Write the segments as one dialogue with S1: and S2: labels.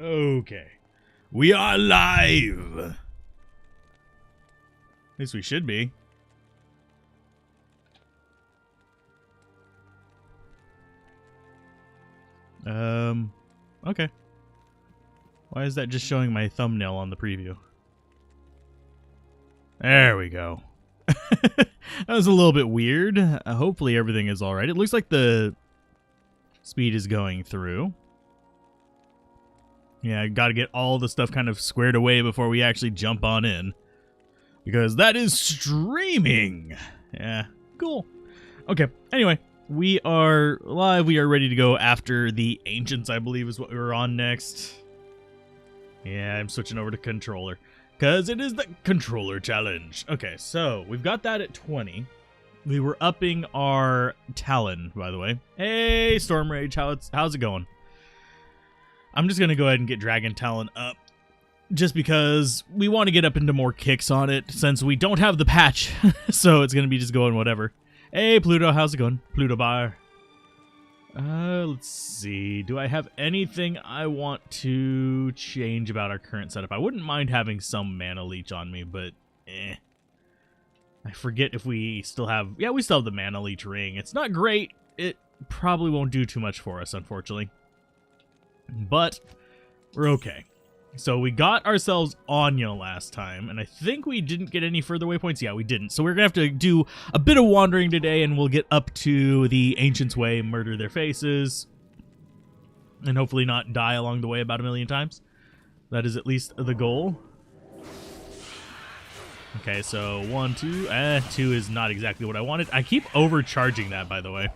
S1: Okay. We are live! At least we should be. Okay. Why is that just showing my thumbnail on the preview? There we go. That was a little bit weird. Hopefully everything is alright. It looks like the speed is going through. Yeah, I gotta get all the stuff kind of squared away before we actually jump on in. Because that is streaming! Yeah, cool. Okay, anyway, we are live. We are ready to go after the Ancients, I believe is what we were on next. Yeah, I'm switching over to controller. Because it is the controller challenge. Okay, so we've got that at 20. We were upping our Talon, by the way. Hey, Storm Rage, how's it going? I'm just going to go ahead and get Dragon Talon up. Just because we want to get up into more kicks on it, since we don't have the patch. So it's going to be just going whatever. Hey, Pluto, how's it going? Pluto Bar. Let's see. Do I have anything I want to change about our current setup? I wouldn't mind having some Mana Leech on me, but I forget if we still have... Yeah, we still have the Mana Leech ring. It's not great. It probably won't do too much for us, unfortunately. But we're okay. So we got ourselves Anya last time, and I think we didn't get any further waypoints. Yeah, we didn't. So we're going to have to do a bit of wandering today, and we'll get up to the Ancients' Way, murder their faces, and hopefully not die along the way about 1,000,000 times. That is at least the goal. Okay, so 1, 2. 2 is not exactly what I wanted. I keep overcharging that, by the way.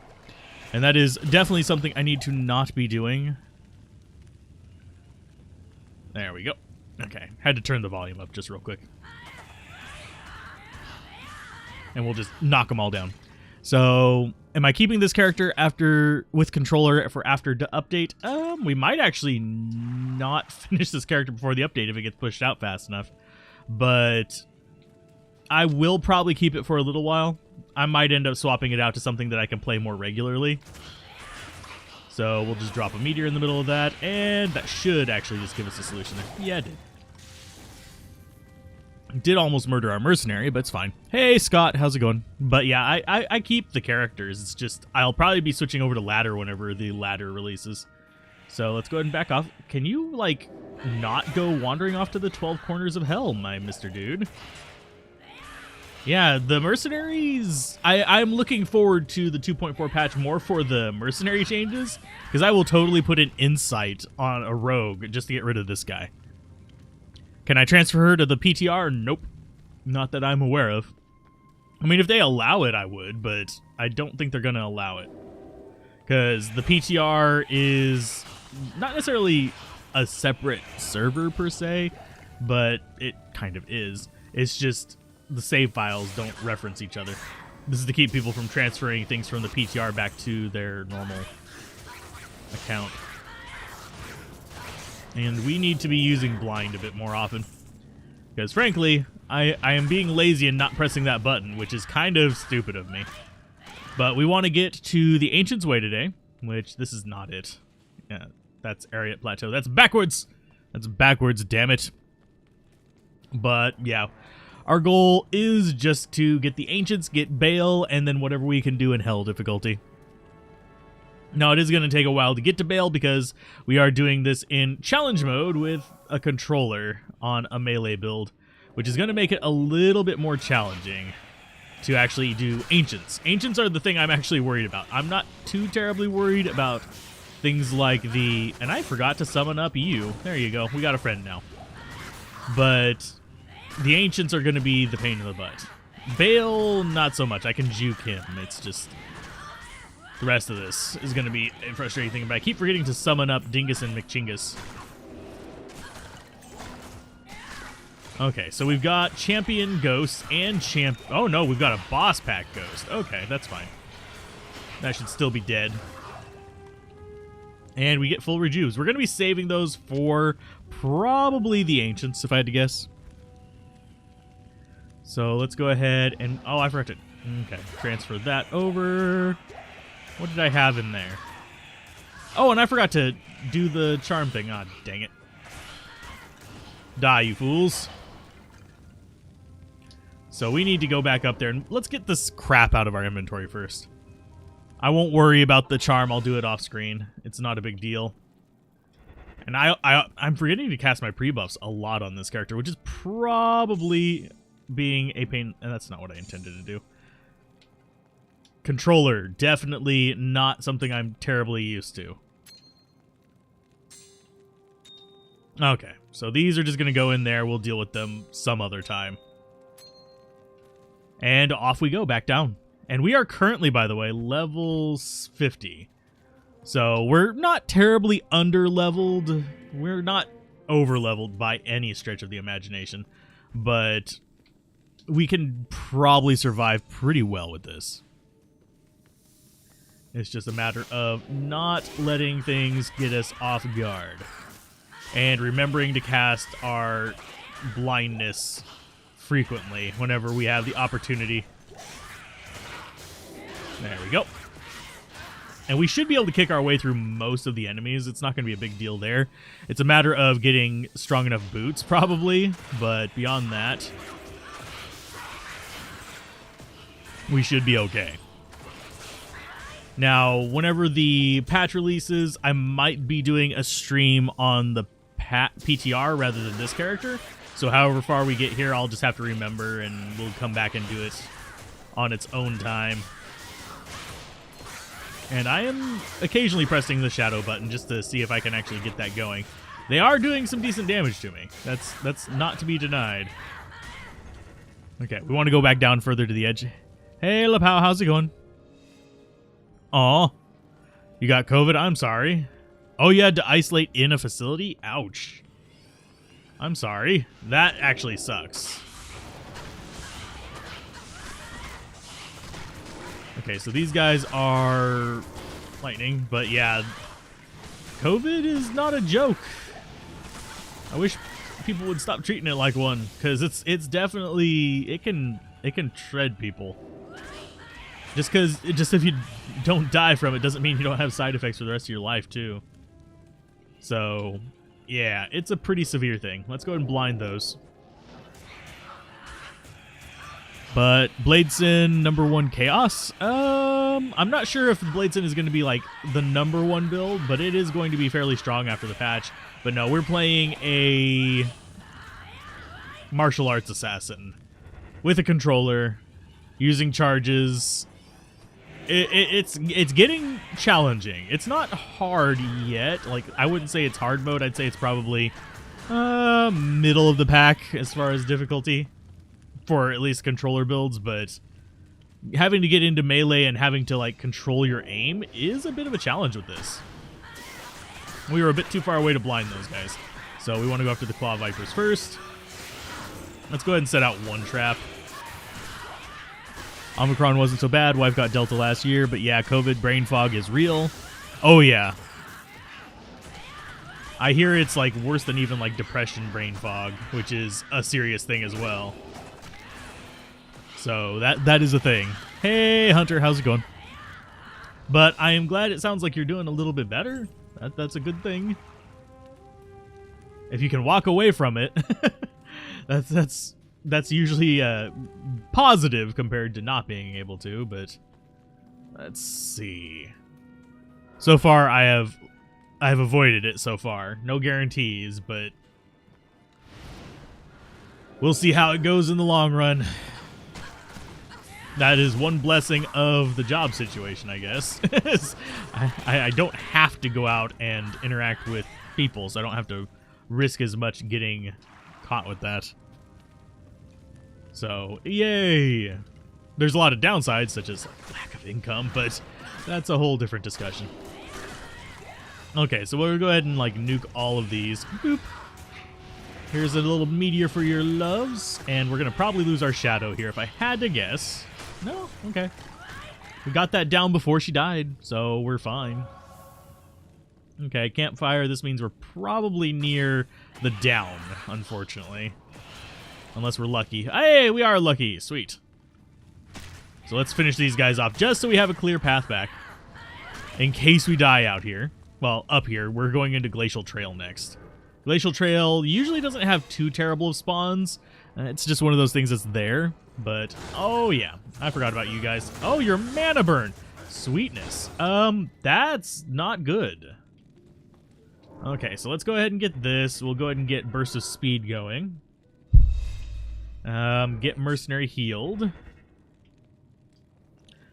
S1: And that is definitely something I need to not be doing. There we go. Okay, had to turn the volume up just real quick. And we'll just knock them all down. So, am I keeping this character with controller for after the update? We might actually not finish this character before the update if it gets pushed out fast enough. But I will probably keep it for a little while. I might end up swapping it out to something that I can play more regularly. So we'll just drop a meteor in the middle of that, and that should actually just give us a solution there. Yeah, it did. Did almost murder our mercenary, but it's fine. Hey, Scott, how's it going? But yeah, I keep the characters. It's just, I'll probably be switching over to ladder whenever the ladder releases. So let's go ahead and back off. Can you, like, not go wandering off to the 12 corners of hell, my Mr. Dude? Yeah, the mercenaries, I'm looking forward to the 2.4 patch more for the mercenary changes, because I will totally put an insight on a rogue just to get rid of this guy. Can I transfer her to the PTR? Nope. Not that I'm aware of. I mean, if they allow it, I would, but I don't think they're going to allow it. Because the PTR is not necessarily a separate server per se, but it kind of is. It's just... the save files don't reference each other. This is to keep people from transferring things from the PTR back to their normal account. And we need to be using blind a bit more often. Because frankly, I am being lazy and not pressing that button, which is kind of stupid of me. But we want to get to the Ancients' Way today, which this is not it. Yeah, that's Ariat Plateau. That's backwards! That's backwards, damn it. But yeah. Our goal is just to get the Ancients, get Bale, and then whatever we can do in Hell difficulty. Now, it is going to take a while to get to Bale because we are doing this in challenge mode with a controller on a melee build, which is going to make it a little bit more challenging to actually do Ancients. Ancients are the thing I'm actually worried about. I'm not too terribly worried about things like the... And I forgot to summon up you. There you go. We got a friend now. But... the Ancients are going to be the pain in the butt. Bale, not so much. I can juke him. It's just... the rest of this is going to be a frustrating thing. But I keep forgetting to summon up Dingus and McChingus. Okay, so we've got Champion Ghost and oh no, we've got a Boss Pack Ghost. Okay, that's fine. That should still be dead. And we get full rejuves. We're going to be saving those for probably the Ancients, if I had to guess. So let's go ahead and... oh, I forgot to... okay, transfer that over. What did I have in there? Oh, and I forgot to do the charm thing. Ah, dang it. Die, you fools. So we need to go back up there, and let's get this crap out of our inventory first. I won't worry about the charm. I'll do it off screen. It's not a big deal. And I'm forgetting to cast my pre-buffs a lot on this character, which is probably being a pain. And that's not what I intended to do. Controller, definitely not something I'm terribly used to. Okay, so these are just going to go in there. We'll deal with them some other time. And off we go, back down. And we are currently, by the way, level 50. So we're not terribly under-leveled. We're not over-leveled by any stretch of the imagination. But we can probably survive pretty well with this. It's just a matter of not letting things get us off guard. And remembering to cast our blindness frequently whenever we have the opportunity. There we go. And we should be able to kick our way through most of the enemies. It's not going to be a big deal there. It's a matter of getting strong enough boots, probably. But beyond that, we should be okay. Now, whenever the patch releases, I might be doing a stream on the PTR rather than this character. So however far we get here, I'll just have to remember, and we'll come back and do it on its own time. And I am occasionally pressing the shadow button just to see if I can actually get that going. They are doing some decent damage to me. That's not to be denied. Okay, we want to go back down further to the edge. Hey, Lapau, how's it going? Aw, you got COVID? I'm sorry. Oh, you had to isolate in a facility? Ouch. I'm sorry. That actually sucks. Okay, so these guys are lightning, but yeah, COVID is not a joke. I wish people would stop treating it like one, because it's definitely it can shred people. Just if you don't die from it doesn't mean you don't have side effects for the rest of your life too. So yeah, it's a pretty severe thing. Let's go ahead and blind those. But Bladeson #1 Chaos. I'm not sure if Bladeson is going to be like the #1 build, but it is going to be fairly strong after the patch. But no, we're playing a martial arts assassin with a controller, using charges. It's getting challenging. It's not hard yet. Like, I wouldn't say it's hard mode. I'd say it's probably middle of the pack as far as difficulty for at least controller builds, but having to get into melee and having to like control your aim is a bit of a challenge with this. We were a bit too far away to blind those guys, so we want to go after the Claw Vipers first. Let's go ahead and set out one trap. Omicron wasn't so bad. Wife got Delta last year, but yeah, COVID brain fog is real. Oh yeah. I hear it's like worse than even like depression brain fog, which is a serious thing as well. So that is a thing. Hey Hunter, how's it going? But I am glad it sounds like you're doing a little bit better. That's a good thing. If you can walk away from it, that's usually positive compared to not being able to, but let's see. So far I have avoided it so far. No guarantees, but we'll see how it goes in the long run. That is one blessing of the job situation, I guess. I don't have to go out and interact with people, so I don't have to risk as much getting caught with that. So, yay! There's a lot of downsides, such as lack of income, but that's a whole different discussion. Okay, so we'll go ahead and like nuke all of these. Boop. Here's a little meteor for your loves, and we're gonna probably lose our shadow here if I had to guess. No? Okay. We got that down before she died, so we're fine. Okay, campfire. This means we're probably near the down, unfortunately. Unless we're lucky. Hey, we are lucky. Sweet. So let's finish these guys off just so we have a clear path back. In case we die out here. Well, up here. We're going into Glacial Trail next. Glacial Trail usually doesn't have too terrible of spawns. It's just one of those things that's there. But, oh yeah, I forgot about you guys. Oh, your mana burn. Sweetness. That's not good. Okay, so let's go ahead and get this. We'll go ahead and get Burst of Speed going. Get Mercenary healed.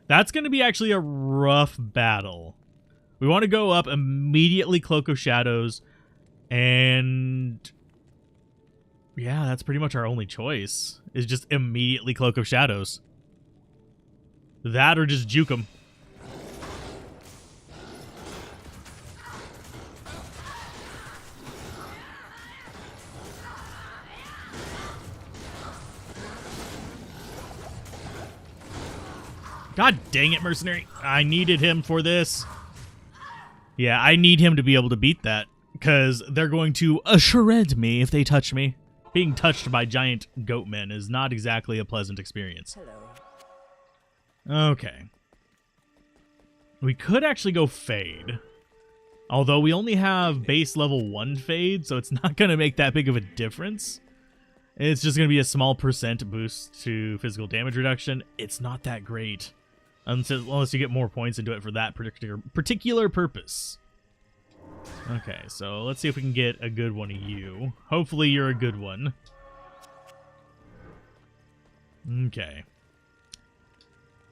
S1: That's going to be actually a rough battle. We want to go up immediately Cloak of Shadows, and yeah, that's pretty much our only choice, is just immediately Cloak of Shadows. That or just juke him. God dang it, Mercenary. I needed him for this. Yeah, I need him to be able to beat that, because they're going to shred me if they touch me. Being touched by giant goat men is not exactly a pleasant experience. Hello. Okay. We could actually go Fade. Although we only have base level 1 Fade, so it's not going to make that big of a difference. It's just going to be a small % boost to physical damage reduction. It's not that great. Unless you get more points into it for that particular purpose. Okay, so let's see if we can get a good one of you. Hopefully you're a good one. Okay.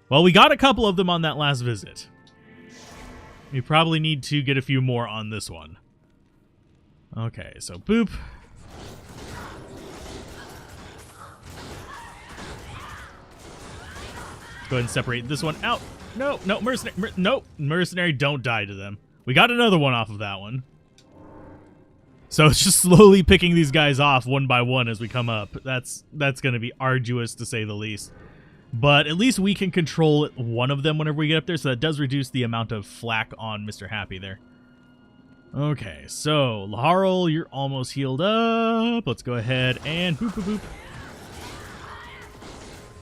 S1: Well, we got a couple of them on that last visit. We probably need to get a few more on this one. Okay, so boop. Go ahead and separate this one out. No, no, Mercenary. Nope, Mercenary, don't die to them. We got another one off of that one. So it's just slowly picking these guys off one by one as we come up. That's going to be arduous, to say the least. But at least we can control one of them whenever we get up there, so that does reduce the amount of flack on Mr. Happy there. Okay, so Laharl, you're almost healed up. Let's go ahead and boop, boop, boop.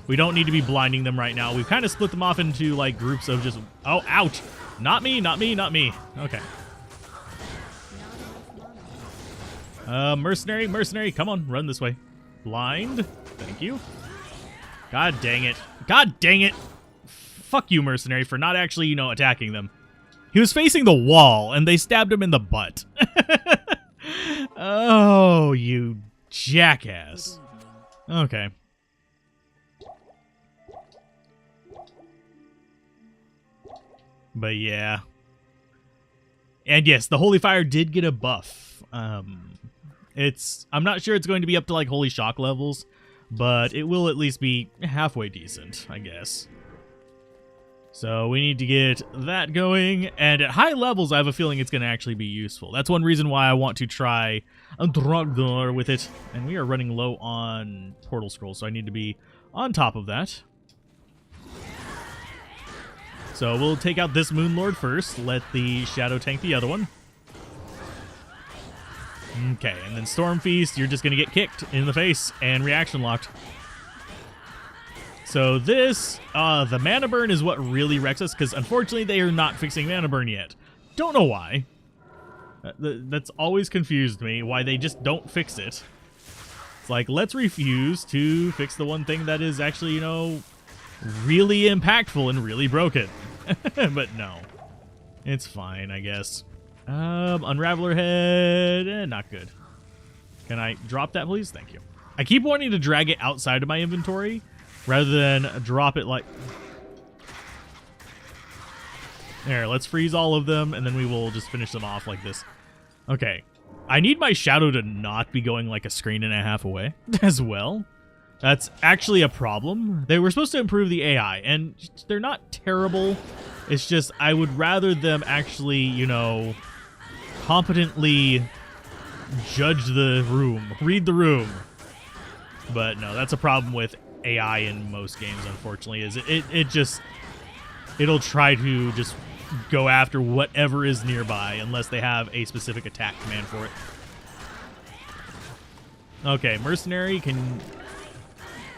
S1: We don't need to be blinding them right now. We've kind of split them off into, like, groups of just... Oh, ouch! Not me, not me, not me. Okay. Mercenary, Mercenary, come on, run this way. Blind. Thank you. God dang it. God dang it! Fuck you, Mercenary, for not actually, you know, attacking them. He was facing the wall, and they stabbed him in the butt. Oh, you jackass. Okay. But yeah. And yes, the Holy Fire did get a buff. I'm not sure it's going to be up to like Holy Shock levels, but it will at least be halfway decent, I guess. So we need to get that going, and at high levels I have a feeling it's going to actually be useful. That's one reason why I want to try a Drogdor with it, and we are running low on Portal Scrolls, so I need to be on top of that. So we'll take out this Moon Lord first, let the Shadow tank the other one. Okay, and then Storm Feast, you're just going to get kicked in the face and reaction locked. So this, the mana burn is what really wrecks us, because unfortunately they are not fixing mana burn yet. Don't know why. That's always confused me, why they just don't fix it. It's like, let's refuse to fix the one thing that is actually, you know, really impactful and really broken. But no. It's fine, I guess. Unraveler Head, not good. Can I drop that, please? Thank you. I keep wanting to drag it outside of my inventory rather than drop it like... There, let's freeze all of them, and then we will just finish them off like this. Okay. I need my Shadow to not be going like a screen and a half away as well. That's actually a problem. They were supposed to improve the AI, and they're not terrible. It's just I would rather them actually, you know, competently judge the room, read the room. But no, that's a problem with AI in most games, unfortunately, is it'll try to just go after whatever is nearby unless they have a specific attack command for it. Okay, Mercenary can...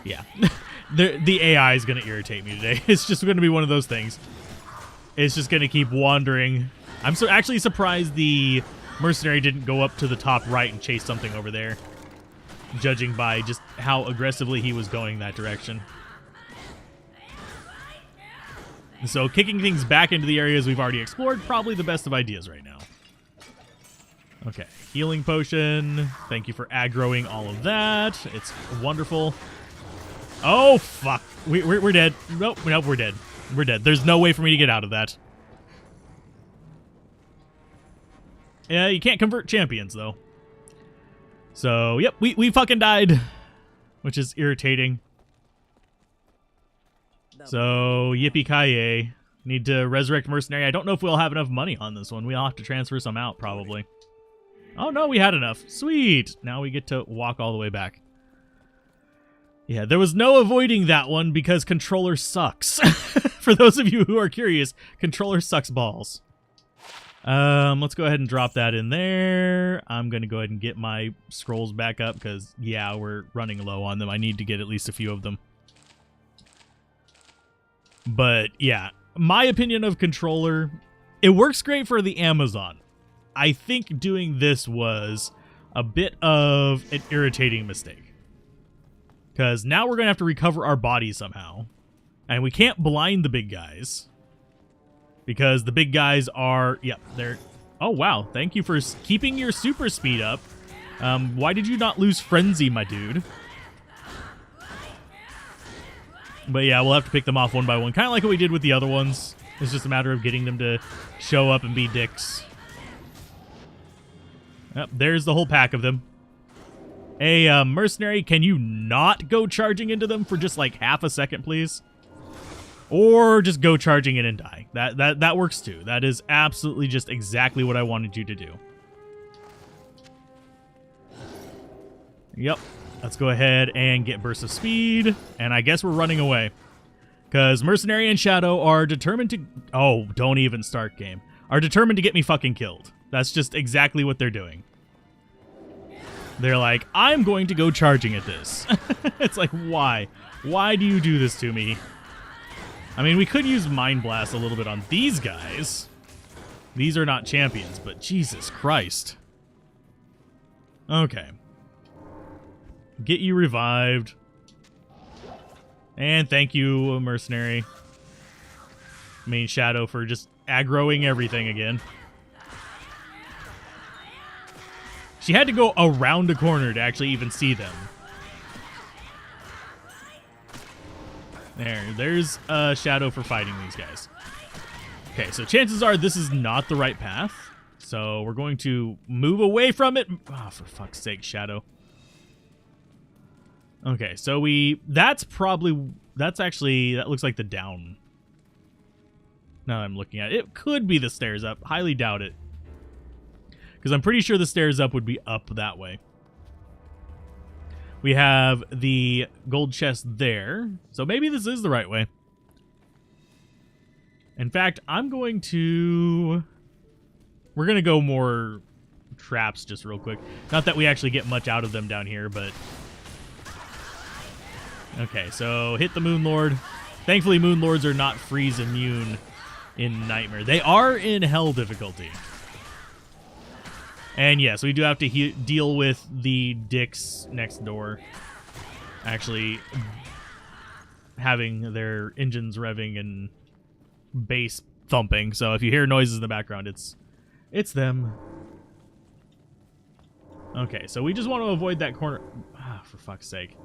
S1: Yeah. The AI is going to irritate me today. It's just going to be one of those things. It's just going to keep wandering. I'm actually surprised the Mercenary didn't go up to the top right and chase something over there, judging by just how aggressively he was going that direction. So kicking things back into the areas we've already explored, probably the best of ideas right now. Okay, healing potion. Thank you for aggroing all of that. It's wonderful. Oh, fuck. We're dead. Nope, we're dead. We're dead. There's no way for me to get out of that. Yeah, you can't convert champions, though. So, yep, we fucking died, which is irritating. So, yippee-ki-yay. Need to resurrect Mercenary. I don't know if we'll have enough money on this one. We'll have to transfer some out, probably. Oh, no, we had enough. Sweet. Now we get to walk all the way back. Yeah, there was no avoiding that one because controller sucks. For those of you who are curious, controller sucks balls. Let's go ahead and drop that in there. I'm going to go ahead and get my scrolls back up because, yeah, we're running low on them. I need to get at least a few of them. But, yeah, my opinion of controller, it works great for the Amazon. I think doing this was a bit of an irritating mistake. Because now we're going to have to recover our bodies somehow. And we can't blind the big guys. Because the big guys are, yep, they're... Oh, wow. Thank you for keeping your super speed up. Why did you not lose Frenzy, my dude? But yeah, we'll have to pick them off one by one. Kind of like what we did with the other ones. It's just a matter of getting them to show up and be dicks. Yep, there's the whole pack of them. Hey, Mercenary, can you not go charging into them for just like half a second, please? Or just go charging in and die. That works too. That is absolutely just exactly what I wanted you to do. Yep. Let's go ahead and get Burst of Speed. And I guess we're running away. Because Mercenary and Shadow are determined to... Oh, don't even start game. Are determined to get me fucking killed. That's just exactly what they're doing. They're like, I'm going to go charging at this. It's like, why? Why do you do this to me? I mean, we could use Mind Blast a little bit on these guys. These are not champions, but Jesus Christ. Okay. Get you revived. And thank you, Mercenary. I mean, Shadow, for just aggroing everything again. She had to go around a corner to actually even see them. There's Shadow for fighting these guys. Okay, so chances are this is not the right path. So we're going to move away from it. Oh, for fuck's sake, Shadow. Okay, so that looks like the down. Now I'm looking at it. It could be the stairs up. Highly doubt it. Because I'm pretty sure the stairs up would be up that way. We have the gold chest there. So maybe this is the right way. In fact, we're going to go more traps just real quick. Not that we actually get much out of them down here, but... Okay, so hit the Moon Lord. Thankfully, Moon Lords are not freeze immune in Nightmare. They are in Hell difficulty. And yes, we do have to deal with the dicks next door actually having their engines revving and bass thumping. So if you hear noises in the background, it's them. Okay, so we just want to avoid that corner. Ah, for fuck's sake.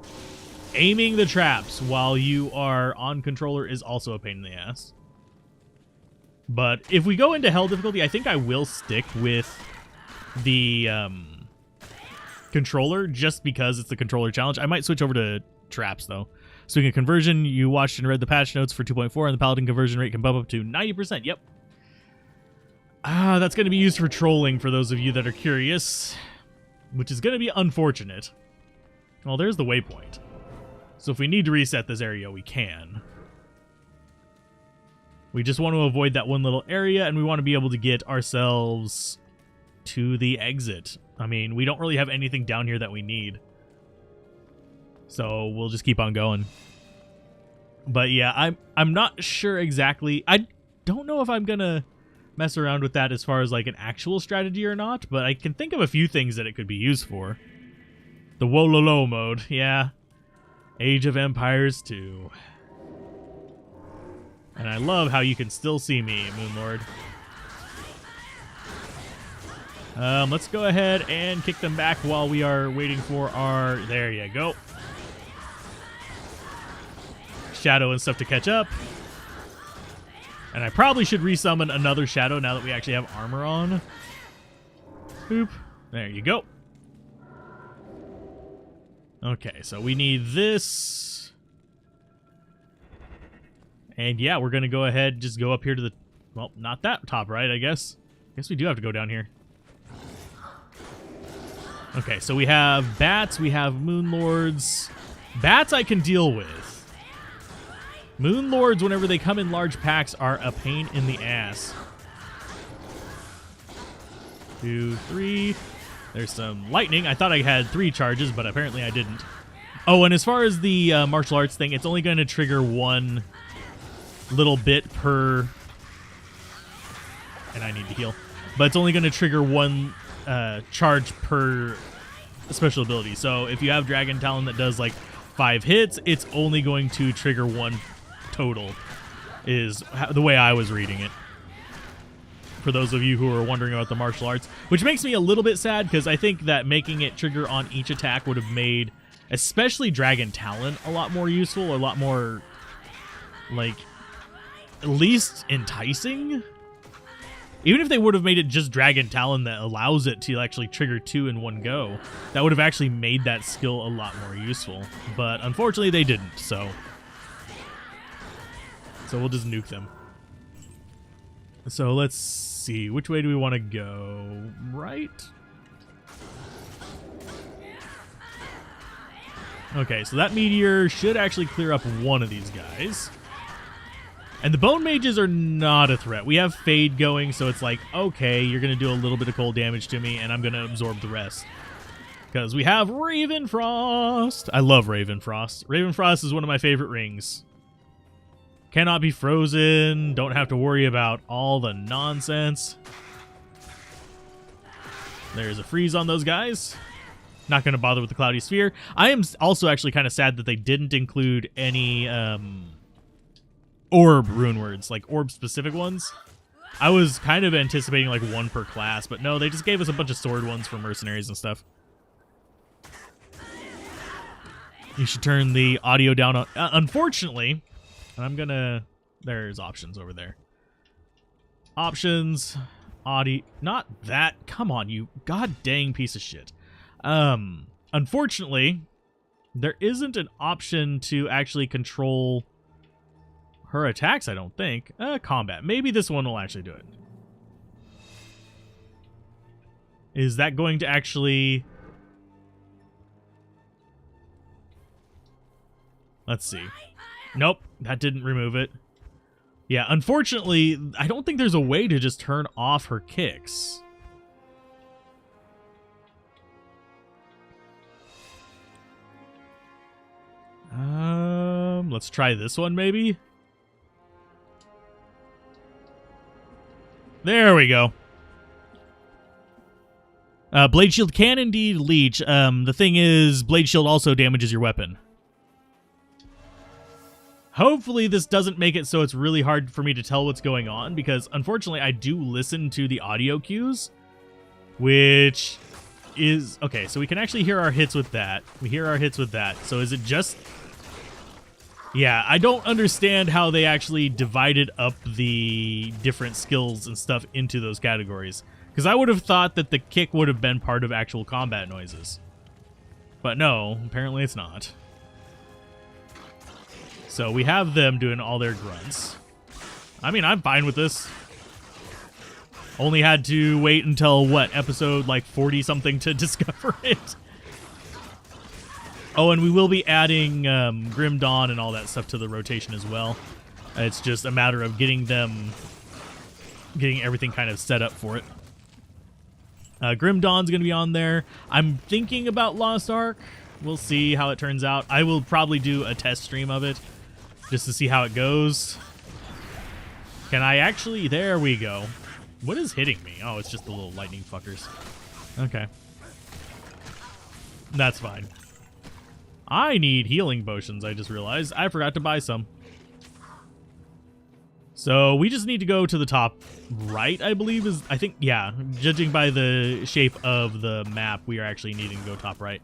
S1: Aiming the traps while you are on controller is also a pain in the ass. But if we go into Hell difficulty, I think I will stick with the controller just because it's the controller challenge. I might switch over to traps, though. Speaking of conversion, you watched and read the patch notes for 2.4, and the Paladin conversion rate can bump up to 90%. Yep. That's going to be used for trolling for those of you that are curious, which is going to be unfortunate. Well, there's the waypoint. So if we need to reset this area, we can. We just want to avoid that one little area, and we want to be able to get ourselves to the exit. I mean, we don't really have anything down here that we need. So we'll just keep on going. But yeah, I'm not sure exactly. I don't know if I'm gonna mess around with that as far as like an actual strategy or not, but I can think of a few things that it could be used for. The Wololo mode, yeah. Age of Empires 2. And I love how you can still see me, Moonlord. Let's go ahead and kick them back while we are waiting for our... There you go. Shadow and stuff to catch up. And I probably should resummon another Shadow now that we actually have armor on. Boop. There you go. Okay, so we need this. And yeah, we're going to go ahead and just go up here to the... Well, not that top right, I guess. I guess we do have to go down here. Okay, so we have bats, we have Moonlords. Bats I can deal with. Moonlords, whenever they come in large packs, are a pain in the ass. 2, 3. There's some lightning. I thought I had 3 charges, but apparently I didn't. Oh, and as far as the martial arts thing, it's only going to trigger 1 little bit per... And I need to heal. But it's only going to trigger 1 charge per special ability. So if you have Dragon Talon that does like 5 hits, it's only going to trigger 1 total, is the way I was reading it. For those of you who are wondering about the martial arts, which makes me a little bit sad because I think that making it trigger on each attack would have made, especially Dragon Talon, a lot more useful, a lot more, like, at least enticing. Even if they would have made it just Dragon Talon that allows it to actually trigger 2 in one go, that would have actually made that skill a lot more useful. But unfortunately they didn't, so we'll just nuke them. So let's see, which way do we want to go? Right? Okay, so that meteor should actually clear up one of these guys. And the Bone Mages are not a threat. We have Fade going, so it's like, okay, you're going to do a little bit of cold damage to me, and I'm going to absorb the rest. Because we have Ravenfrost. I love Ravenfrost. Ravenfrost is one of my favorite rings. Cannot be frozen. Don't have to worry about all the nonsense. There's a freeze on those guys. Not going to bother with the Cloudy Sphere. I am also actually kind of sad that they didn't include any... orb rune words, like orb specific ones. I was kind of anticipating like 1 per class, but no, they just gave us a bunch of sword ones for mercenaries and stuff. You should turn the audio down on, unfortunately, and I'm gonna, there's options over there. Options, audio, not that, come on, you god dang piece of shit. Unfortunately, there isn't an option to actually control her attacks, I don't think. Combat. Maybe this one will actually do it. Is that going to actually... Let's see. Nope, that didn't remove it. Yeah, unfortunately, I don't think there's a way to just turn off her kicks. Let's try this one, maybe? There we go. Blade Shield can indeed leech. The thing is, Blade Shield also damages your weapon. Hopefully this doesn't make it so it's really hard for me to tell what's going on, because unfortunately I do listen to the audio cues, which is... Okay, so we can actually hear our hits with that. We hear our hits with that. So is it just... Yeah, I don't understand how they actually divided up the different skills and stuff into those categories. Because I would have thought that the kick would have been part of actual combat noises. But no, apparently it's not. So we have them doing all their grunts. I mean, I'm fine with this. Only had to wait until, what, episode like 40-something to discover it. Oh, and we will be adding Grim Dawn and all that stuff to the rotation as well. It's just a matter of getting everything kind of set up for it. Grim Dawn's going to be on there. I'm thinking about Lost Ark. We'll see how it turns out. I will probably do a test stream of it just to see how it goes. Can I actually... There we go. What is hitting me? Oh, it's just the little lightning fuckers. Okay. That's fine. I need healing potions, I just realized. I forgot to buy some. So we just need to go to the top right, I believe is... I think, yeah. Judging by the shape of the map, we are actually needing to go top right.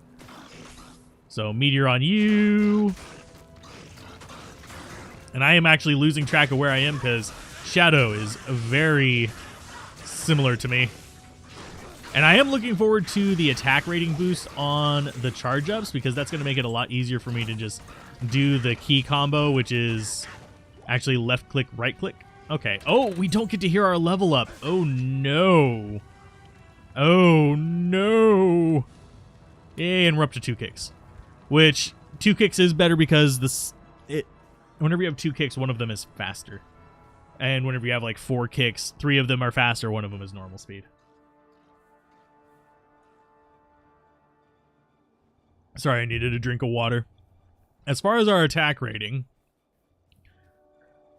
S1: So, meteor on you. And I am actually losing track of where I am because Shadow is very similar to me. And I am looking forward to the attack rating boost on the charge-ups because that's going to make it a lot easier for me to just do the key combo, which is actually left-click, right-click. Okay. Oh, we don't get to hear our level up. Oh, no. Oh, no. Yay, and we're up to 2 kicks. Which, 2 kicks is better because whenever you have 2 kicks, one of them is faster. And whenever you have like 4 kicks, 3 of them are faster, one of them is normal speed. Sorry, I needed a drink of water. As far as our attack rating,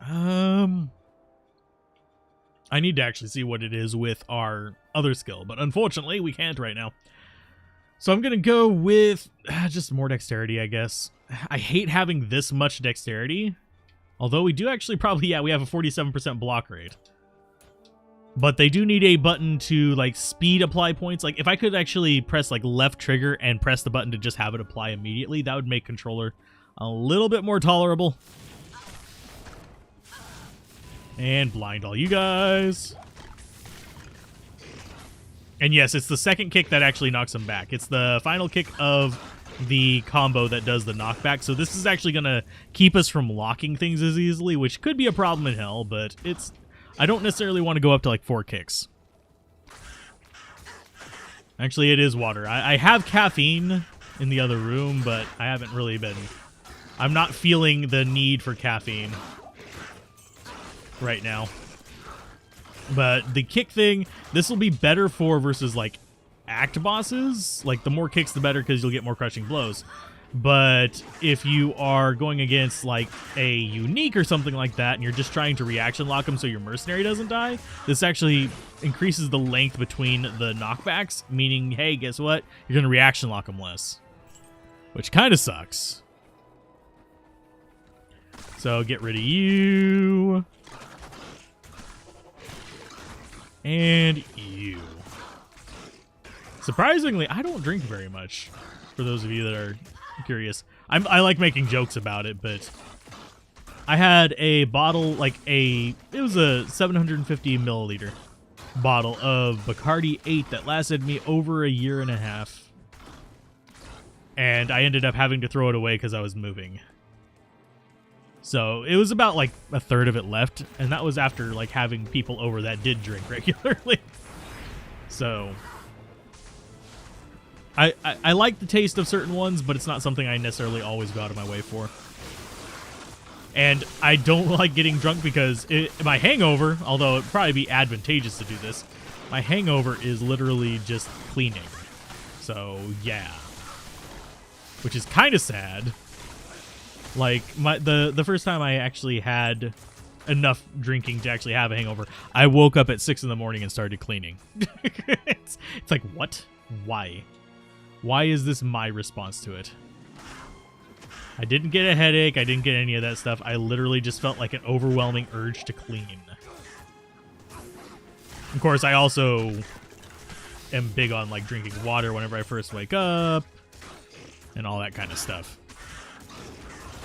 S1: I need to actually see what it is with our other skill, but unfortunately, we can't right now. So I'm going to go with just more dexterity, I guess. I hate having this much dexterity, although we do actually probably, yeah, we have a 47% block rate. But they do need a button to, like, speed apply points. Like, if I could actually press, like, left trigger and press the button to just have it apply immediately, that would make controller a little bit more tolerable. And blind all you guys. And yes, it's the second kick that actually knocks him back. It's the final kick of the combo that does the knockback. So this is actually going to keep us from locking things as easily, which could be a problem in hell, but it's... I don't necessarily want to go up to like 4 kicks. Actually, it is water. I have caffeine in the other room, but I haven't really been... I'm not feeling the need for caffeine right now. But the kick thing, this will be better for versus like act bosses. Like the more kicks, the better because you'll get more crushing blows. But if you are going against like a unique or something like that and you're just trying to reaction lock them so your mercenary doesn't die, this actually increases the length between the knockbacks, meaning, hey, guess what? You're going to reaction lock them less, which kind of sucks. So get rid of you. And you. Surprisingly, I don't drink very much, for those of you that are curious. I like making jokes about it, but I had a bottle, it was a 750 milliliter bottle of Bacardi 8 that lasted me over a year and a half. And I ended up having to throw it away because I was moving. So it was about like a third of it left, and that was after like having people over that did drink regularly. So I like the taste of certain ones, but it's not something I necessarily always go out of my way for. And I don't like getting drunk because my hangover, although it'd probably be advantageous to do this, my hangover is literally just cleaning. So yeah, which is kind of sad. Like the first time I actually had enough drinking to actually have a hangover, I woke up at 6 in the morning and started cleaning. It's like, what? Why? Why is this my response to it? I didn't get a headache. I didn't get any of that stuff. I literally just felt like an overwhelming urge to clean. Of course, I also am big on like drinking water whenever I first wake up and all that kind of stuff.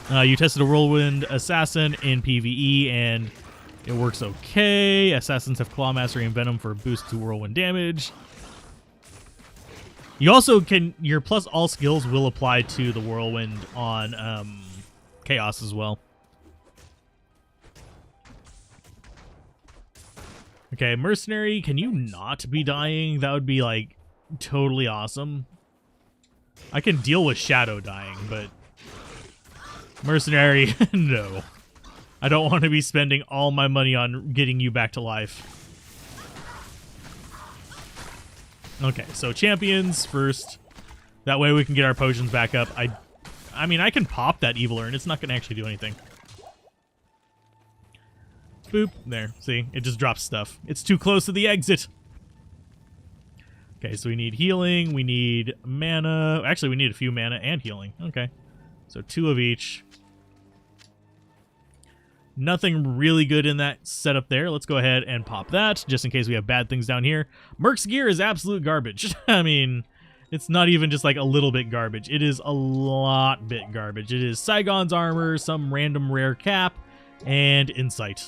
S1: You tested a Whirlwind Assassin in PvE, and it works okay. Assassins have Claw Mastery and Venom for a boost to Whirlwind damage. You also can... Your plus all skills will apply to the Whirlwind on Chaos as well. Okay, Mercenary, can you not be dying? That would be, like, totally awesome. I can deal with Shadow dying, but... Mercenary, no. I don't want to be spending all my money on getting you back to life. Okay, so champions first. That way we can get our potions back up. I mean, I can pop that evil urn. It's not going to actually do anything. Boop. There. See? It just drops stuff. It's too close to the exit. Okay, so we need healing. We need mana. Actually, we need a few mana and healing. Okay. So 2 of each. Nothing really good in that setup there. Let's go ahead and pop that, just in case we have bad things down here. Merc's gear is absolute garbage. I mean, it's not even just like a little bit garbage. It is a lot bit garbage. It is Saigon's armor, some random rare cap, and insight.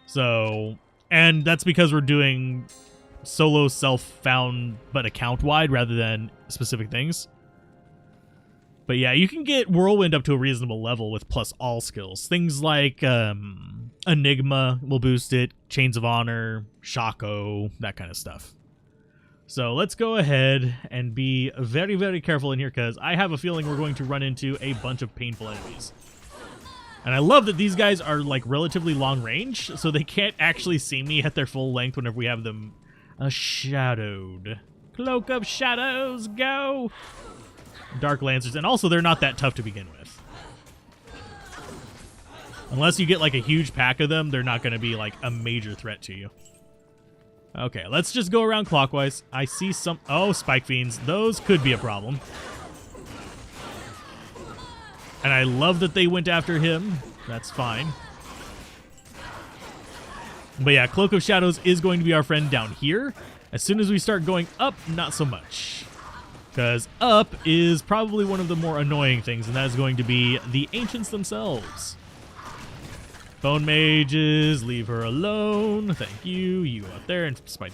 S1: So, and that's because we're doing solo self-found but account-wide rather than specific things. But yeah, you can get Whirlwind up to a reasonable level with plus all skills. Things like Enigma will boost it, Chains of Honor, Shaco, that kind of stuff. So let's go ahead and be very, very careful in here because I have a feeling we're going to run into a bunch of painful enemies. And I love that these guys are like relatively long range, so they can't actually see me at their full length whenever we have them shadowed. Cloak of Shadows, go! Dark Lancers, and also they're not that tough to begin with. Unless you get like a huge pack of them, they're not going to be like a major threat to you. Okay, let's just go around clockwise. I see some... Oh, Spike Fiends. Those could be a problem. And I love that they went after him. That's fine. But yeah, Cloak of Shadows is going to be our friend down here. As soon as we start going up, not so much. Because up is probably one of the more annoying things, and that is going to be the Ancients themselves. Bone Mages, leave her alone. Thank you. You out there and fight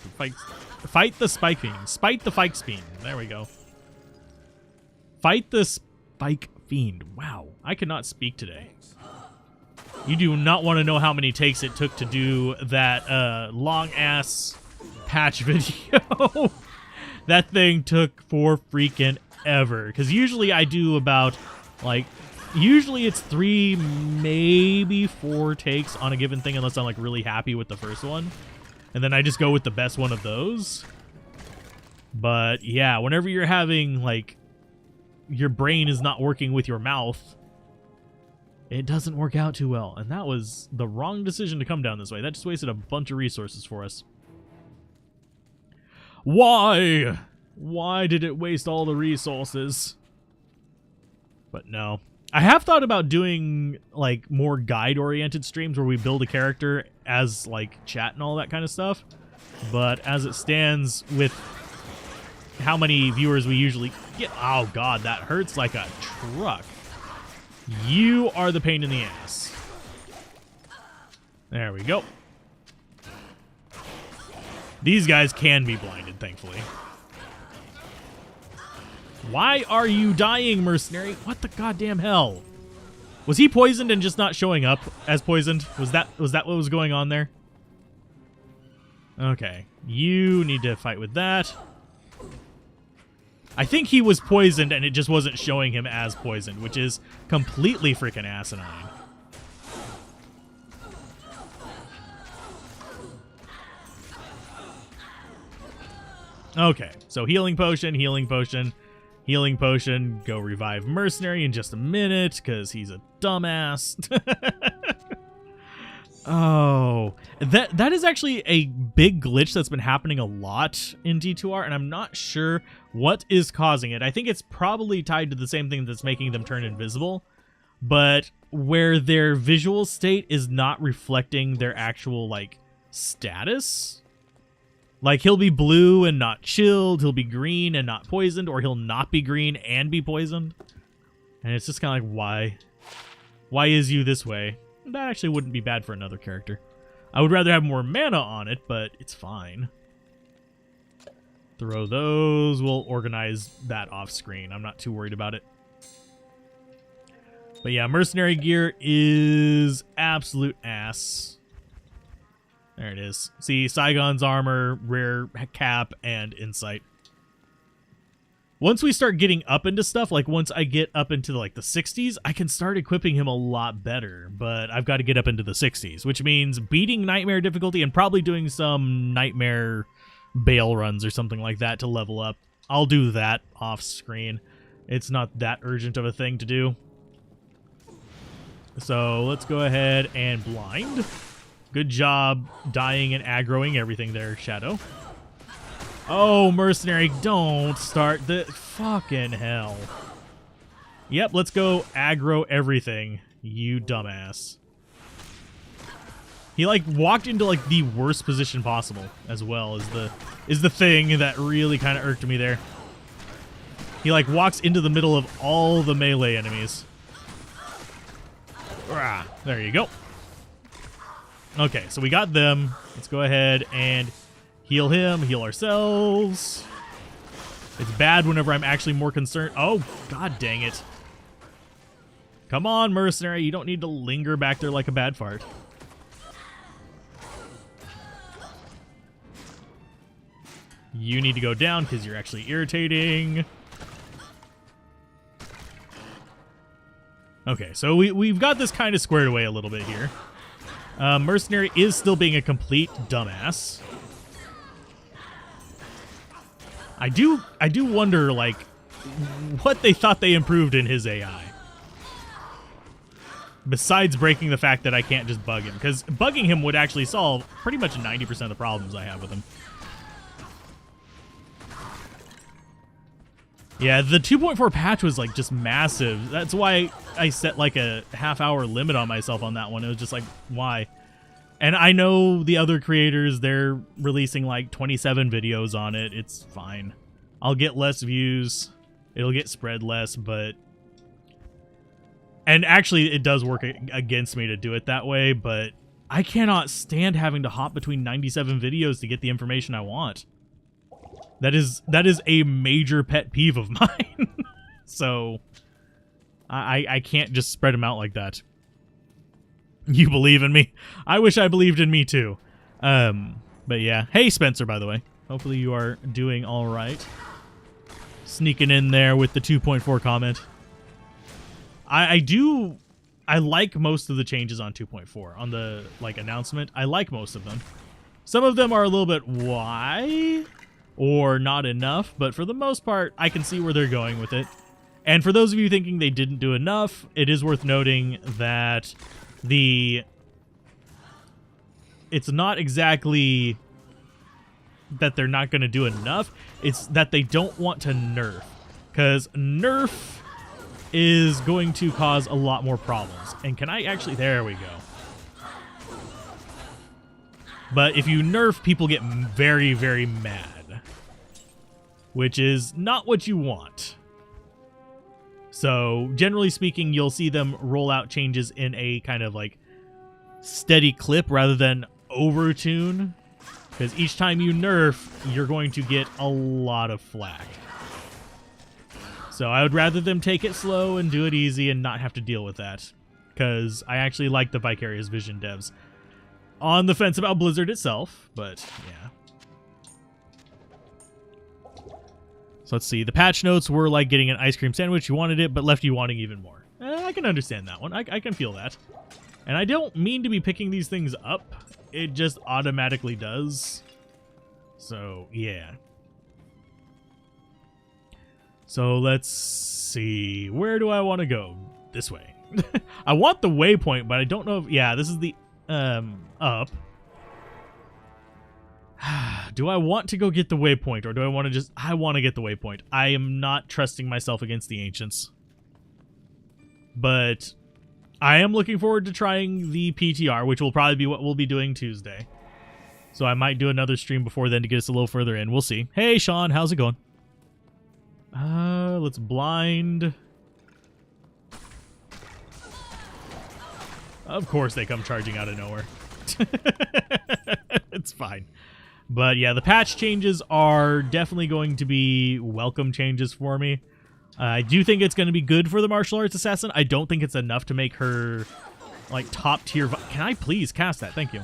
S1: the Spike Fiend. Spite the Spike Fiend. There we go. Fight the Spike Fiend. Wow, I cannot speak today. You do not want to know how many takes it took to do that long-ass patch video. That thing took for freaking ever. Because usually I do about, like, usually it's 3, maybe 4 takes on a given thing unless I'm, like, really happy with the first one. And then I just go with the best one of those. But, yeah, whenever you're having, like, your brain is not working with your mouth, it doesn't work out too well. And that was the wrong decision to come down this way. That just wasted a bunch of resources for us. Why? Why did it waste all the resources? But no. I have thought about doing, like, more guide-oriented streams where we build a character as, like, chat and all that kind of stuff. But as it stands with how many viewers we usually get... Oh, God, that hurts like a truck. You are the pain in the ass. There we go. These guys can be blinded, thankfully. Why are you dying, mercenary? What the goddamn hell? Was he poisoned and just not showing up as poisoned? Was that what was going on there? Okay. You need to fight with that. I think he was poisoned and it just wasn't showing him as poisoned, which is completely freaking asinine. Okay, so healing potion, healing potion, healing potion. Go revive mercenary in just a minute because he's a dumbass. Oh, that is actually a big glitch that's been happening a lot in D2R, and I'm not sure what is causing it. I think it's probably tied to the same thing that's making them turn invisible, but where their visual state is not reflecting their actual, like, status. Like, he'll be blue and not chilled, he'll be green and not poisoned, or he'll not be green and be poisoned. And it's just kind of like, why? Why is you this way? That actually wouldn't be bad for another character. I would rather have more mana on it, but it's fine. Throw those. We'll organize that off screen. I'm not too worried about it. But yeah, mercenary gear is absolute ass. There it is. See, Saigon's armor, rare cap, and insight. Once we start getting up into stuff, like once I get up into like the 60s, I can start equipping him a lot better, but I've got to get up into the 60s, which means beating Nightmare difficulty and probably doing some Nightmare bail runs or something like that to level up. I'll do that off screen. It's not that urgent of a thing to do. So let's go ahead and blind. Good job dying and aggroing everything there, Shadow. Oh, Mercenary, don't start the fucking hell. Yep, let's go aggro everything, you dumbass. He like walked into like the worst position possible as well is the thing that really kind of irked me there. He like walks into the middle of all the melee enemies. Rah, there you go. Okay, so we got them. Let's go ahead and heal him, heal ourselves. It's bad whenever I'm actually more concerned. Oh, god dang it. Come on, Mercenary. You don't need to linger back there like a bad fart. You need to go down because you're actually irritating. Okay, so we've got this kind of squared away a little bit here. Mercenary is still being a complete dumbass. I do wonder, like, what they thought they improved in his AI. Besides breaking the fact that I can't just bug him. Because bugging him would actually solve pretty much 90% of the problems I have with him. Yeah, the 2.4 patch was, like, just massive. That's why I set, like, a half-hour limit on myself on that one. It was just like, why? And I know the other creators, they're releasing, like, 27 videos on it. It's fine. I'll get less views. It'll get spread less, but... And actually, it does work against me to do it that way, but I cannot stand having to hop between 97 videos to get the information I want. That is a major pet peeve of mine. So I can't just spread them out like that. You believe in me? I wish I believed in me too. But yeah. Hey, Spencer, by the way. Hopefully you are doing all right. Sneaking in there with the 2.4 comment. I like most of the changes on 2.4 on the like announcement. I like most of them. Some of them are a little bit why or not enough, but for the most part, I can see where they're going with it. And for those of you thinking they didn't do enough, it is worth noting that it's not exactly that they're not going to do enough. It's that they don't want to nerf, because nerf is going to cause a lot more problems. And can I actually... There we go. But if you nerf, people get very, very mad, which is not what you want. So generally speaking, you'll see them roll out changes in a kind of like steady clip rather than overtune, because each time you nerf, you're going to get a lot of flack. So I would rather them take it slow and do it easy and not have to deal with that, because I actually like the Vicarious Vision devs. On the fence about Blizzard itself, but yeah. So let's see. The patch notes were like getting an ice cream sandwich. You wanted it, but left you wanting even more. I can understand that one. I can feel that. And I don't mean to be picking these things up. It just automatically does. So, yeah. So let's see. Where do I want to go? This way. I want the waypoint, but I don't know if... Yeah, this is the up. Do I want to go get the waypoint, or do I want to just... I want to get the waypoint. I am not trusting myself against the ancients. But I am looking forward to trying the PTR, which will probably be what we'll be doing Tuesday. So I might do another stream before then to get us a little further in. We'll see. Hey, Sean, how's it going? Let's blind. Of course they come charging out of nowhere. It's fine. But yeah, the patch changes are definitely going to be welcome changes for me. I do think it's going to be good for the martial arts assassin. I don't think it's enough to make her like top tier. Can I please cast that? Thank you.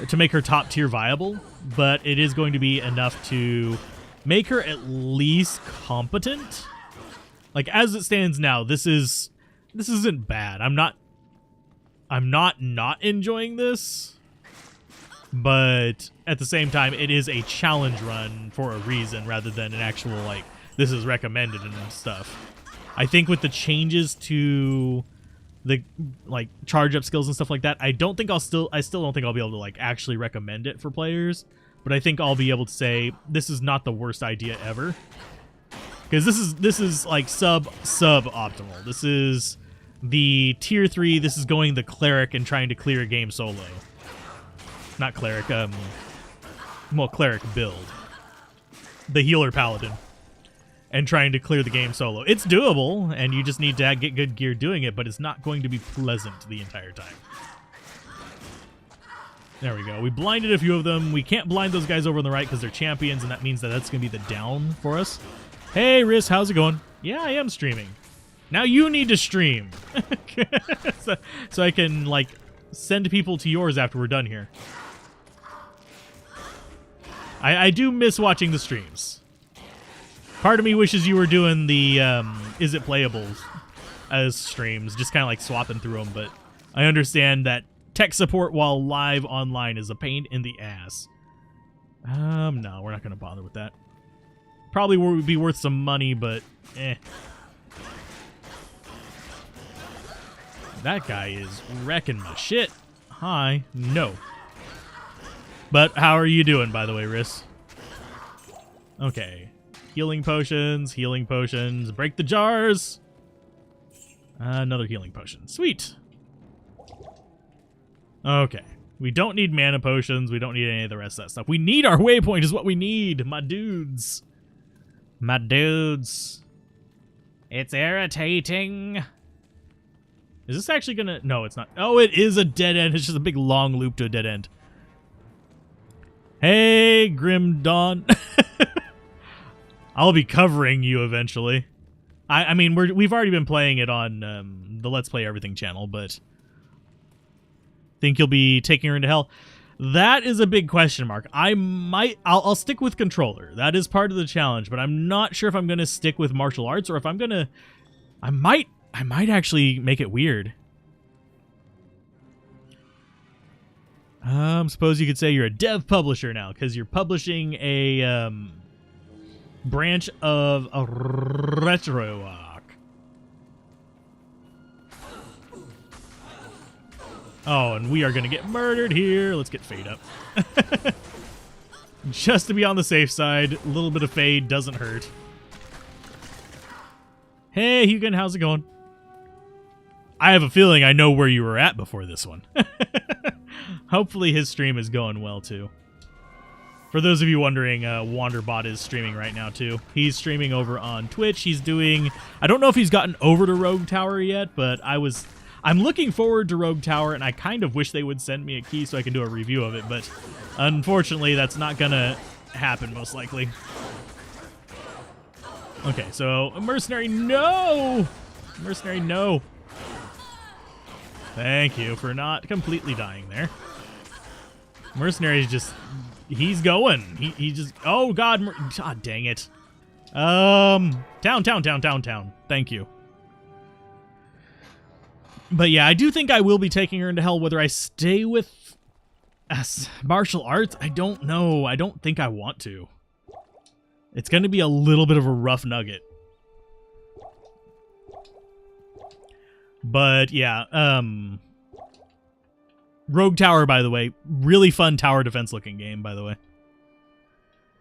S1: To make her top tier viable, but it is going to be enough to make her at least competent. Like as it stands now, this isn't bad. I'm not enjoying this, but at the same time, it is a challenge run for a reason rather than an actual like this is recommended and stuff. I think with the changes to the like charge up skills and stuff like that. I still don't think I'll be able to like actually recommend it for players, but I think I'll be able to say this is not the worst idea ever, because this is like sub optimal. This is the tier 3. This is going the cleric and trying to clear a game solo. Not cleric, well, cleric build. The healer paladin. And trying to clear the game solo. It's doable, and you just need to get good gear doing it, but it's not going to be pleasant the entire time. There we go. We blinded a few of them. We can't blind those guys over on the right because they're champions, and that means that that's going to be the down for us. Hey, Riz, how's it going? Yeah, I am streaming. Now you need to stream. so I can, like, send people to yours after we're done here. I do miss watching the streams. Part of me wishes you were doing the Is It Playables as streams, just kind of like swapping through them, but I understand that tech support while live online is a pain in the ass. No, we're not going to bother with that. Probably would be worth some money, but eh. That guy is wrecking my shit. Hi. No. But how are you doing, by the way, Riss? Okay. Healing potions, break the jars. Another healing potion. Sweet. Okay. We don't need mana potions. We don't need any of the rest of that stuff. We need our waypoint is what we need, my dudes. My dudes. It's irritating. Is this actually gonna... No, it's not. Oh, it is a dead end. It's just a big long loop to a dead end. Hey, Grim Dawn. I'll be covering you eventually. I mean, we've already been playing it on the Let's Play Everything channel, but think you'll be taking her into hell? That is a big question mark. I'll stick with controller. That is part of the challenge, but I'm not sure if I'm going to stick with martial arts or if I'm going to... I might actually make it weird. Suppose you could say you're a dev publisher now because you're publishing a branch of a Resurrected. Oh, and we are going to get murdered here. Let's get Fade up. Just to be on the safe side. A little bit of Fade doesn't hurt. Hey, Hugin, how's it going? I have a feeling I know where you were at before this one. Hopefully his stream is going well, too. For those of you wondering, Wanderbot is streaming right now, too. He's streaming over on Twitch. He's doing... I don't know if he's gotten over to Rogue Tower yet, but I'm looking forward to Rogue Tower, and I kind of wish they would send me a key so I can do a review of it, but unfortunately, that's not gonna happen, most likely. Okay, so, Mercenary, no! Mercenary, no! Thank you for not completely dying there. Mercenary's just... He's going. He just... Oh, God. God dang it. Town. Thank you. But yeah, I do think I will be taking her into hell. Whether I stay with martial arts, I don't know. I don't think I want to. It's going to be a little bit of a rough nugget. But yeah, Rogue Tower, by the way, really fun tower defense looking game, by the way.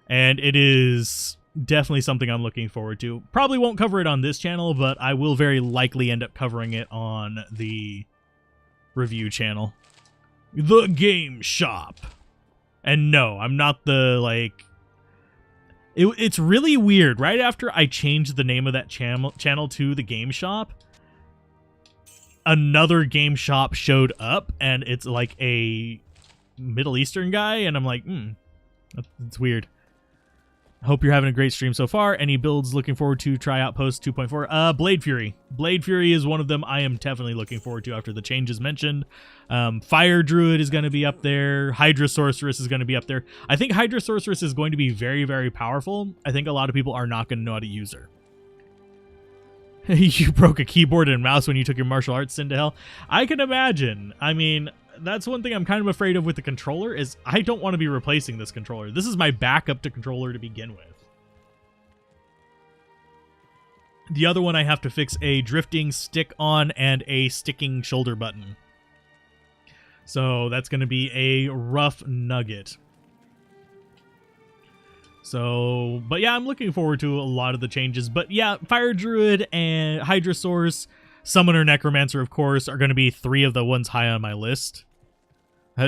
S1: And it is definitely something I'm looking forward to. Probably won't cover it on this channel, but I will very likely end up covering it on the review channel. The Game Shop. And no, I'm not the, like... It's really weird. Right after I changed the name of that channel to The Game Shop, another game shop showed up, and it's like a Middle Eastern guy, and I'm like, that's weird. I hope you're having a great stream so far. Any builds looking forward to try Outpost 2.4? Blade Fury. Blade Fury is one of them I am definitely looking forward to after the changes mentioned. Fire Druid is going to be up there. Hydra Sorceress is going to be up there. I think Hydra Sorceress is going to be very, very powerful. I think a lot of people are not going to know how to use her. You broke a keyboard and mouse when you took your martial arts into hell. I can imagine. I mean, that's one thing I'm kind of afraid of with the controller is I don't want to be replacing this controller. This is my backup to controller to begin with. The other one I have to fix a drifting stick on and a sticking shoulder button. So that's going to be a rough nugget. So, but yeah, I'm looking forward to a lot of the changes. But yeah, Fire Druid and Hydrasaurus, Summoner, Necromancer, of course, are going to be 3 of the ones high on my list.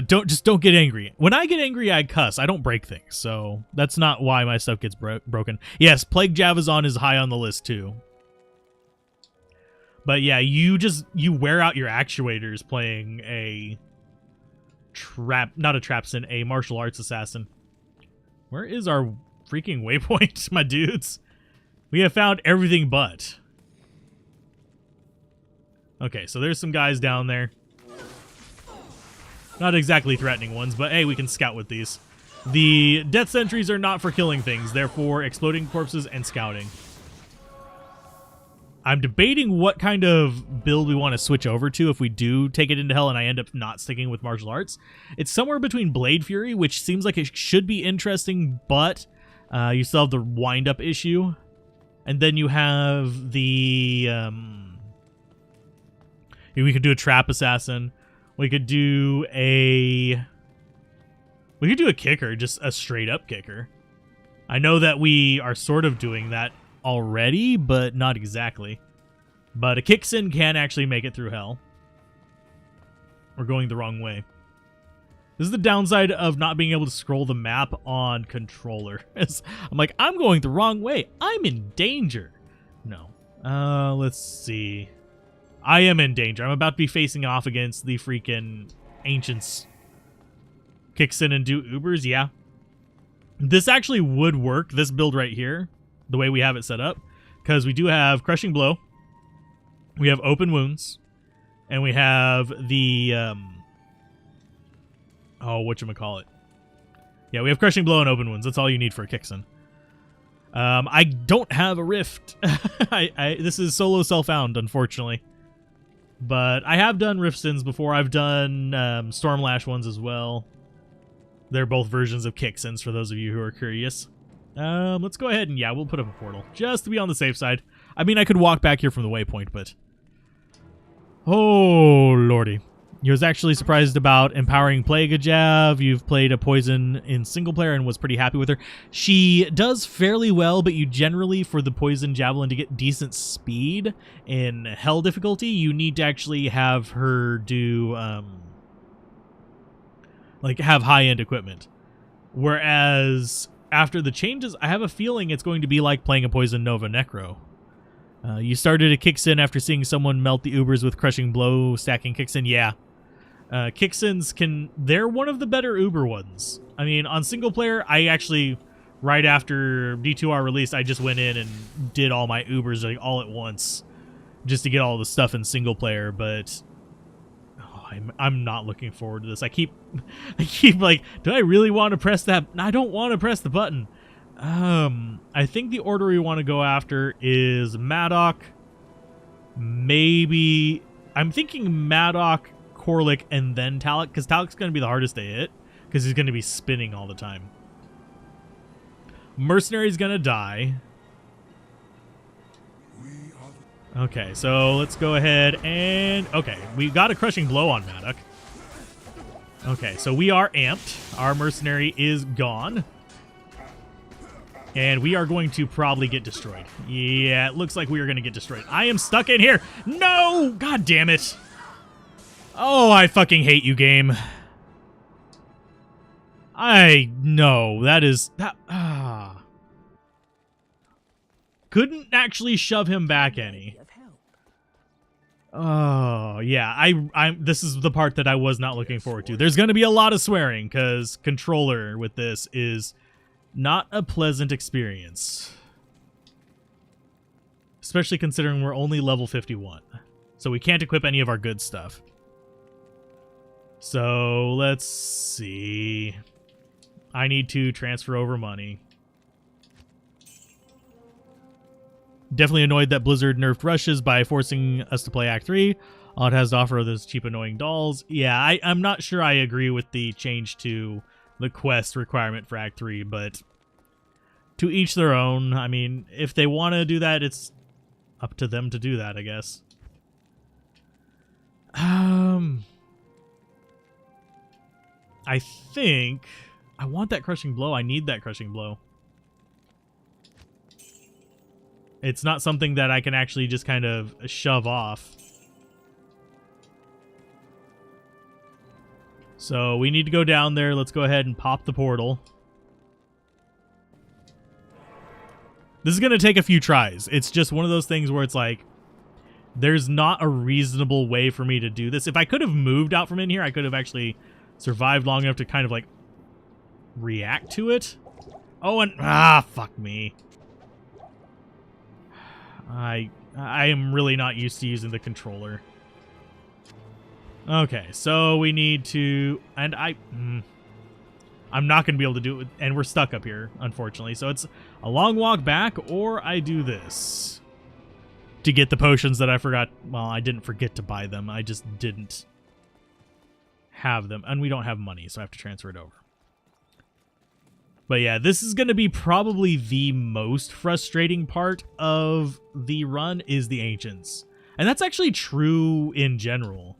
S1: Don't get angry. When I get angry, I cuss. I don't break things. So that's not why my stuff gets broken. Yes, Plague Javazon is high on the list too. But yeah, you wear out your actuators playing a a martial arts assassin. Where is our freaking waypoint, my dudes? We have found everything but. Okay, so there's some guys down there. Not exactly threatening ones, but hey, we can scout with these. The death sentries are not for killing things, they're for exploding corpses and scouting. I'm debating what kind of build we want to switch over to if we do take it into hell and I end up not sticking with martial arts. It's somewhere between Blade Fury, which seems like it should be interesting, but you still have the wind-up issue. And then you have the... we could do a Trap Assassin. We could do a kicker, just a straight-up kicker. I know that we are sort of doing that already, but not exactly. But a Kixin can actually make it through hell. We're going the wrong way. This is the downside of not being able to scroll the map on controller. I'm like, I'm going the wrong way. I'm in danger. No. Let's see. I am in danger. I'm about to be facing off against the freaking ancients. Kixin and do Ubers, yeah. This actually would work, this build right here, the way we have it set up, because we do have Crushing Blow, we have Open Wounds, and we have the, whatchamacallit. Yeah, we have Crushing Blow and Open Wounds. That's all you need for a Kixin. I don't have a Rift. This is solo self-found, unfortunately. But I have done Rift Sins before. I've done Stormlash ones as well. They're both versions of Kixins, for those of you who are curious. Let's go ahead and, yeah, we'll put up a portal, just to be on the safe side. I mean, I could walk back here from the waypoint, but... Oh, lordy. You was actually surprised about empowering Plagueajav. You've played a poison in single player and was pretty happy with her. She does fairly well, but you generally, for the poison javelin to get decent speed in hell difficulty, you need to actually have her do, like, have high-end equipment. Whereas, after the changes, I have a feeling it's going to be like playing a Poison Nova Necro. You started a Kixin after seeing someone melt the Ubers with Crushing Blow, stacking Kixin. Yeah. Kixins they're one of the better Uber ones. I mean, on single player, I actually, right after D2R released, I just went in and did all my Ubers like all at once, just to get all the stuff in single player, but I'm not looking forward to this. I keep like, do I really want to press that? I don't want to press the button. I think the order we want to go after is Madoc. Maybe I'm thinking Madoc, Corlick, and then Talak, because Talak's going to be the hardest to hit because he's going to be spinning all the time. Mercenary's going to die. Okay, so let's go ahead and... Okay, we got a Crushing Blow on Madoc. Okay, so we are amped. Our Mercenary is gone. And we are going to probably get destroyed. Yeah, it looks like we are going to get destroyed. I am stuck in here. No! God damn it. Oh, I fucking hate you, game. Couldn't actually shove him back any. Oh, yeah. This is the part that I was not looking forward to. There's going to be a lot of swearing, because controller with this is not a pleasant experience. Especially considering we're only level 51. So we can't equip any of our good stuff. So, let's see. I need to transfer over money. Definitely annoyed that Blizzard nerfed rushes by forcing us to play Act 3. All it has to offer are those cheap, annoying dolls. Yeah, I'm not sure I agree with the change to the quest requirement for Act 3, but to each their own. I mean, if they want to do that, it's up to them to do that, I guess. I think I want that crushing blow. I need that crushing blow. It's not something that I can actually just kind of shove off. So we need to go down there. Let's go ahead and pop the portal. This is going to take a few tries. It's just one of those things where it's like, there's not a reasonable way for me to do this. If I could have moved out from in here, I could have actually survived long enough to kind of like react to it. Oh, and fuck me. I am really not used to using the controller. Okay, so we need to, and I'm not going to be able to do it, and we're stuck up here, unfortunately. So it's a long walk back, or I do this to get the potions that I forgot. Well, I didn't forget to buy them. I just didn't have them, and we don't have money, so I have to transfer it over. But yeah, this is going to be probably the most frustrating part of the run is the ancients. And that's actually true in general.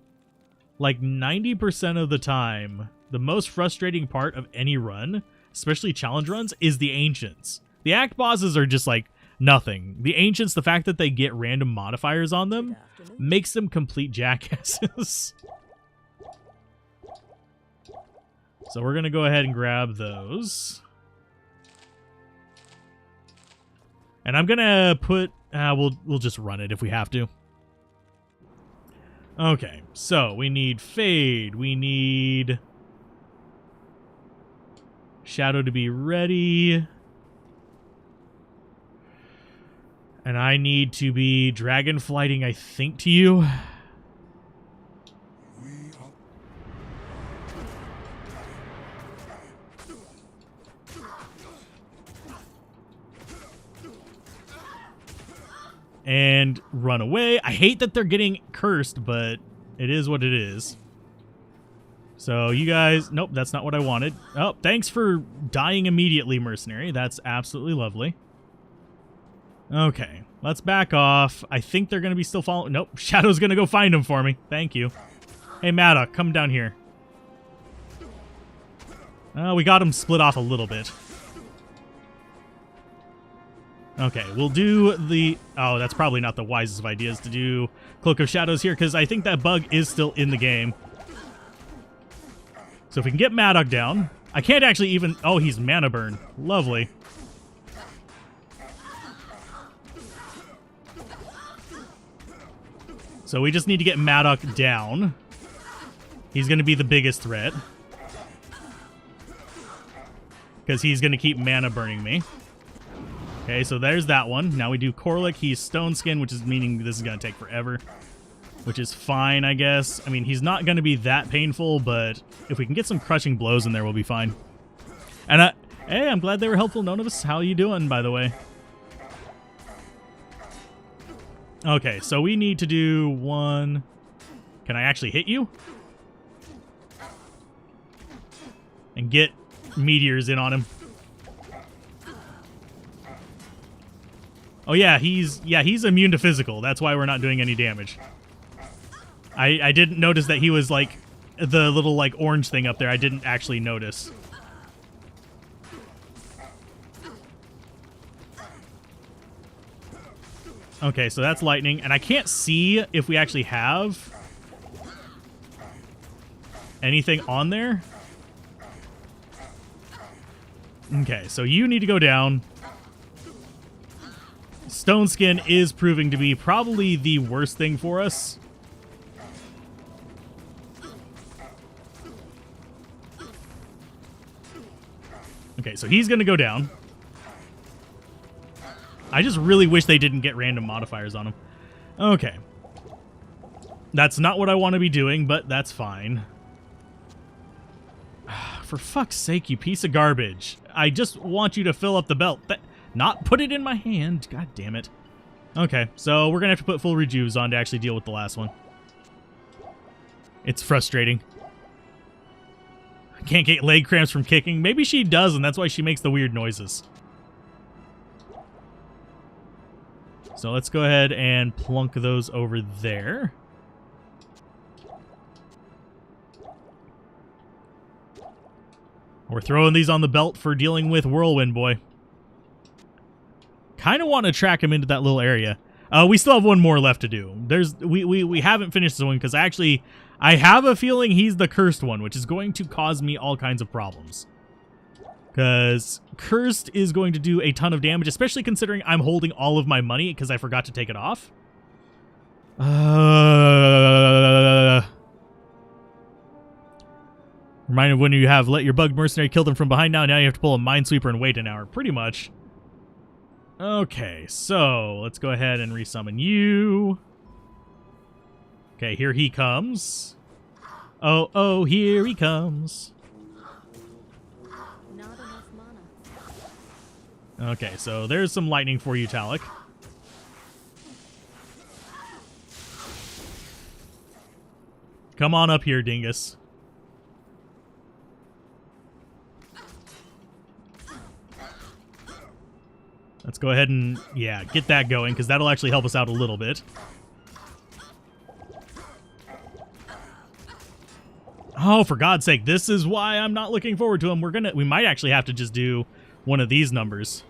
S1: Like 90% of the time, the most frustrating part of any run, especially challenge runs, is the ancients. The act bosses are just like nothing. The ancients, the fact that they get random modifiers on them makes them complete jackasses. So we're going to go ahead and grab those. And I'm going to put... we'll just run it if we have to. Okay, so we need Fade. We need Shadow to be ready. And I need to be Dragon Flighting, I think, to you. And run away. I hate that they're getting cursed, but it is what it is. So you guys... Nope, that's not what I wanted. Oh, thanks for dying immediately, mercenary. That's absolutely lovely. Okay, let's back off. I think they're going to be still following... Nope, Shadow's going to go find him for me. Thank you. Hey, Maddock, come down here. We got him split off a little bit. Okay, we'll do the... Oh, that's probably not the wisest of ideas to do Cloak of Shadows here, because I think that bug is still in the game. So if we can get Maddock down... I can't actually even... Oh, he's Mana Burn. Lovely. So we just need to get Maddock down. He's going to be the biggest threat. Because he's going to keep Mana Burning me. Okay, so there's that one. Now we do Corlic. He's Stone Skin, which is meaning this is going to take forever. Which is fine, I guess. I mean, he's not going to be that painful, but if we can get some crushing blows in there, we'll be fine. And hey, I'm glad they were helpful. None of us. How you doing, by the way? Okay, so we need to do one... Can I actually hit you? And get meteors in on him. Oh yeah, he's immune to physical. That's why we're not doing any damage. I didn't notice that he was like the little like orange thing up there. I didn't actually notice. Okay, so that's lightning, and I can't see if we actually have anything on there. Okay, so you need to go down. Stone Skin is proving to be probably the worst thing for us. Okay, so he's going to go down. I just really wish they didn't get random modifiers on him. Okay. That's not what I want to be doing, but that's fine. For fuck's sake, you piece of garbage. I just want you to fill up the belt. Not put it in my hand. God damn it. Okay, so we're going to have to put full rejuves on to actually deal with the last one. It's frustrating. I can't get leg cramps from kicking. Maybe she does, and that's why she makes the weird noises. So let's go ahead and plunk those over there. We're throwing these on the belt for dealing with Whirlwind Boy. Kind of want to track him into that little area. We still have one more left to do. We haven't finished this one because I have a feeling he's the cursed one, which is going to cause me all kinds of problems. Because cursed is going to do a ton of damage, especially considering I'm holding all of my money because I forgot to take it off. Remind of when you have let your bug mercenary kill them from behind. Now you have to pull a minesweeper and wait an hour, pretty much. Okay, so let's go ahead and resummon you. Okay, here he comes. Oh, here he comes.
S2: Not enough mana.
S1: Okay, so there's some lightning for you, Talik. Come on up here, dingus. Let's go ahead and, yeah, get that going, because that'll actually help us out a little bit. Oh, for God's sake, this is why I'm not looking forward to him. We might actually have to just do one of these numbers,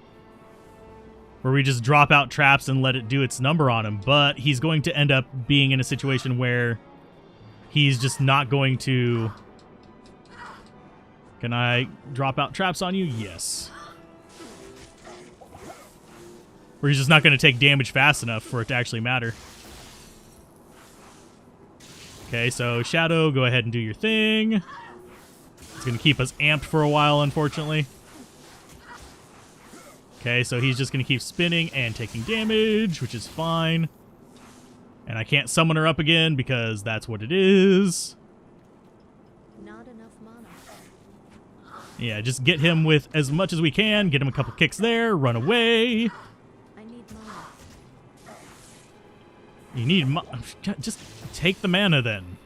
S1: where we just drop out traps and let it do its number on him, but he's going to end up being in a situation where he's just not going to... Can I drop out traps on you? Yes. Where he's just not going to take damage fast enough for it to actually matter. Okay, so Shadow, go ahead and do your thing. It's going to keep us amped for a while, unfortunately. Okay, so he's just going to keep spinning and taking damage, which is fine. And I can't summon her up again because that's what it is.
S2: Not enough mana.
S1: Yeah, just get him with as much as we can. Get him a couple kicks there. Run away. You need just take the mana then.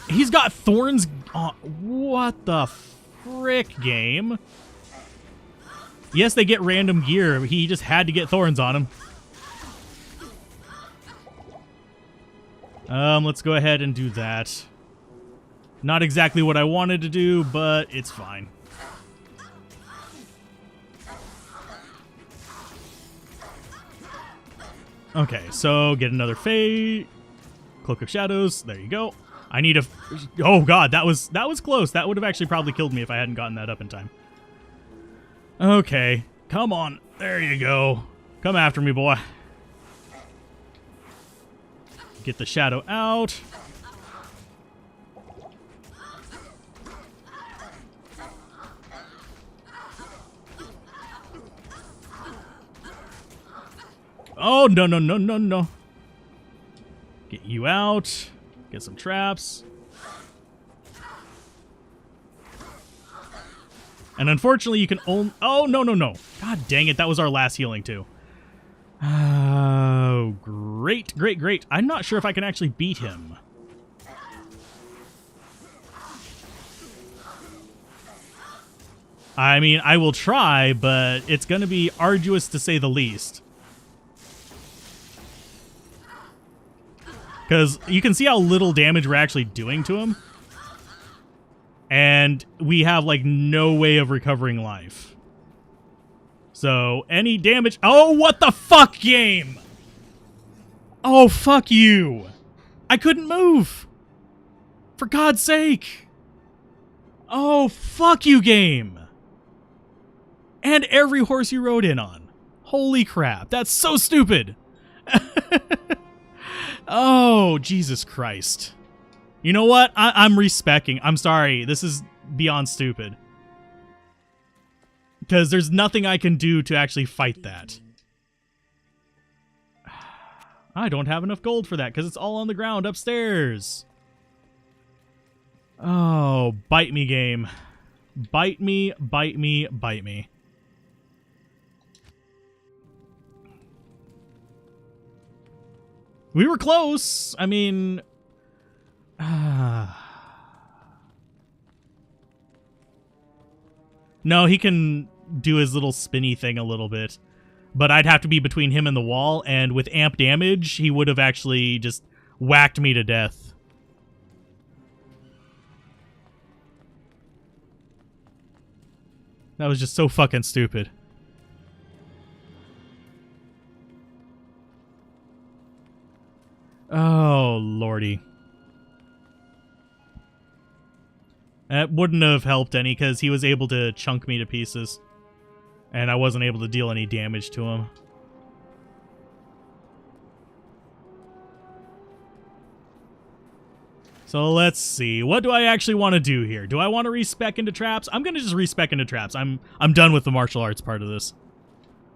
S1: He's got thorns on. What the frick, game? Yes, they get random gear. But he just had to get thorns on him. Let's go ahead and do that. Not exactly what I wanted to do, but it's fine. Okay, so get another Fate. Cloak of Shadows. There you go. I need a... Oh, God, that was close. That would have actually probably killed me if I hadn't gotten that up in time. Okay, come on. There you go. Come after me, boy. Get the Shadow out. Oh, no, no, no, no, no. Get you out. Get some traps. And unfortunately, you can only... Oh, no, no, no. God dang it. That was our last healing, too. Oh, great, great, great. I'm not sure if I can actually beat him. I mean, I will try, but it's going to be arduous to say the least. Because you can see how little damage we're actually doing to him. And we have, like, no way of recovering life. So, any damage... Oh, what the fuck, game? Oh, fuck you. I couldn't move. For God's sake. Oh, fuck you, game. And every horse you rode in on. Holy crap. That's so stupid. Oh, Jesus Christ. You know what? I'm respecing. I'm sorry. This is beyond stupid. Because there's nothing I can do to actually fight that. I don't have enough gold for that because it's all on the ground upstairs. Oh, bite me, game. Bite me, bite me, bite me. We were close. I mean... No, he can do his little spinny thing a little bit. But I'd have to be between him and the wall, and with amp damage, he would have actually just whacked me to death. That was just so fucking stupid. Oh, lordy. That wouldn't have helped any because he was able to chunk me to pieces. And I wasn't able to deal any damage to him. So let's see. What do I actually want to do here? Do I want to respec into traps? I'm going to just respec into traps. I'm done with the martial arts part of this.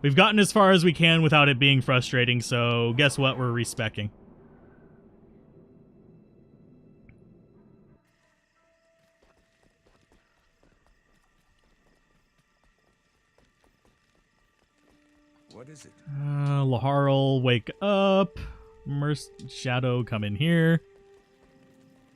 S1: We've gotten as far as we can without it being frustrating, so guess what? We're respecking.
S3: What is it?
S1: Laharl, wake up. Shadow, come in here.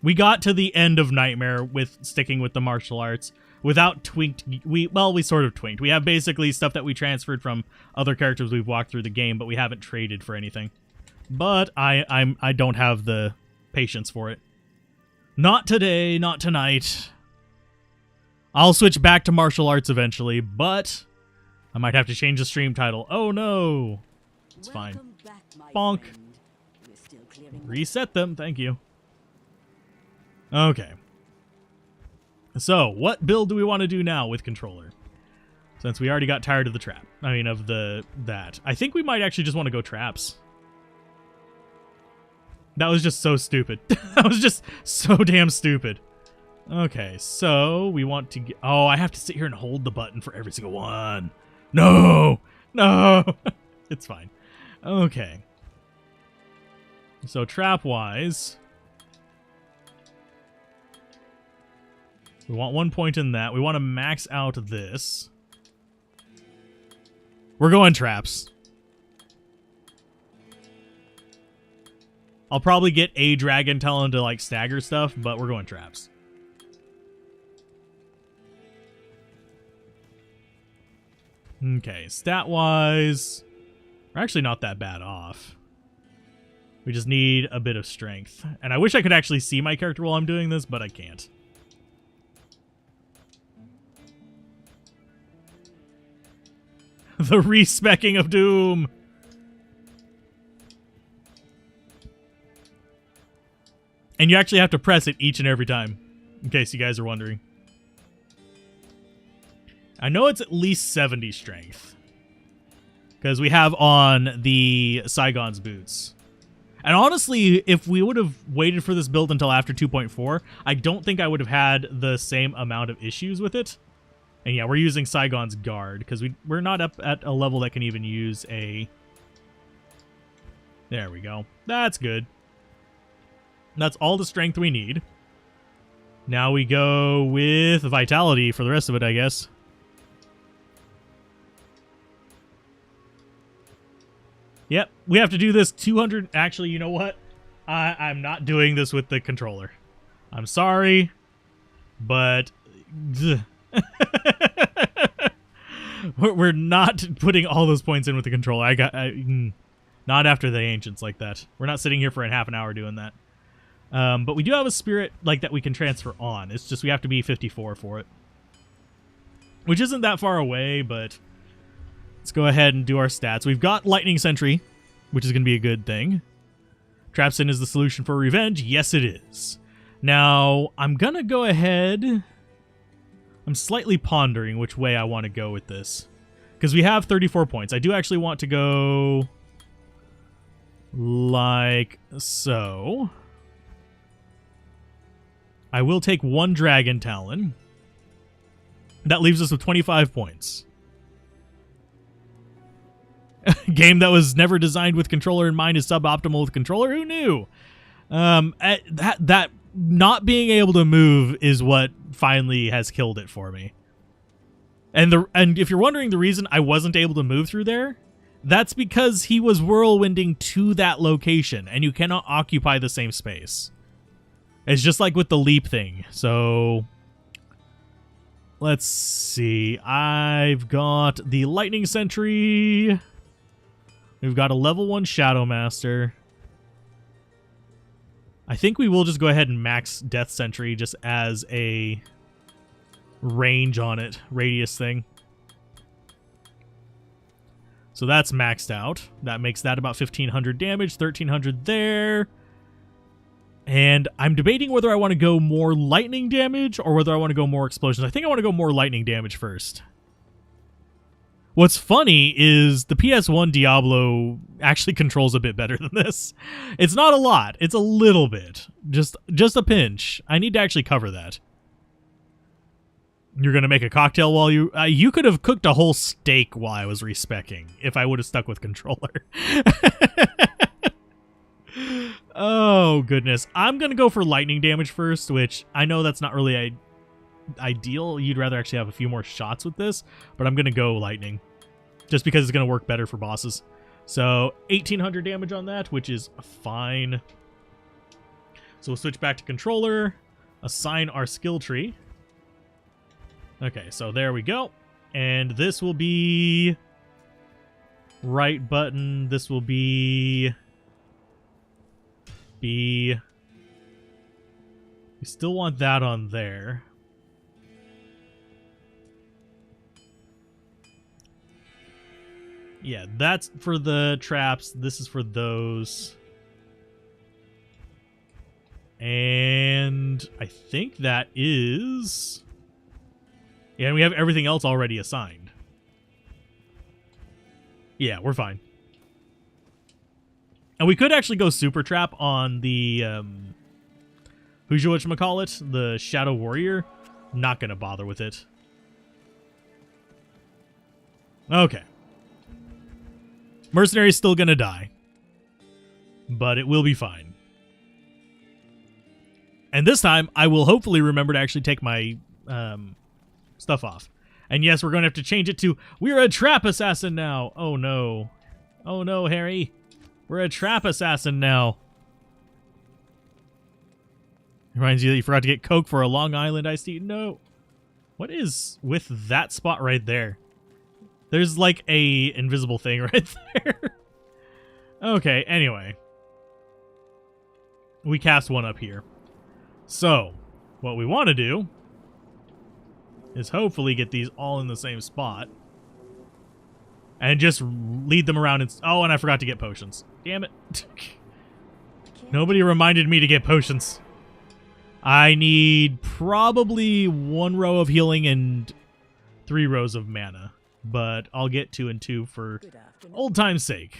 S1: We got to the end of Nightmare with sticking with the martial arts without tweaked. We sort of twinked. We have basically stuff that we transferred from other characters we've walked through the game, but we haven't traded for anything. But I don't have the patience for it. Not today, not tonight. I'll switch back to martial arts eventually, but I might have to change the stream title. Oh no. It's fine.
S4: Back,
S1: Bonk. Reset them, thank you. Okay. So, what build do we want to do now with controller? Since we already got tired of the trap. I mean, of that. I think we might actually just want to go traps. That was just so stupid. That was just so damn stupid. Okay, so we want to get... Oh, I have to sit here and hold the button for every single one. No! No! It's fine. Okay. So, trap-wise... We want 1 point in that. We want to max out this. We're going traps. I'll probably get a dragon talent to like stagger stuff, but we're going traps. Okay, stat-wise, we're actually not that bad off. We just need a bit of strength. And I wish I could actually see my character while I'm doing this, but I can't. The respecking of Doom. And you actually have to press it each and every time, in case you guys are wondering. I know it's at least 70 strength, because we have on the Saigon's boots. And honestly, if we would have waited for this build until after 2.4, I don't think I would have had the same amount of issues with it. And yeah, we're using Saigon's guard, because we're not up at a level that can even use a... There we go. That's good. That's all the strength we need. Now we go with Vitality for the rest of it, I guess. Yep, we have to do this 200... Actually, you know what? I'm not doing this with the controller. I'm sorry, but... We're not putting all those points in with the controller. Not after the ancients like that. We're not sitting here for a half an hour doing that. But we do have a spirit like that we can transfer on. It's just we have to be 54 for it, which isn't that far away. But let's go ahead and do our stats. We've got Lightning Sentry, which is going to be a good thing. Trapsin is the solution for revenge. Yes, it is. Now I'm gonna go ahead. I'm slightly pondering which way I want to go with this, because we have 34 points. I do actually want to go like so. I will take 1 Dragon Talon. That leaves us with 25 points. Game that was never designed with controller in mind is suboptimal with controller. Who knew? That not being able to move is what finally has killed it for me. And if you're wondering the reason I wasn't able to move through there, that's because he was whirlwinding to that location, and you cannot occupy the same space. It's just like with the leap thing. So Let's see. I've got the Lightning Sentry. We've got a level 1 Shadow Master. I think we will just go ahead and max Death Sentry just as a range on it, radius thing. So that's maxed out. That makes that about 1,500 damage, 1,300 there. And I'm debating whether I want to go more lightning damage or whether I want to go more explosions. I think I want to go more lightning damage first. What's funny is the PS1 Diablo actually controls a bit better than this. It's not a lot. It's a little bit. Just a pinch. I need to actually cover that. You're going to make a cocktail while you... you could have cooked a whole steak while I was respecking if I would have stuck with controller. Oh, goodness. I'm going to go for lightning damage first, which I know that's not really ideal. You'd rather actually have a few more shots with this, but I'm going to go lightning just because it's going to work better for bosses. So 1,800 damage on that, which is fine. So we'll switch back to controller, assign our skill tree. Okay, so there we go. And this will be right button. This will be B. We still want that on there. Yeah, that's for the traps. This is for those. And I think that is... Yeah, and we have everything else already assigned. Yeah, we're fine. And we could actually go super trap on the whatchamacallit, the Shadow Warrior. Not gonna bother with it. Okay. Mercenary's still gonna die. But it will be fine. And this time, I will hopefully remember to actually take my stuff off. And yes, we're gonna have to change it to, we're a trap assassin now. Oh no. Oh no, Harry. We're a trap assassin now. Reminds you that you forgot to get Coke for a Long Island iced tea. No. What is with that spot right there? There's like a invisible thing right there. Okay, anyway. We cast one up here. So, what we want to do is hopefully get these all in the same spot. And just lead them around. Oh, and I forgot to get potions. Damn it. Nobody reminded me to get potions. I need probably 1 row of healing and 3 rows of mana. But I'll get 2 and 2 for old time's sake.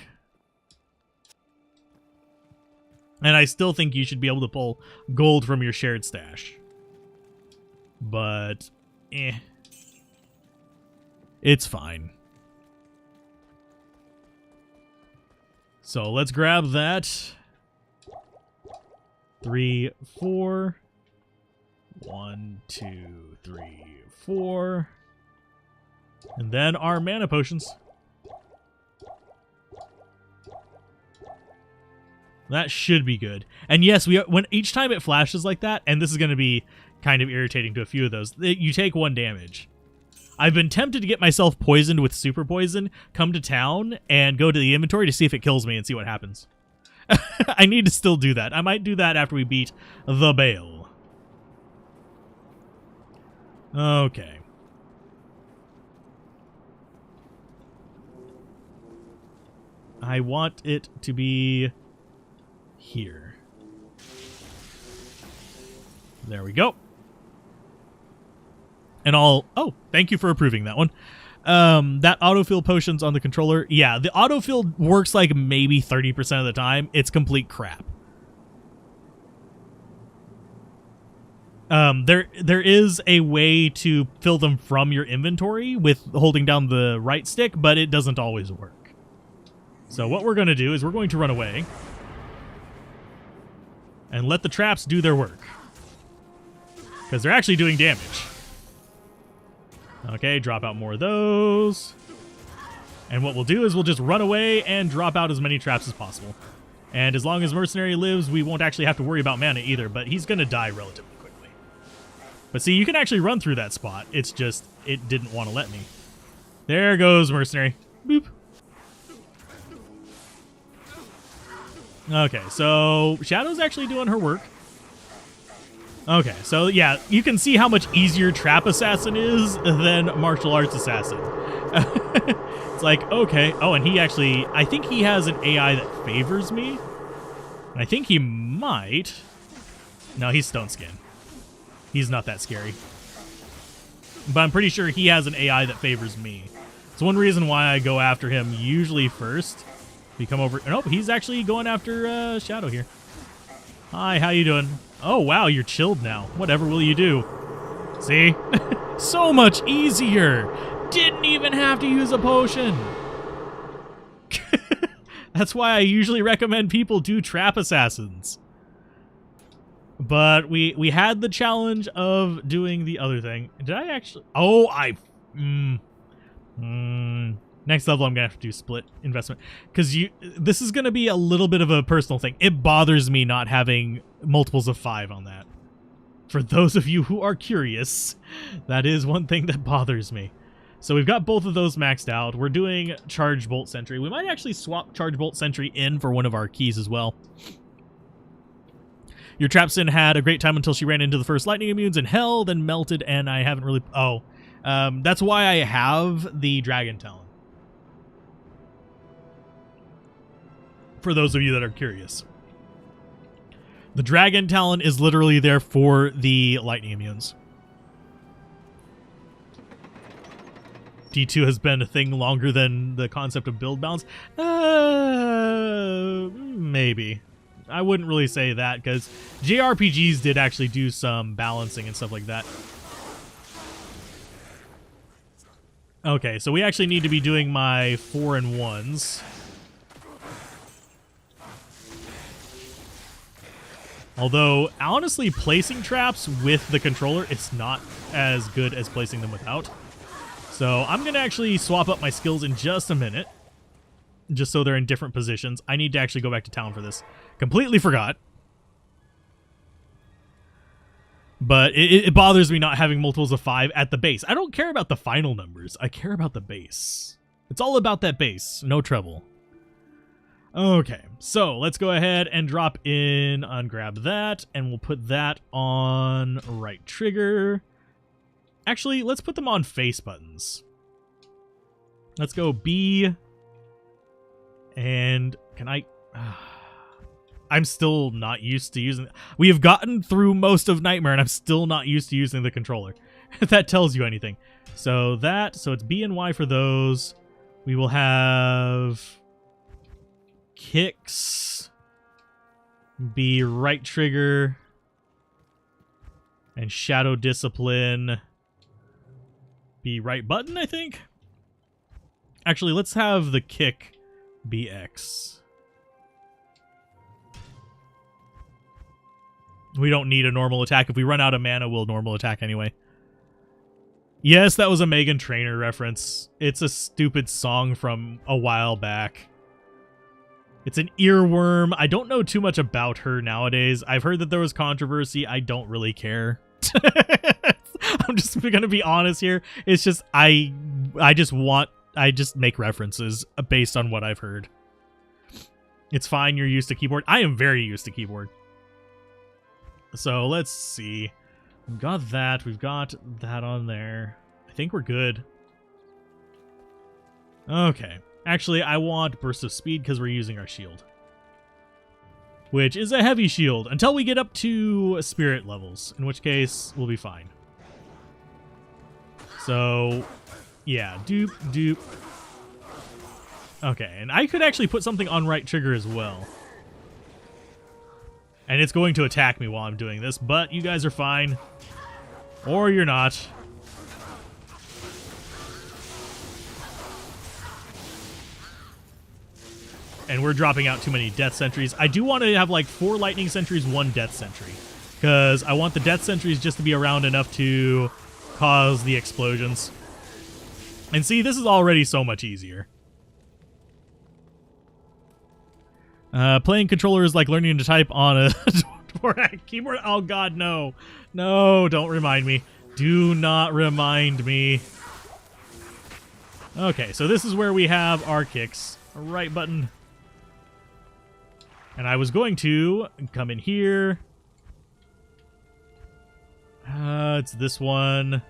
S1: And I still think you should be able to pull gold from your shared stash. But, it's fine. So let's grab that. 3, 4. 1, 2, 3, 4. And then our mana potions. That should be good. And yes, when each time it flashes like that, and this is going to be kind of irritating to a few of those, you take 1 damage. I've been tempted to get myself poisoned with super poison, come to town, and go to the inventory to see if it kills me and see what happens. I need to still do that. I might do that after we beat the Bale. Okay. I want it to be here. There we go. And oh, thank you for approving that one. That autofill potions on the controller. Yeah, the autofill works like maybe 30% of the time. It's complete crap. There is a way to fill them from your inventory with holding down the right stick, but it doesn't always work. So what we're going to do is we're going to run away and let the traps do their work, because they're actually doing damage. Okay, drop out more of those. And what we'll do is we'll just run away and drop out as many traps as possible. And as long as Mercenary lives, we won't actually have to worry about mana either, but he's going to die relatively quickly. But see, you can actually run through that spot. It's just, it didn't want to let me. There goes Mercenary. Boop. Okay, so Shadow's actually doing her work. Okay, so yeah, you can see how much easier Trap Assassin is than Martial Arts Assassin. It's like, okay. Oh, and he actually, I think he has an AI that favors me. And I think he might. No, he's Stone Skin. He's not that scary. But I'm pretty sure he has an AI that favors me. It's one reason why I go after him usually first. We come over. Nope, he's actually going after Shadow here. Hi, how you doing? Oh, wow, you're chilled now. Whatever will you do? See? So much easier. Didn't even have to use a potion. That's why I usually recommend people do Trap Assassins. But we had the challenge of doing the other thing. Did I actually? Oh, next level, I'm gonna have to do split investment because this is gonna be a little bit of a personal thing. It bothers me not having multiples of 5 on that. For those of you who are curious, that is one thing that bothers me. So we've got both of those maxed out. We're doing Charge Bolt Sentry. We might actually swap Charge Bolt Sentry in for one of our keys as well. Your Trapsin had a great time until she ran into the first lightning immunes in hell, then melted, and I haven't really... Oh, that's why I have the Dragon Talon. For those of you that are curious. The Dragon Talon is literally there for the lightning immunes. D2 has been a thing longer than the concept of build balance. Maybe. I wouldn't really say that because JRPGs did actually do some balancing and stuff like that. Okay, so we actually need to be doing my 4-in-1s. Although, honestly, placing traps with the controller is not as good as placing them without. So I'm going to actually swap up my skills in just a minute. Just so they're in different positions. I need to actually go back to town for this. Completely forgot. But it bothers me not having multiples of 5 at the base. I don't care about the final numbers. I care about the base. It's all about that base. No trouble. Okay, so let's go ahead and drop in, ungrab that, and we'll put that on right trigger. Actually, let's put them on face buttons. Let's go B. And can I... I'm still not used to using... We have gotten through most of Nightmare, and I'm still not used to using the controller. If that tells you anything. So it's B and Y for those. We will have... Kicks. Be right trigger. And Shadow Discipline. Be right button, I think? Actually, let's have the kick be X. We don't need a normal attack. If we run out of mana, we'll normal attack anyway. Yes, that was a Megan Trainor reference. It's a stupid song from a while back. It's an earworm. I don't know too much about her nowadays. I've heard that there was controversy. I don't really care. I'm just going to be honest here. It's just I just make references based on what I've heard. It's fine. You're used to keyboard. I am very used to keyboard. So let's see. We've got that. We've got that on there. I think we're good. Okay. Actually, I want Burst of Speed because we're using our shield. Which is a heavy shield until we get up to spirit levels, in which case we'll be fine. So, yeah, dupe, dupe. Okay, and I could actually put something on right trigger as well. And it's going to attack me while I'm doing this, but you guys are fine. Or you're not. And we're dropping out too many death sentries. I do want to have like 4 lightning sentries, 1 death sentry. Because I want the death sentries just to be around enough to cause the explosions. And see, this is already so much easier. Playing controller is like learning to type on a keyboard. Oh god, no. No, don't remind me. Do not remind me. Okay, so this is where we have our kicks. Right button. And I was going to come in here. It's this one.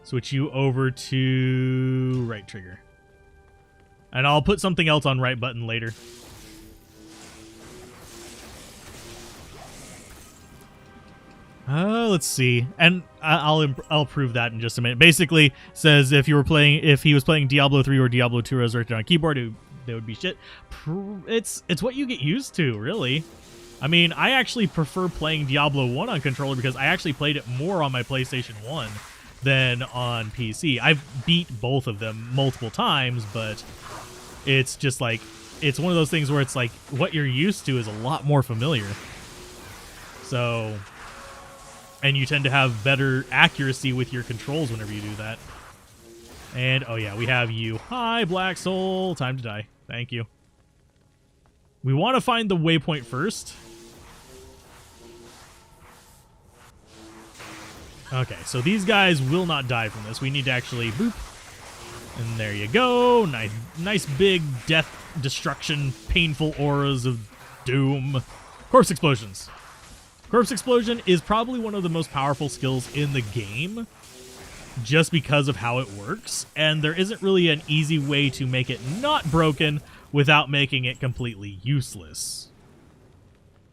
S1: Switch you over to right trigger. And I'll put something else on right button later. Let's see, and I'll prove that in just a minute. Basically, says if he was playing Diablo 3 or Diablo 2 Resurrected on keyboard, they would be shit. It's what you get used to, really. I mean, I actually prefer playing Diablo 1 on controller because I actually played it more on my PlayStation 1 than on PC. I've beat both of them multiple times, but it's just like it's one of those things where it's like what you're used to is a lot more familiar. So. And you tend to have better accuracy with your controls whenever you do that. And, oh yeah, we have you. Hi, Black Soul. Time to die. Thank you. We want to find the waypoint first. Okay, so these guys will not die from this. We need to actually boop. And there you go. Nice big death, destruction, painful auras of doom. Corpse explosions. Corpse Explosion is probably one of the most powerful skills in the game just because of how it works, and there isn't really an easy way to make it not broken without making it completely useless.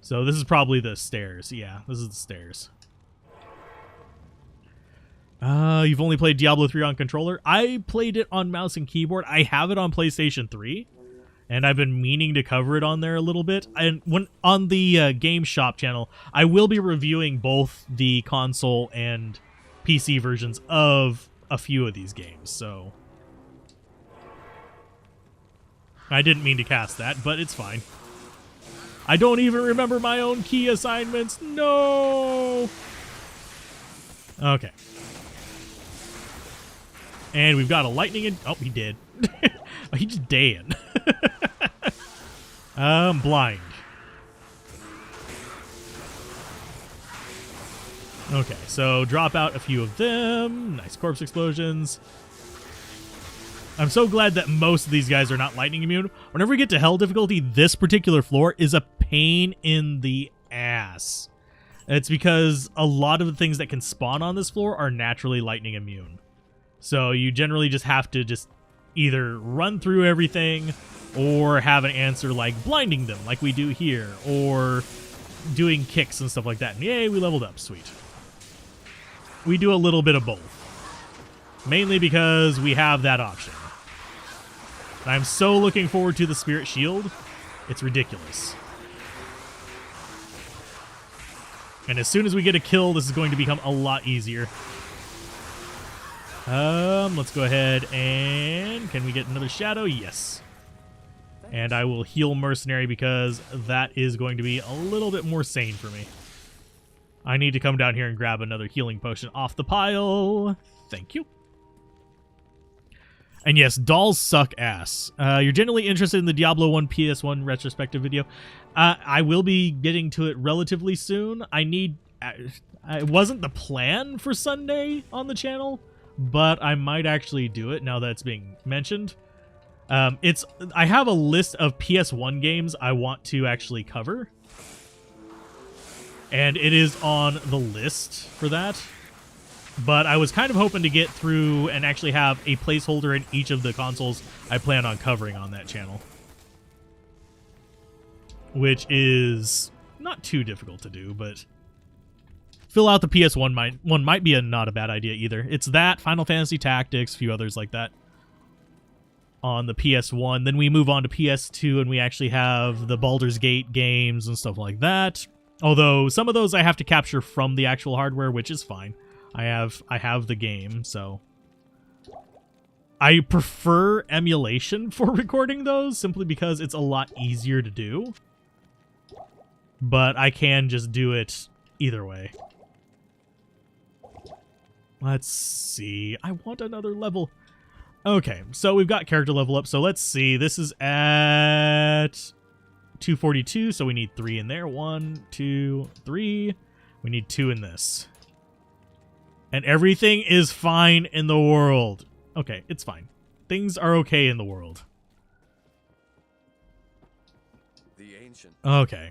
S1: So this is probably the stairs. Yeah, this is the stairs. You've only played Diablo 3 on controller? I played it on mouse and keyboard. I have it on PlayStation 3. And I've been meaning to cover it on there a little bit. And when on the Game Shop channel, I will be reviewing both the console and PC versions of a few of these games. So I didn't mean to cast that, but it's fine. I don't even remember my own key assignments. No. Okay. And we've got a lightning in. Oh, he did. Oh, he just dead. Blind. Okay, so drop out a few of them. Nice corpse explosions. I'm so glad that most of these guys are not lightning immune. Whenever we get to hell difficulty, this particular floor is a pain in the ass. It's because a lot of the things that can spawn on this floor are naturally lightning immune. So you generally just have to either run through everything or have an answer like blinding them like we do here, or doing kicks and stuff like that. And yay, we leveled up. Sweet. We do a little bit of both. Mainly because we have that option. And I'm so looking forward to the Spirit Shield. It's ridiculous. And as soon as we get a kill, this is going to become a lot easier. Let's go ahead and... Can we get another shadow? Yes. And I will heal Mercenary because that is going to be a little bit more sane for me. I need to come down here and grab another healing potion off the pile. Thank you. And yes, dolls suck ass. You're generally interested in the Diablo 1 PS1 retrospective video. I will be getting to it relatively soon. It wasn't the plan for Sunday on the channel, but I might actually do it now that it's being mentioned. I have a list of PS1 games I want to actually cover, and it is on the list for that. But I was kind of hoping to get through and actually have a placeholder in each of the consoles I plan on covering on that channel, which is not too difficult to do, but fill out the PS1 one might be not a bad idea either. It's that, Final Fantasy Tactics, a few others like that on the PS1. Then we move on to PS2 and we actually have the Baldur's Gate games and stuff like that. Although some of those I have to capture from the actual hardware, which is fine. I have the game, so I prefer emulation for recording those simply because it's a lot easier to do. But I can just do it either way. Let's see. I want another level. Okay, so we've got character level up. So let's see. This is at 242, so we need 3 in there. 1, 2, 3. We need 2 in this. And everything is fine in the world. Okay, it's fine. Things are okay in the world.
S3: The ancient.
S1: Okay.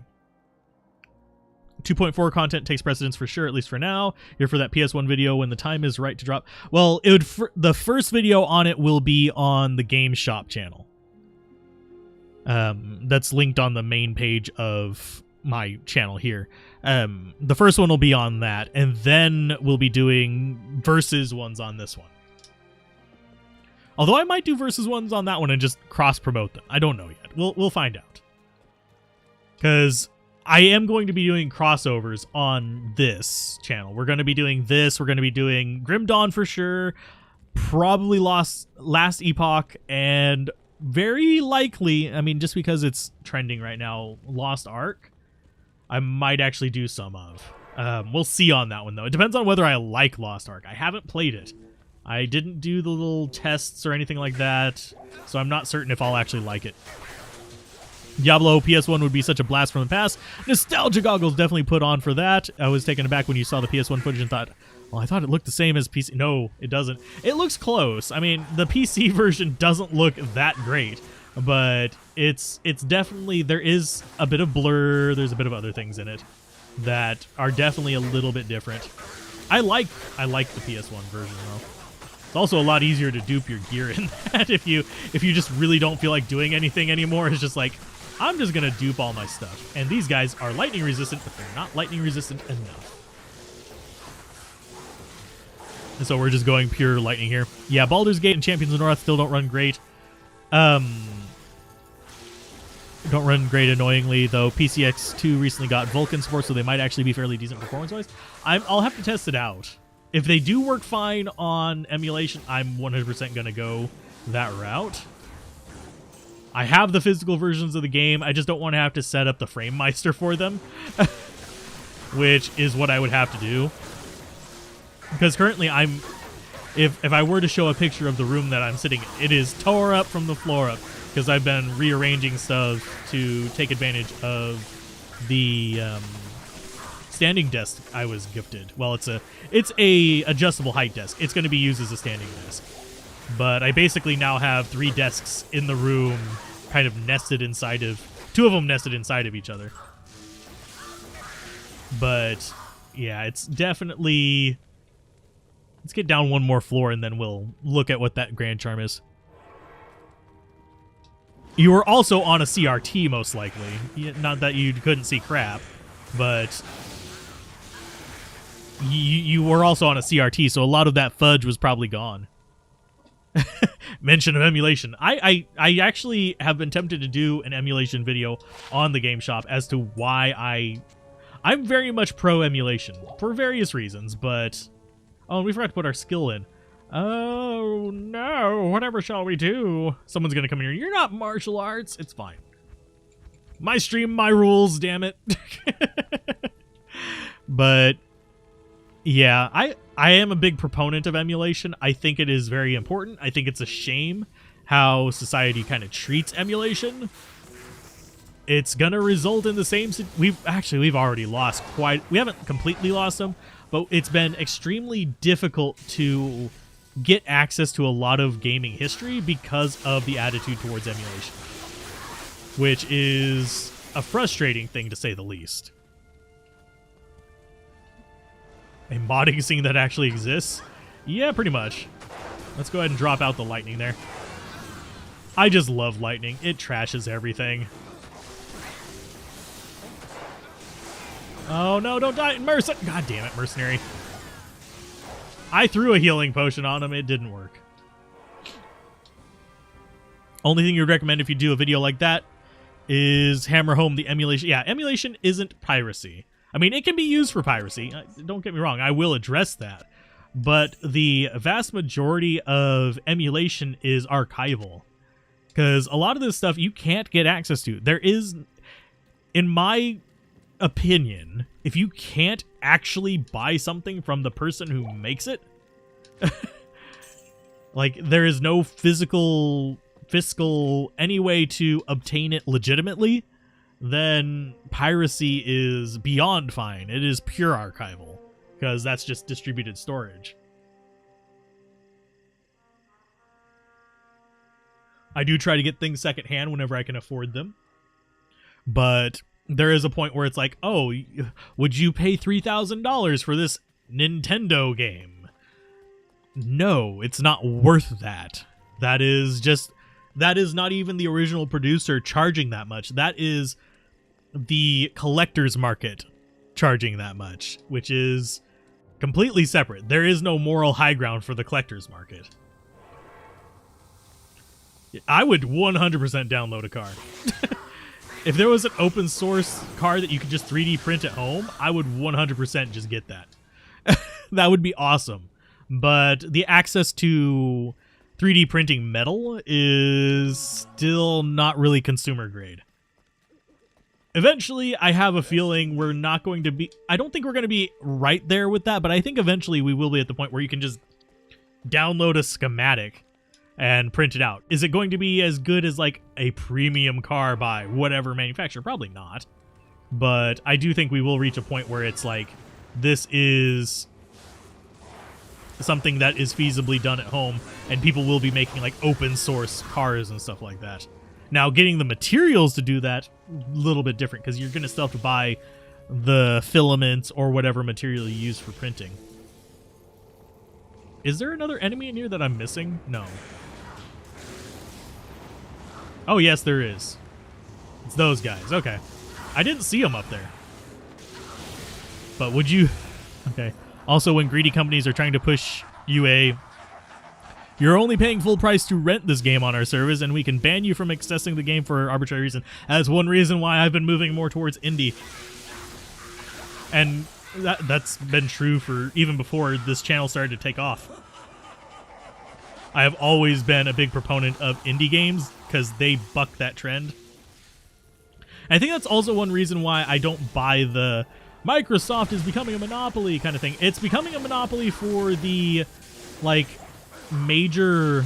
S1: 2.4 content takes precedence for sure, at least for now. Here for that PS1 video when the time is right to drop. Well, it would the first video on it will be on the Game Shop channel. That's linked on the main page of my channel here. The first one will be on that, and then we'll be doing versus ones on this one. Although I might do versus ones on that one and just cross promote them. I don't know yet. We'll find out. Because I am going to be doing crossovers on this channel. We're going to be doing this. We're going to be doing Grim Dawn for sure. Probably Last Epoch, and very likely, I mean, just because it's trending right now, Lost Ark, I might actually do some of. We'll see on that one, though. It depends on whether I like Lost Ark. I haven't played it. I didn't do the little tests or anything like that, so I'm not certain if I'll actually like it. Diablo PS1 would be such a blast from the past. Nostalgia goggles definitely put on for that. I was taken aback when you saw the PS1 footage and thought, well, I thought it looked the same as PC. No, it doesn't. It looks close. I mean, the PC version doesn't look that great, but it's definitely, there is a bit of blur. There's a bit of other things in it that are definitely a little bit different. I like the PS1 version though. It's also a lot easier to dupe your gear in that if you just really don't feel like doing anything anymore. It's just like, I'm just gonna dupe all my stuff. And these guys are lightning resistant, but they're not lightning resistant enough. And so we're just going pure lightning here. Yeah, Baldur's Gate and Champions of the North still don't run great. Don't run great annoyingly, though. PCX2 recently got Vulkan support, so they might actually be fairly decent performance-wise. I'll have to test it out. If they do work fine on emulation, I'm 100% going to go that route. I have the physical versions of the game. I just don't want to have to set up the FrameMeister for them, which is what I would have to do. Because currently if I were to show a picture of the room that I'm sitting in, it is tore up from the floor up because I've been rearranging stuff to take advantage of the standing desk I was gifted. Well, it's a adjustable height desk. It's going to be used as a standing desk. But I basically now have 3 desks in the room kind of nested inside of... 2 of them nested inside of each other. But, yeah, it's definitely... Let's get down one more floor and then we'll look at what that Grand Charm is. You were also on a CRT, most likely. Not that you couldn't see crap, but... You were also on a CRT, so a lot of that fudge was probably gone. Mention of emulation. I actually have been tempted to do an emulation video on the Game Shop as to why I'm very much pro emulation for various reasons, but oh, we forgot to put our skill in. Oh no, whatever shall we do? Someone's gonna come in here. You're not martial arts. It's fine. My stream, my rules, damn it. But yeah, I am a big proponent of emulation. I think it is very important. I think it's a shame how society kind of treats emulation. It's gonna result in the same... We've already lost quite... We haven't completely lost them, but it's been extremely difficult to get access to a lot of gaming history because of the attitude towards emulation, which is a frustrating thing to say the least. A modding scene that actually exists? Yeah, pretty much. Let's go ahead and drop out the lightning there. I just love lightning. It trashes everything. Oh no, don't die! God damn it, mercenary. I threw a healing potion on him. It didn't work. Only thing you would recommend if you do a video like that is hammer home the emulation. Yeah, emulation isn't piracy. I mean, it can be used for piracy. Don't get me wrong. I will address that. But the vast majority of emulation is archival. Because a lot of this stuff you can't get access to. There is, in my opinion, if you can't actually buy something from the person who makes it, like, there is no fiscal any way to obtain it legitimately, then piracy is beyond fine. It is pure archival, because that's just distributed storage. I do try to get things secondhand whenever I can afford them, but there is a point where it's like, oh, would you pay $3,000 for this Nintendo game? No, it's not worth that. That is not even the original producer charging that much. That is the collector's market charging that much, which is completely separate. There is no moral high ground for the collector's market. I would 100% download a car. If there was an open source car that you could just 3D print at home, I would 100% just get that. That would be awesome. But the access to 3D printing metal is still not really consumer grade. Eventually, I have a feeling we're not going to be... I don't think we're going to be right there with that, but I think eventually we will be at the point where you can just download a schematic and print it out. Is it going to be as good as like a premium car by whatever manufacturer? Probably not. But I do think we will reach a point where it's like, this is something that is feasibly done at home, and people will be making like open source cars and stuff like that. Now, getting the materials to do that, a little bit different, because you're going to still have to buy the filaments or whatever material you use for printing. Is there another enemy in here that I'm missing? No. Oh, yes, there is. It's those guys. Okay. I didn't see them up there. But would you... Okay. Also, when greedy companies are trying to push UA, you're only paying full price to rent this game on our service, and we can ban you from accessing the game for arbitrary reason. That's one reason why I've been moving more towards indie. And that's been true for even before this channel started to take off. I have always been a big proponent of indie games because they buck that trend. And I think that's also one reason why I don't buy the Microsoft is becoming a monopoly kind of thing. It's becoming a monopoly for the like major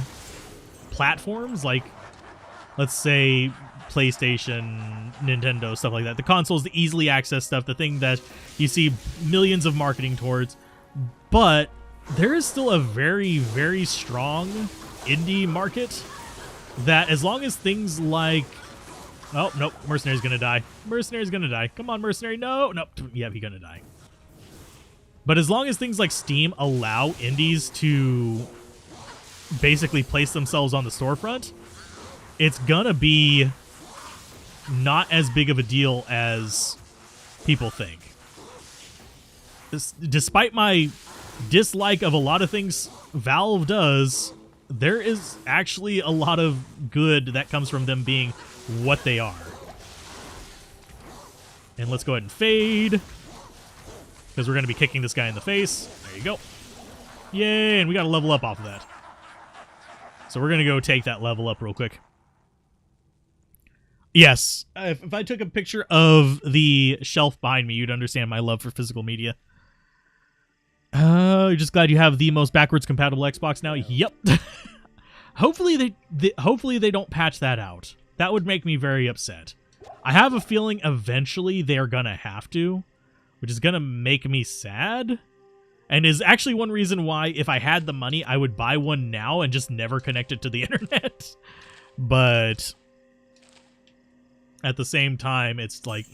S1: platforms, like let's say PlayStation, Nintendo, stuff like that. The consoles, the easily accessed stuff, the thing that you see millions of marketing towards. But there is still a very, very strong indie market that, as long as things like... Oh, nope, Mercenary's gonna die. Mercenary's gonna die. Come on, Mercenary, no! Nope, yeah, he's gonna die. But as long as things like Steam allow indies to basically place themselves on the storefront, it's gonna be not as big of a deal as people think. Despite my dislike of a lot of things Valve does, there is actually a lot of good that comes from them being what they are. And let's go ahead and fade, because we're going to be kicking this guy in the face. There you go. Yay, and we got to level up off of that. So we're going to go take that level up real quick. Yes, if I took a picture of the shelf behind me, you'd understand my love for physical media. You're just glad you have the most backwards compatible Xbox now? Yep. Hopefully they don't patch that out. That would make me very upset. I have a feeling eventually they're gonna have to, which is gonna make me sad. And is actually one reason why, if I had the money, I would buy one now and just never connect it to the internet. But at the same time, it's like,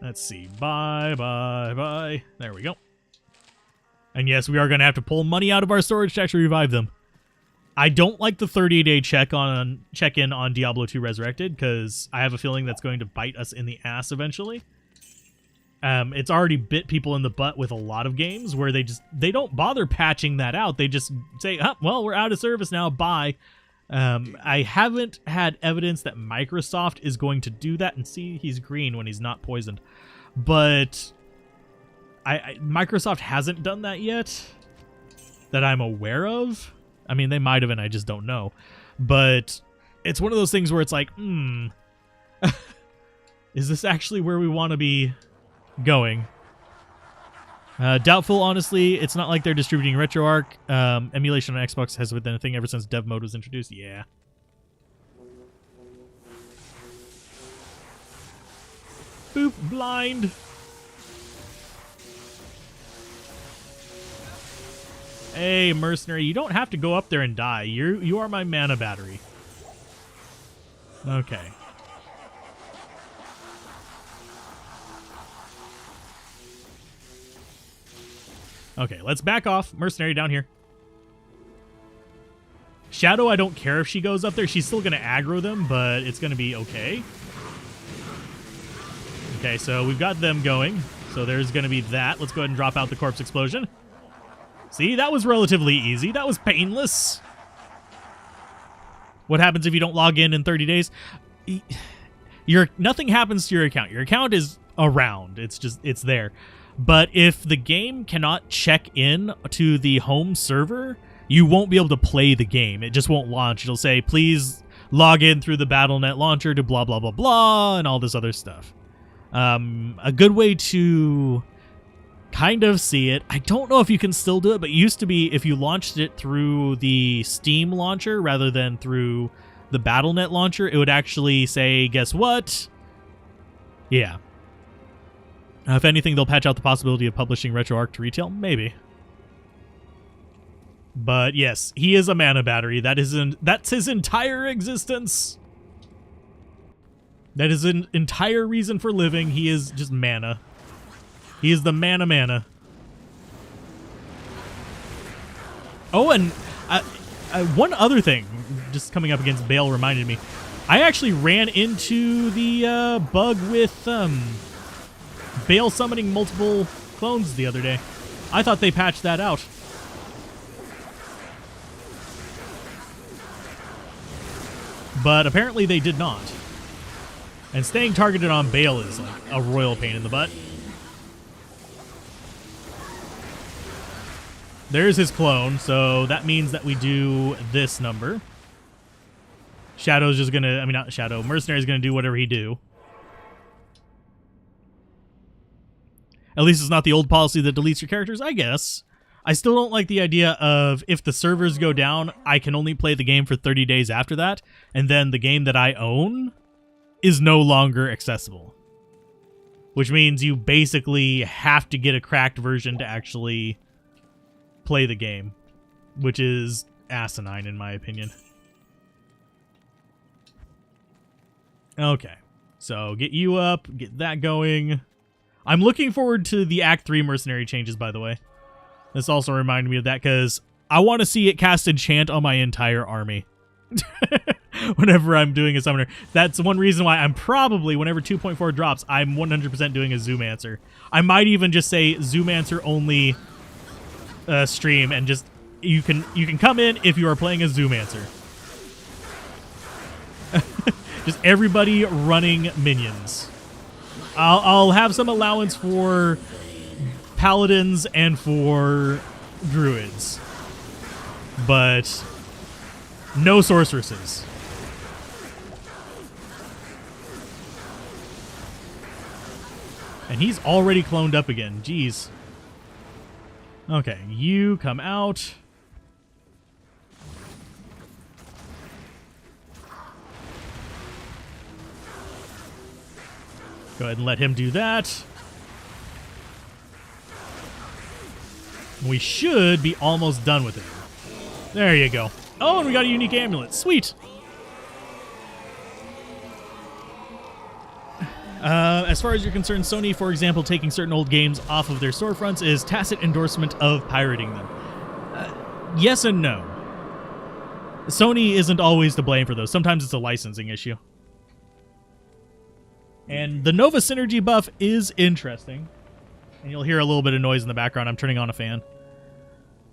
S1: Let's see. Bye, bye, bye. There we go. And yes, we are going to have to pull money out of our storage to actually revive them. I don't like the 30-day check-in on Diablo 2 Resurrected, because I have a feeling that's going to bite us in the ass eventually. It's already bit people in the butt with a lot of games where they don't bother patching that out. They just say, oh, well, we're out of service now, bye. I haven't had evidence that Microsoft is going to do that, and see, he's green when he's not poisoned. But Microsoft hasn't done that yet that I'm aware of. I mean, they might have, and I just don't know. But it's one of those things where it's like, is this actually where we want to be going? Doubtful, honestly. It's not like they're distributing RetroArch. Emulation on Xbox has been a thing ever since dev mode was introduced. Yeah. Boop, blind. Hey, mercenary, you don't have to go up there and die. You are my mana battery. Okay. Okay, let's back off. Mercenary down here. Shadow, I don't care if she goes up there. She's still going to aggro them, but it's going to be okay. Okay, so we've got them going. So there's going to be that. Let's go ahead and drop out the corpse explosion. See, that was relatively easy. That was painless. What happens if you don't log in 30 days? Nothing happens to your account. Your account is around. It's there. But if the game cannot check in to the home server, you won't be able to play the game. It just won't launch. It'll say, please log in through the Battle.net launcher to blah, blah, blah, blah, and all this other stuff. A good way to kind of see it, I don't know if you can still do it, but it used to be if you launched it through the Steam launcher rather than through the Battle.net launcher, it would actually say, guess what? Yeah. If anything, they'll patch out the possibility of publishing RetroArch to retail. Maybe. But yes, he is a mana battery. That's his entire existence. That is an entire reason for living. He is just mana. He is the mana. Oh, and one other thing, just coming up against Bale reminded me. I actually ran into the bug with Bale summoning multiple clones the other day. I thought they patched that out. But apparently they did not. And staying targeted on Bale is like a royal pain in the butt. There's his clone, so that means that we do this number. Shadow's just gonna, not Shadow, Mercenary's gonna do whatever he do. At least it's not the old policy that deletes your characters, I guess. I still don't like the idea of if the servers go down, I can only play the game for 30 days after that, and then the game that I own is no longer accessible. Which means you basically have to get a cracked version to actually play the game, which is asinine in my opinion. Okay, so get you up, get that going. I'm looking forward to the Act 3 mercenary changes, by the way. This also reminded me of that, because I want to see it cast Enchant on my entire army. Whenever I'm doing a summoner. That's one reason why I'm probably, whenever 2.4 drops, I'm 100% doing a Zoomancer. I might even just say Zoomancer only stream, and just you can come in if you are playing a Zoomancer. Just everybody running minions. I'll have some allowance for paladins and for druids, but no sorceresses. And he's already cloned up again. Jeez. Okay, you come out. Go ahead and let him do that. We should be almost done with it. There you go. Oh, and we got a unique amulet. Sweet. As far as you're concerned, Sony, for example, taking certain old games off of their storefronts is tacit endorsement of pirating them. Yes and no. Sony isn't always to blame for those. Sometimes it's a licensing issue. And the Nova Synergy buff is interesting. And you'll hear a little bit of noise in the background. I'm turning on a fan.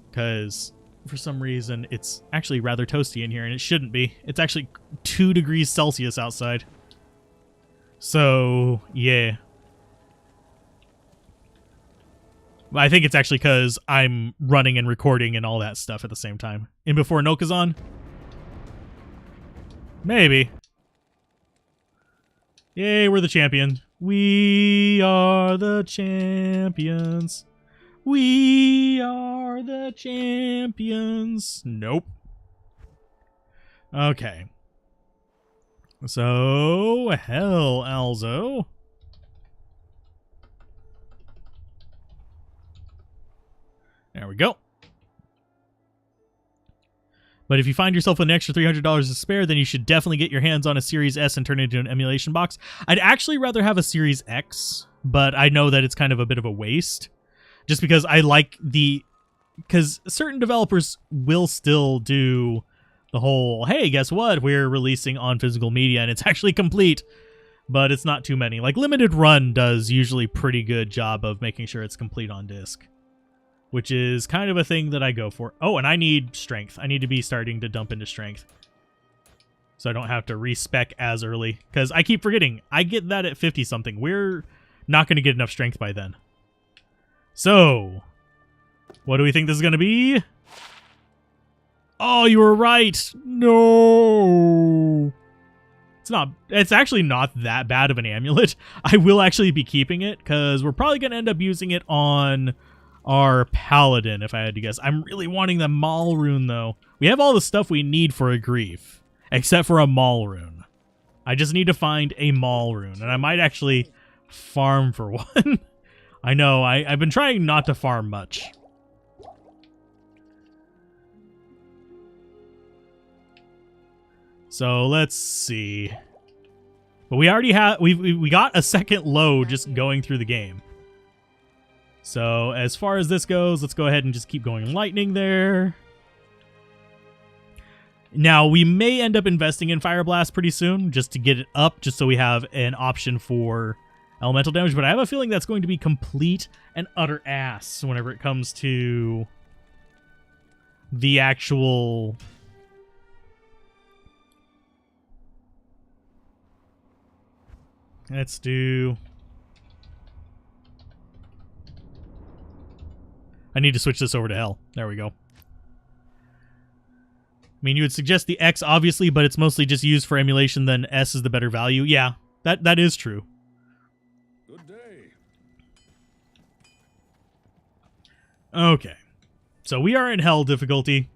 S1: Because for some reason, it's actually rather toasty in here, and it shouldn't be. It's actually 2 degrees Celsius outside. So, yeah. I think it's actually because I'm running and recording and all that stuff at the same time. And before Nokazon? Maybe. Yay, we're the champion. We are the champions. We are the champions. Nope. Okay. So, hell, Alzo. There we go. But if you find yourself with an extra $300 to spare, then you should definitely get your hands on a Series S and turn it into an emulation box. I'd actually rather have a Series X, but I know that it's kind of a bit of a waste. Just because I like the... Because certain developers will still do the whole, hey, guess what? We're releasing on physical media, and it's actually complete. But it's not too many. Like, Limited Run does usually pretty good job of making sure it's complete on disc. Which is kind of a thing that I go for. Oh, and I need strength. I need to be starting to dump into strength. So I don't have to respec as early. Because I keep forgetting. I get that at 50-something. We're not going to get enough strength by then. So, what do we think this is going to be? Oh, you were right. No. It's actually not that bad of an amulet. I will actually be keeping it. Because we're probably going to end up using it on... our paladin, if I had to guess. I'm really wanting the Maul rune, though. We have all the stuff we need for a grief, except for a Maul rune. I just need to find a Maul rune, and I might actually farm for one. I know, I've been trying not to farm much. So let's see. But we already have we got a second load just going through the game. So, as far as this goes, let's go ahead and just keep going lightning there. Now, we may end up investing in Fire Blast pretty soon, just to get it up, just so we have an option for elemental damage. But I have a feeling that's going to be complete and utter ass whenever it comes to the actual... Let's do... I need to switch this over to hell. There we go. I mean, you would suggest the X, obviously, but it's mostly just used for emulation, then S is the better value. Yeah, that is true.
S3: Good day.
S1: Okay. So we are in hell difficulty.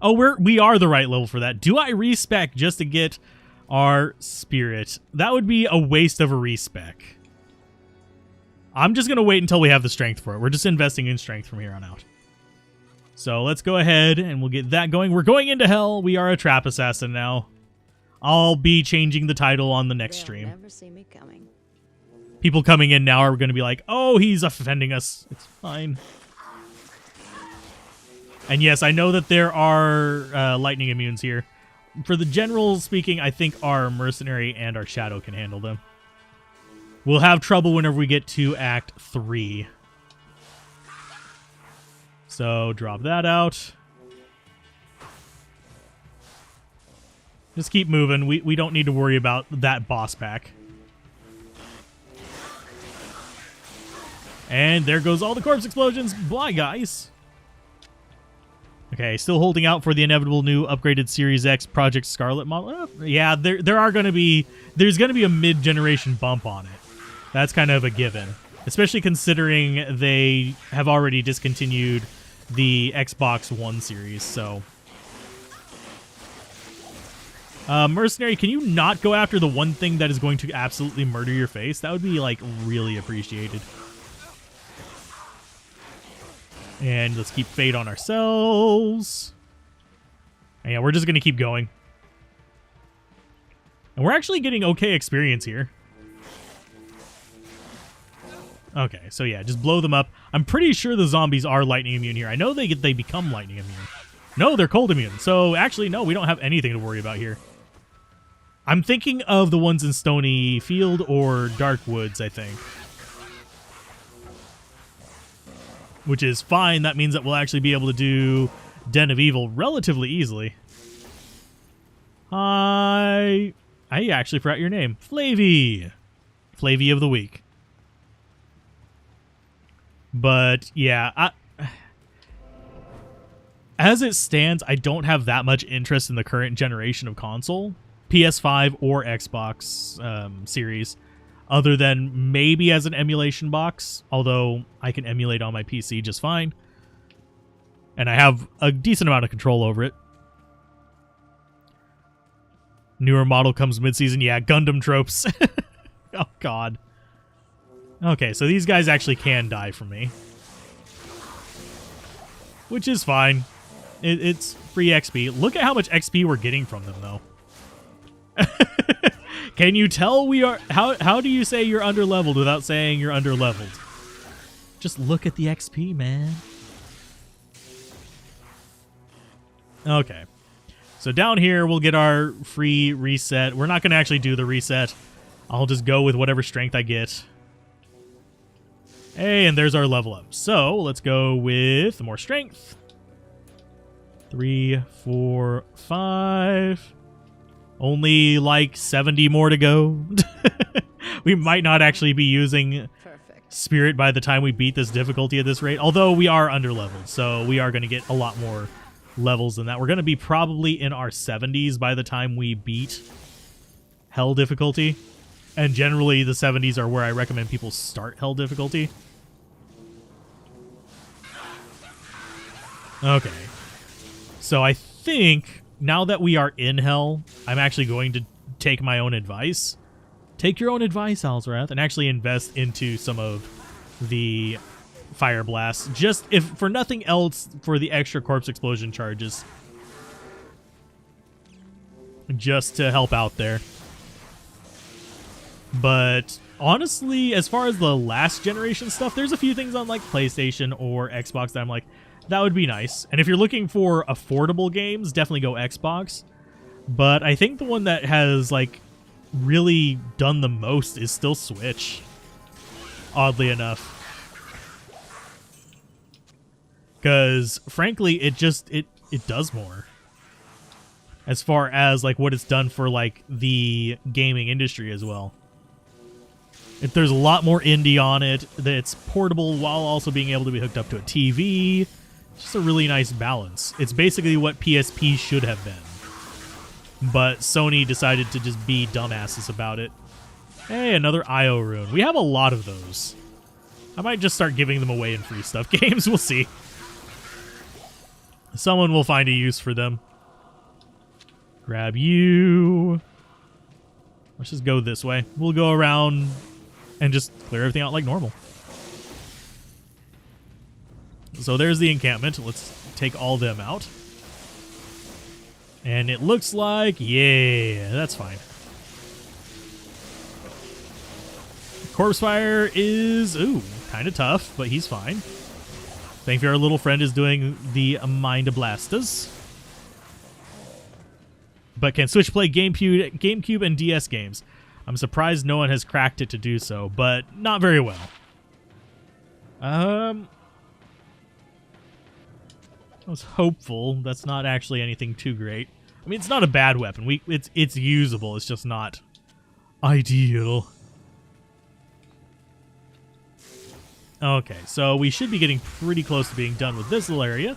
S1: Oh, we are the right level for that. Do I respec just to get our spirit? That would be a waste of a respec. I'm just going to wait until we have the strength for it. We're just investing in strength from here on out. So let's go ahead and we'll get that going. We're going into hell. We are a trap assassin now. I'll be changing the title on the next stream.
S2: Never see me coming.
S1: People coming in now are going to be like, oh, he's offending us. It's fine. And yes, I know that there are lightning immunes here. For the general speaking, I think our mercenary and our shadow can handle them. We'll have trouble whenever we get to Act 3. So, drop that out. Just keep moving. We don't need to worry about that boss pack. And there goes all the corpse explosions. Bye, guys. Okay, still holding out for the inevitable new upgraded Series X Project Scarlet model. Yeah, there's going to be a mid-generation bump on it. That's kind of a given, especially considering they have already discontinued the Xbox One series. So, Mercenary, can you not go after the one thing that is going to absolutely murder your face? That would be, like, really appreciated. And let's keep Fate on ourselves. And yeah, we're just going to keep going. And we're actually getting okay experience here. Okay, so yeah, just blow them up. I'm pretty sure the zombies are lightning immune here. I know they become lightning immune. No, they're cold immune. So actually, no, we don't have anything to worry about here. I'm thinking of the ones in Stony Field or Dark Woods, I think. Which is fine. That means that we'll actually be able to do Den of Evil relatively easily. Hi. I actually forgot your name. Flavy. Flavy of the week. But, yeah, as it stands, I don't have that much interest in the current generation of console, PS5 or Xbox Series. other than maybe as an emulation box, although I can emulate on my PC just fine. And I have a decent amount of control over it. Newer model comes mid-season. Yeah, Gundam tropes. Oh, God. Okay, so these guys actually can die from me. Which is fine. It's free XP. Look at how much XP we're getting from them, though. Can you tell we are... How do you say you're underleveled without saying you're underleveled? Just look at the XP, man. Okay. So down here, we'll get our free reset. We're not going to actually do the reset. I'll just go with whatever strength I get. Hey, and there's our level up. So let's go with more strength. 3, 4, 5. Only like 70 more to go. We might not actually be using Spirit by the time we beat this difficulty at this rate. Although we are underleveled, so we are going to get a lot more levels than that. We're going to be probably in our 70s by the time we beat Hell difficulty. And generally, the 70s are where I recommend people start Hell difficulty. Okay. So I think now that we are in Hell, I'm actually going to take my own advice. Take your own advice, Alzorath, and actually invest into some of the Fire Blast. Just, if for nothing else, for the extra corpse explosion charges. Just to help out there. But honestly, as far as the last generation stuff, there's a few things on like PlayStation or Xbox that I'm like, that would be nice. And if you're looking for affordable games, definitely go Xbox. But I think the one that has like really done the most is still Switch. Oddly enough. Because frankly, it does more. As far as like what it's done for like the gaming industry as well. There's a lot more indie on it. That it's portable while also being able to be hooked up to a TV. Just a really nice balance. It's basically what PSP should have been. But Sony decided to just be dumbasses about it. Hey, another IO rune. We have a lot of those. I might just start giving them away in free stuff games. We'll see. Someone will find a use for them. Grab you. Let's just go this way. We'll go around and just clear everything out like normal. So there's the encampment. Let's take all them out. And it looks like, yeah, that's fine. Corpse Fire is, ooh, kind of tough, but he's fine. Thankfully, our little friend is doing the Mind Blastas. But can Switch play GameCube and DS games? I'm surprised no one has cracked it to do so, but not very well. I was hopeful. That's not actually anything too great. I mean, it's not a bad weapon. It's usable. It's just not ideal. Okay, so we should be getting pretty close to being done with this little area.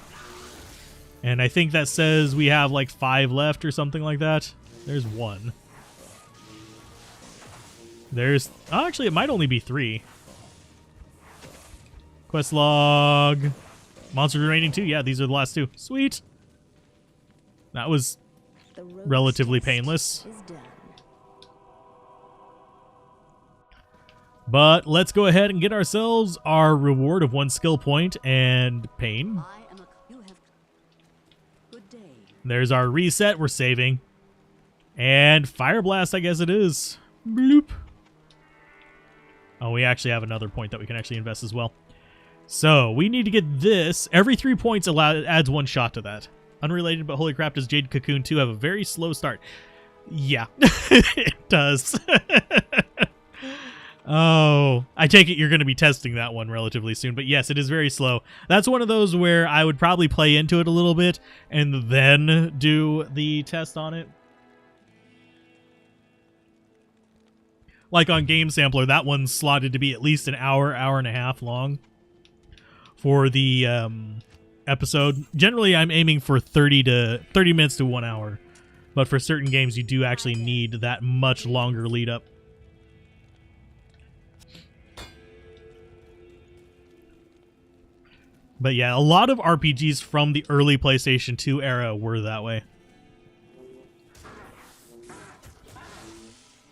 S1: And I think that says we have like 5 left or something like that. There's 1. There's... Oh, actually, it might only be 3. Quest log. Monsters remaining 2. Yeah, these are the last 2. Sweet. That was relatively painless. But let's go ahead and get ourselves our reward of 1 skill point and pain. There's our reset. We're saving. And Fire Blast, I guess it is. Bloop. Oh, we actually have another point that we can actually invest as well. So we need to get this. Every 3 points adds 1 shot to that. Unrelated, but holy crap, does Jade Cocoon 2 have a very slow start? Yeah, it does. Oh, I take it you're going to be testing that one relatively soon. But yes, it is very slow. That's one of those where I would probably play into it a little bit and then do the test on it. Like on Game Sampler, that one's slotted to be at least an hour, hour and a half long for the episode. Generally, I'm aiming for 30 minutes to 1 hour. But for certain games, you do actually need that much longer lead up. But yeah, a lot of RPGs from the early PlayStation 2 era were that way.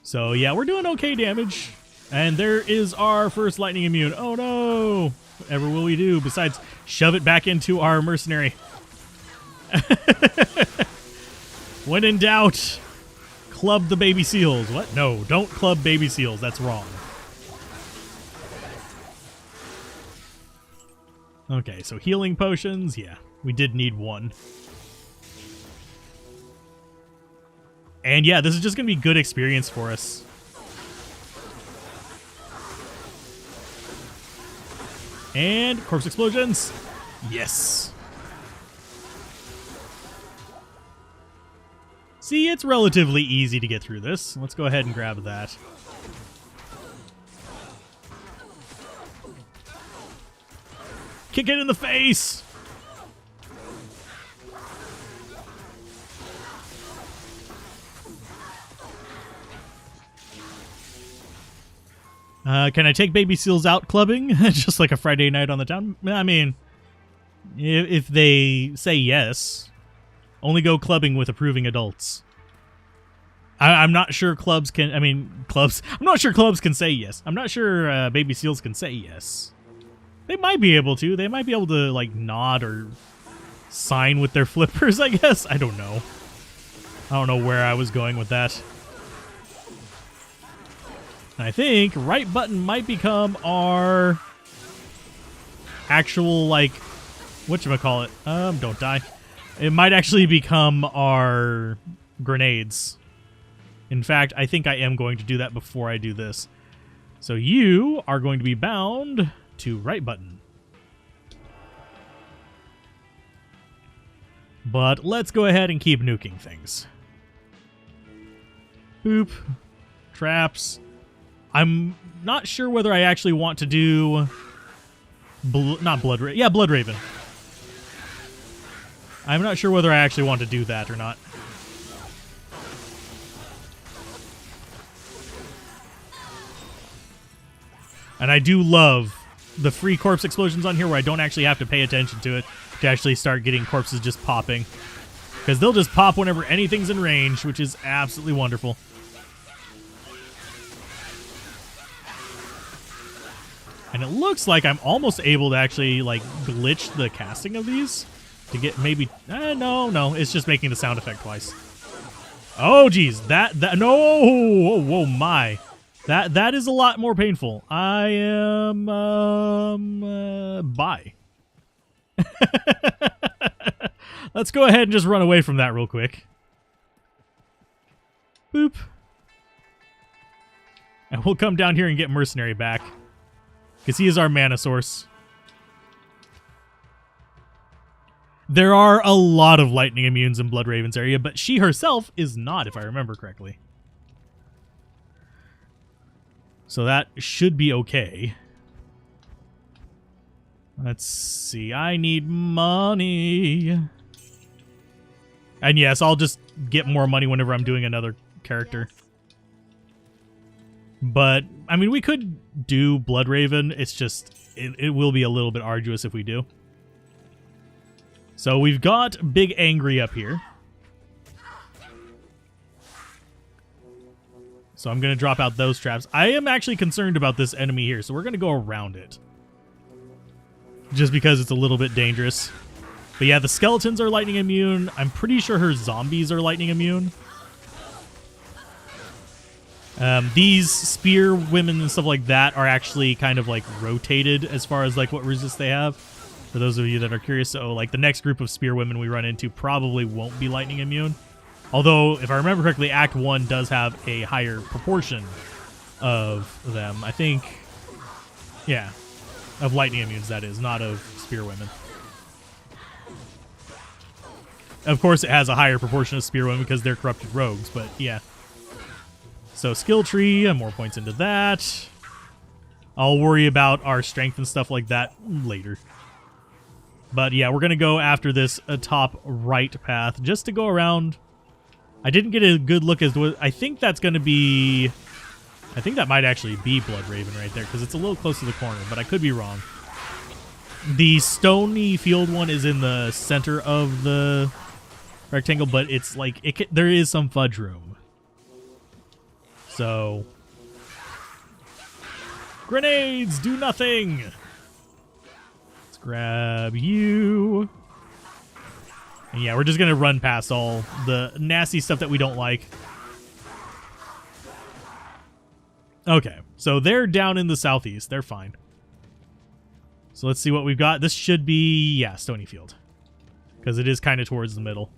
S1: So yeah, we're doing okay damage. And there is our first lightning immune. Oh no! Whatever will we do besides shove it back into our mercenary? When in doubt, club the baby seals. What? No, don't club baby seals. That's wrong. Okay, so healing potions. Yeah, we did need one. And yeah, this is just going to be good experience for us. And corpse explosions. Yes. See, it's relatively easy to get through this. Let's go ahead and grab that. Kick it in the face! Can I take baby seals out clubbing? Just like a Friday night on the town? I mean, if they say yes, only go clubbing with approving adults. I'm not sure clubs can, I'm not sure clubs can say yes. I'm not sure baby seals can say yes. They might be able to. They might be able to, like, nod or sign with their flippers, I guess. I don't know. I don't know where I was going with that. I think right button might become our actual, like, whatchamacallit? Don't die. It might actually become our grenades. In fact, I think I am going to do that before I do this. So you are going to be bound to right button. But let's go ahead and keep nuking things. Boop. Traps. I'm not sure whether I actually want to do... not Blood Raven. Yeah, Blood Raven. I'm not sure whether I actually want to do that or not. And I do love the free corpse explosions on here where I don't actually have to pay attention to it to actually start getting corpses just popping. Because they'll just pop whenever anything's in range, which is absolutely wonderful. And it looks like I'm almost able to actually, like, glitch the casting of these to get maybe... no, it's just making the sound effect twice. Oh, geez, that, no, whoa, my. That is a lot more painful. I am, bye. Let's go ahead and just run away from that real quick. Boop. And we'll come down here and get Mercenary back. Because he is our mana source. There are a lot of lightning immunes in Blood Raven's area, but she herself is not, if I remember correctly. So that should be okay. Let's see. I need money. And yes, I'll just get more money whenever I'm doing another character. But, I mean, we could do Blood Raven. It's just, it will be a little bit arduous if we do. So we've got Big Angry up here. So I'm going to drop out those traps. I am actually concerned about this enemy here, so we're going to go around it. Just because it's a little bit dangerous. But yeah, the skeletons are lightning immune. I'm pretty sure her zombies are lightning immune. These spear women and stuff like that are actually kind of like rotated as far as like what resist they have. For those of you that are curious, so like the next group of spear women we run into probably won't be lightning immune. Although, if I remember correctly, Act 1 does have a higher proportion of them. I think, yeah, of lightning immunes, that is, not of spear women. Of course, it has a higher proportion of spear women because they're corrupted rogues, but yeah. So, skill tree, more points into that. I'll worry about our strength and stuff like that later. But yeah, we're going to go after this top right path just to go around. I didn't get a good look as to... I think that's going to be... I think that might actually be Blood Raven right there because it's a little close to the corner, but I could be wrong. The stony field one is in the center of the rectangle, but it's like there is some fudge room. So grenades do nothing. Let's grab you. And yeah, we're just gonna run past all the nasty stuff that we don't like. Okay, so they're down in the southeast. They're fine. So let's see what we've got. This should be, yeah, Stony Field. Because it is kind of towards the middle.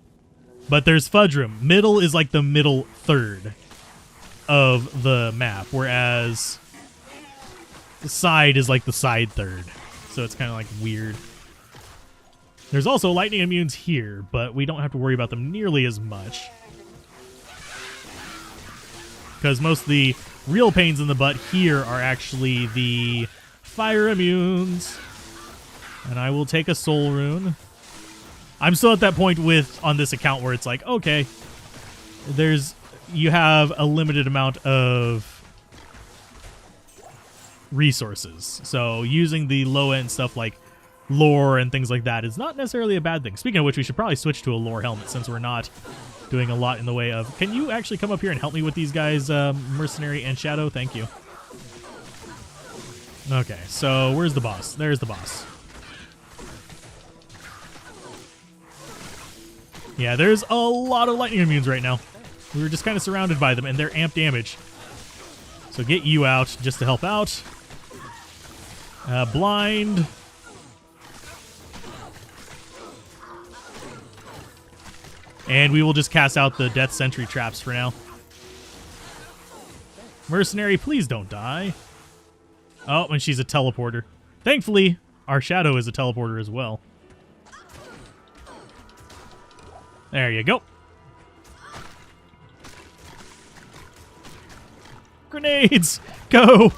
S1: But there's Fudge Room. Middle is like the middle third of the map. Whereas the side is like the side third. So it's kind of like weird. There's also lightning immunes here, but we don't have to worry about them nearly as much. Because most of the real pains in the butt here are actually the fire immunes. And I will take a soul rune. I'm still at that point on this account where it's like, okay, you have a limited amount of resources. So using the low end stuff like lore and things like that is not necessarily a bad thing. Speaking of which, we should probably switch to a lore helmet since we're not doing a lot in the way of... Can you actually come up here and help me with these guys, Mercenary and Shadow? Thank you. Okay, so where's the boss? There's the boss. Yeah, there's a lot of lightning immunes right now. We were just kind of surrounded by them, and they're amp damage. So get you out just to help out. Blind. And we will just cast out the Death Sentry traps for now. Mercenary, please don't die. Oh, and she's a teleporter. Thankfully, our Shadow is a teleporter as well. There you go. Grenades! Go!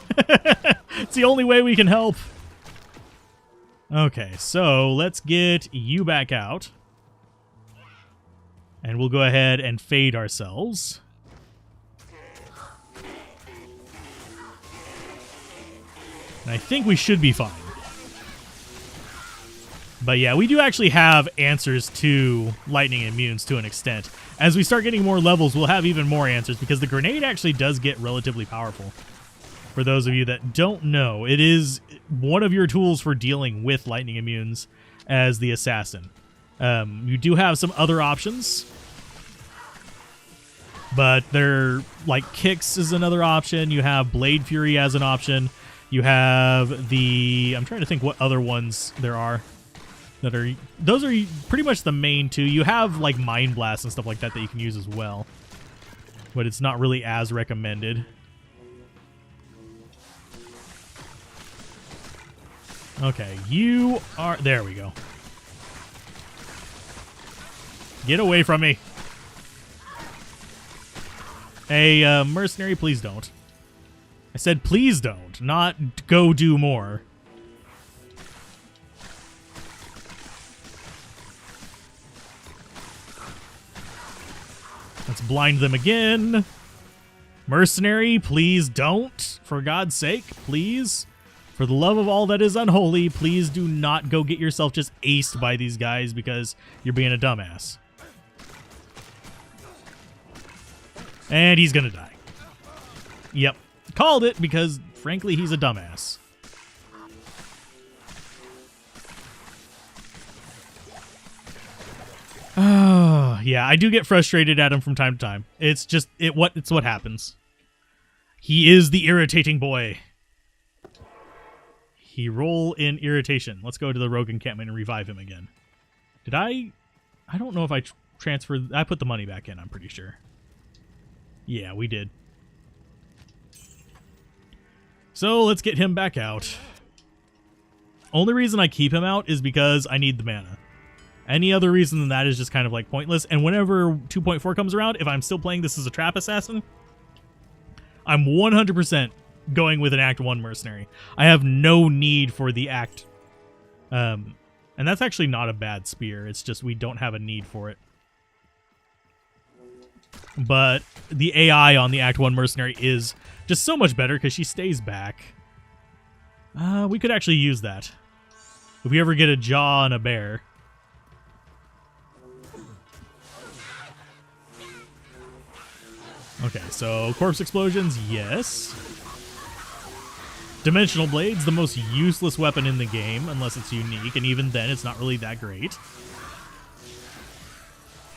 S1: It's the only way we can help. Okay, so let's get you back out. And we'll go ahead and fade ourselves. And I think we should be fine. But yeah, we do actually have answers to lightning immunes to an extent. As we start getting more levels, we'll have even more answers because the grenade actually does get relatively powerful. For those of you that don't know, it is one of your tools for dealing with lightning immunes as the assassin. You do have some other options, but they're like kicks is another option. You have Blade Fury as an option. You have the... I'm trying to think what other ones there are. Those are pretty much the main two. You have like Mind Blast and stuff like that you can use as well, but it's not really as recommended. Okay, you are... There we go. Get away from me. Hey, Mercenary, please don't. I said please don't, not go do more. Let's blind them again. Mercenary, please don't. For God's sake, please. For the love of all that is unholy, please do not go get yourself just aced by these guys because you're being a dumbass. And he's gonna die. Yep. Called it because, frankly, he's a dumbass. Oh, yeah, I do get frustrated at him from time to time. It's just it's what happens. He is the irritating boy. He roll in irritation. Let's go to the rogue encampment and revive him again. Did I don't know if I transferred... I put the money back in, I'm pretty sure. Yeah, we did. So let's get him back out. Only reason I keep him out is because I need the mana. Any other reason than that is just kind of like pointless. And whenever 2.4 comes around, if I'm still playing this as a trap assassin, I'm 100% going with an Act 1 mercenary. I have no need for the Act. And that's actually not a bad spear. It's just we don't have a need for it. But the AI on the Act 1 mercenary is just so much better because she stays back. We could actually use that. If we ever get a jaw on a bear. Okay, so corpse explosions, yes. Dimensional blades, the most useless weapon in the game, unless it's unique, and even then it's not really that great.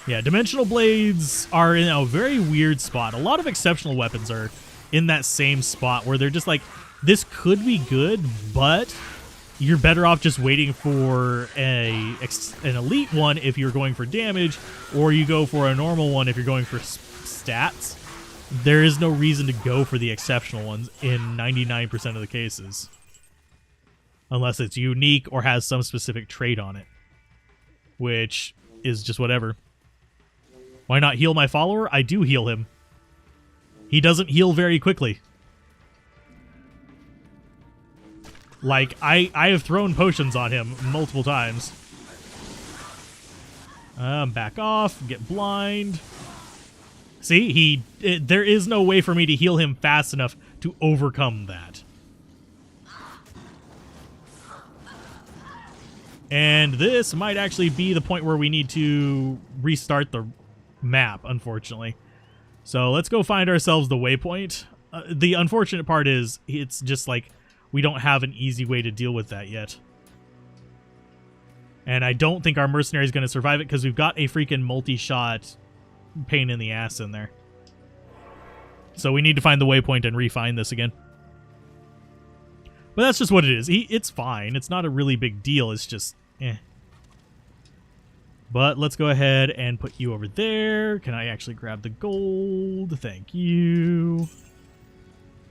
S1: Yeah, dimensional blades are in a very weird spot. A lot of exceptional weapons are in that same spot where they're just like, this could be good, but you're better off just waiting for an elite one if you're going for damage, or you go for a normal one if you're going for stats. There is no reason to go for the exceptional ones in 99% of the cases. Unless it's unique or has some specific trait on it. Which is just whatever. Why not heal my follower? I do heal him. He doesn't heal very quickly. Like, I have thrown potions on him multiple times. Back off, get blind. See, there is no way for me to heal him fast enough to overcome that. And this might actually be the point where we need to restart the map, unfortunately. So let's go find ourselves the waypoint. The unfortunate part is it's just like we don't have an easy way to deal with that yet. And I don't think our mercenary is going to survive it because we've got a freaking multi-shot pain in the ass in there. So we need to find the waypoint and refine this again. But that's just what it is. It's fine. It's not a really big deal. It's just, eh. But let's go ahead and put you over there. Can I actually grab the gold? Thank you.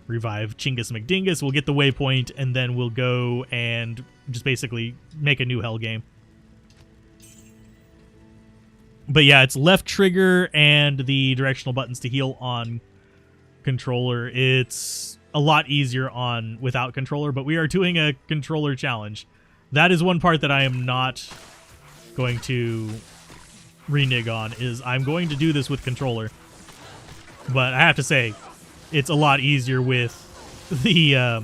S1: Revive Chingus McDingus. We'll get the waypoint, and then we'll go and just basically make a new hell game. But yeah, it's left trigger and the directional buttons to heal on controller. It's a lot easier on without controller, but we are doing a controller challenge. That is one part that I am not going to renege on, is I'm going to do this with controller. But I have to say, it's a lot easier with the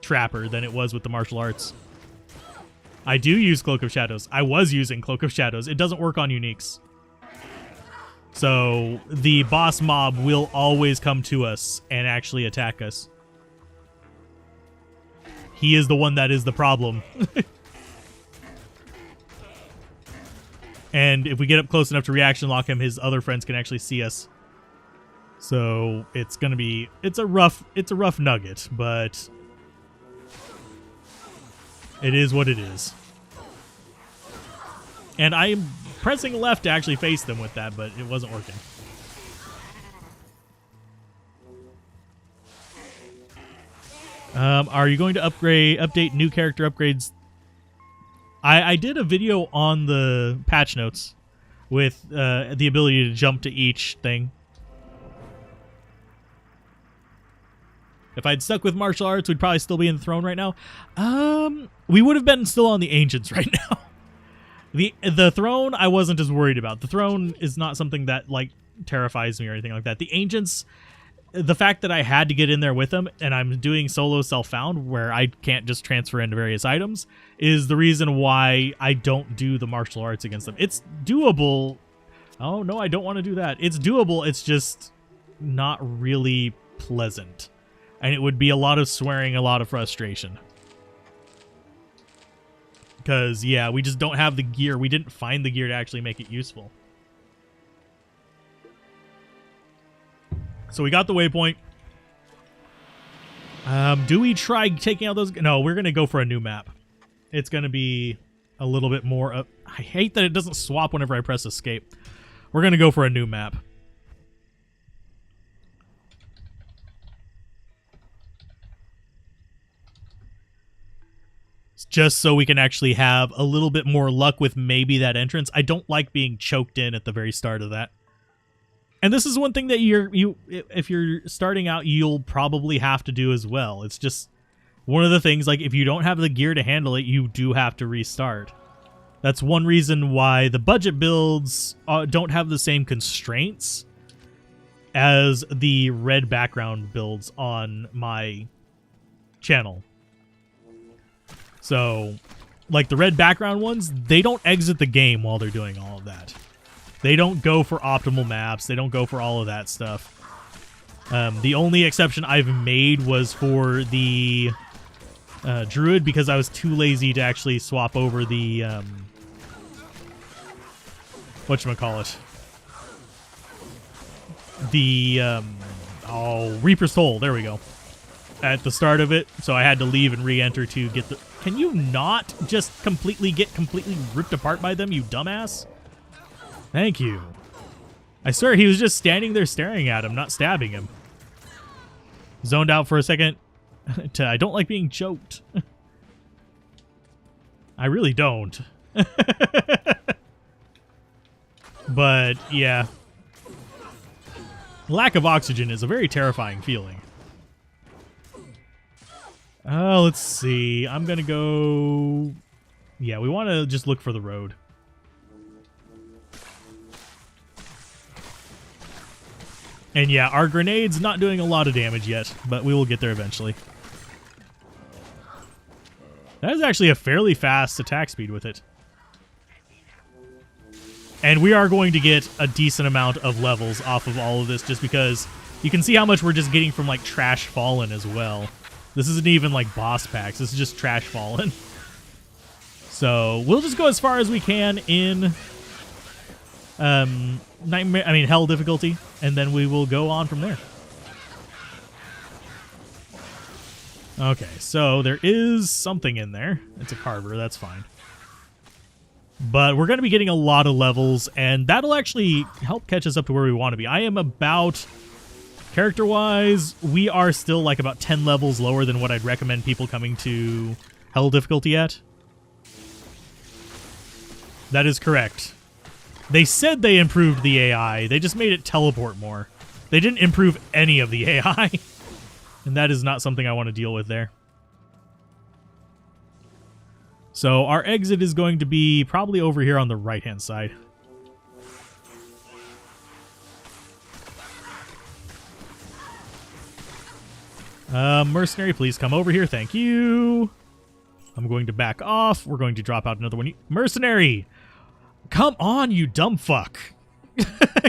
S1: Trapper than it was with the martial arts. I do use Cloak of Shadows. I was using Cloak of Shadows. It doesn't work on uniques. So the boss mob will always come to us and actually attack us. He is the one that is the problem. And if we get up close enough to reaction lock him, his other friends can actually see us. So it's gonna be it's a rough nugget, but it is what it is. And I'm pressing left to actually face them with that, but it wasn't working. Are you going to update new character upgrades? I did a video on the patch notes with the ability to jump to each thing. If I'd stuck with martial arts, we'd probably still be in the throne right now. We would have been still on the ancients right now. The throne, I wasn't as worried about. The throne is not something that like terrifies me or anything like that. The ancients, the fact that I had to get in there with them, and I'm doing solo self-found where I can't just transfer into various items, is the reason why I don't do the martial arts against them. It's doable. Oh no, I don't want to do that. It's doable. It's just not really pleasant. And it would be a lot of swearing, a lot of frustration. Because, yeah, we just don't have the gear. We didn't find the gear to actually make it useful. So we got the waypoint. Do we try taking out those? No, we're going to go for a new map. It's going to be a little bit more... I hate that it doesn't swap whenever I press escape. We're going to go for a new map. Just so we can actually have a little bit more luck with maybe that entrance. I don't like being choked in at the very start of that. And this is one thing that if you're starting out, you'll probably have to do as well. It's just one of the things, like if you don't have the gear to handle it, you do have to restart. That's one reason why the budget builds don't have the same constraints as the red background builds on my channel. So, like the red background ones, they don't exit the game while they're doing all of that. They don't go for optimal maps. They don't go for all of that stuff. The only exception I've made was for the druid, because I was too lazy to actually swap over the whatchamacallit, the Reaper's Toll. There we go. At the start of it, so I had to leave and re-enter to get the... Can you not just get completely ripped apart by them, you dumbass? Thank you. I swear he was just standing there staring at him, not stabbing him. Zoned out for a second. I don't like being choked. I really don't. But, yeah. Lack of oxygen is a very terrifying feeling. Let's see. I'm going to go... Yeah, we want to just look for the road. And yeah, our grenade's not doing a lot of damage yet, but we will get there eventually. That is actually a fairly fast attack speed with it. And we are going to get a decent amount of levels off of all of this, just because you can see how much we're just getting from like Trash Fallen as well. This isn't even like boss packs. This is just Trash Fallen. So we'll just go as far as we can in Hell difficulty, and then we will go on from there. Okay, so there is something in there. It's a carver, that's fine. But we're going to be getting a lot of levels, and that'll actually help catch us up to where we want to be. I am about... Character-wise, we are still like about 10 levels lower than what I'd recommend people coming to Hell difficulty at. That is correct. They said they improved the AI. They just made it teleport more. They didn't improve any of the AI. And that is not something I want to deal with there. So our exit is going to be probably over here on the right-hand side. Mercenary, please come over here. Thank you. I'm going to back off. We're going to drop out another one. Mercenary! Come on, you dumb fuck.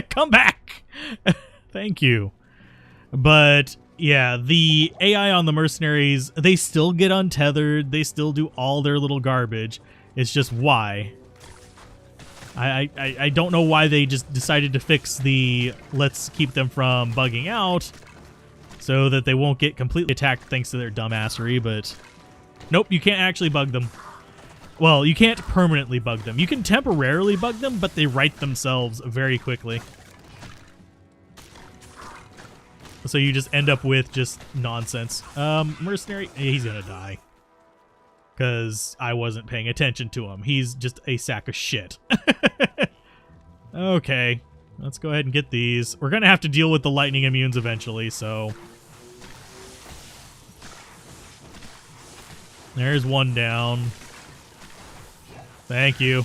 S1: Come back. Thank you. But, yeah, the AI on the mercenaries, they still get untethered. They still do all their little garbage. It's just why. I don't know why they just decided to fix the let's keep them from bugging out so that they won't get completely attacked thanks to their dumbassery, but nope, you can't actually bug them. Well, you can't permanently bug them. You can temporarily bug them, but they right themselves very quickly. So you just end up with just nonsense. Mercenary, he's gonna die. Because I wasn't paying attention to him. He's just a sack of shit. Okay, let's go ahead and get these. We're gonna have to deal with the lightning immunes eventually, so... There's one down. Thank you.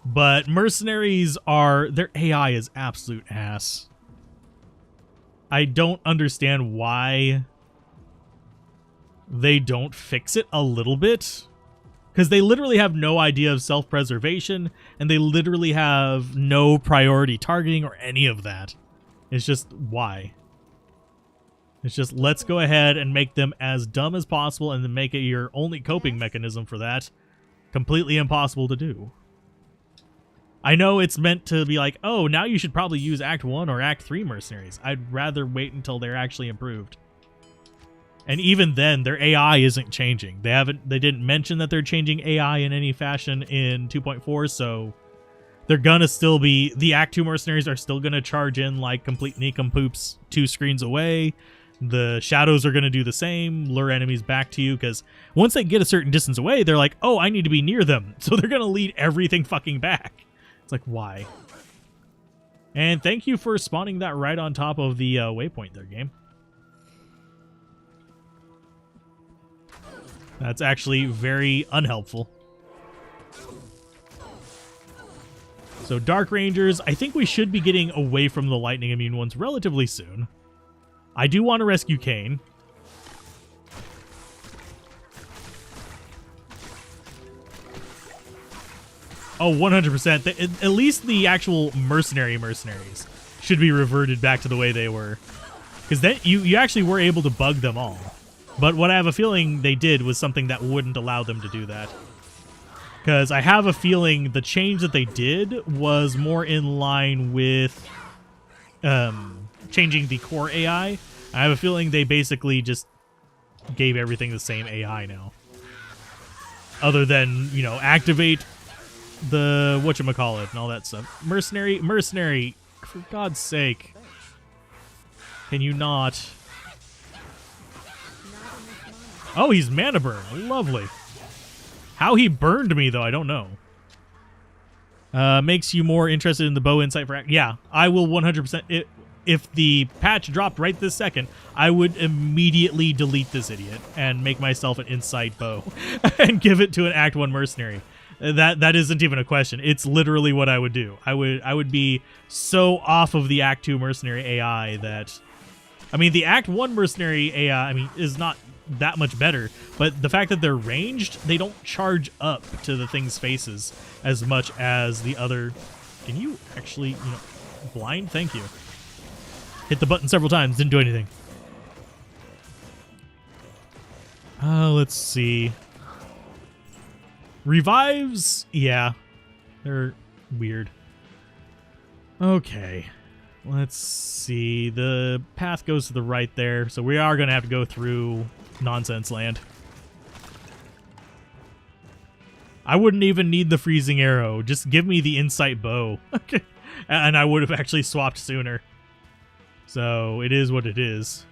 S1: But mercenaries are... Their AI is absolute ass. I don't understand why they don't fix it a little bit. Because they literally have no idea of self-preservation, and they literally have no priority targeting or any of that. It's just, why? It's just, let's go ahead and make them as dumb as possible and then make it your only coping mechanism for that. Completely impossible to do. I know it's meant to be like, oh, now you should probably use Act 1 or Act 3 mercenaries. I'd rather wait until they're actually improved. And even then, their AI isn't changing. They didn't mention that they're changing AI in any fashion in 2.4, so they're gonna still be... The Act 2 mercenaries are still gonna charge in like complete nincompoops 2 screens away. The shadows are going to do the same, lure enemies back to you, because once they get a certain distance away, they're like, oh, I need to be near them. So they're going to lead everything fucking back. It's like, why? And thank you for spawning that right on top of the waypoint there, game. That's actually very unhelpful. So Dark Rangers, I think we should be getting away from the lightning immune ones relatively soon. I do want to rescue Kane. Oh, 100%. At least the actual mercenaries should be reverted back to the way they were. Because then you actually were able to bug them all. But what I have a feeling they did was something that wouldn't allow them to do that. Because I have a feeling the change that they did was more in line with changing the core AI. I have a feeling they basically just gave everything the same AI now. Other than, you know, activate the whatchamacallit and all that stuff. Mercenary, for God's sake. Can you not? Oh, he's mana burn. Lovely. How he burned me, though, I don't know. Makes you more interested in the bow insight for... Yeah, I will 100%... If the patch dropped right this second, I would immediately delete this idiot and make myself an insight bow and give it to an Act 1 mercenary. That isn't even a question. It's literally what I would do. I would be so off of the Act 2 mercenary AI that... I mean, the Act 1 mercenary AI, I mean, is not that much better, but the fact that they're ranged, they don't charge up to the thing's faces as much as the other... Can you actually, you know... Blind? Thank you. Hit the button several times, didn't do anything. Let's see. Revives? Yeah. They're weird. Okay. Let's see. The path goes to the right there, so we are going to have to go through Nonsense Land. I wouldn't even need the freezing arrow. Just give me the insight bow. Okay. And I would have actually swapped sooner. So it is what it is.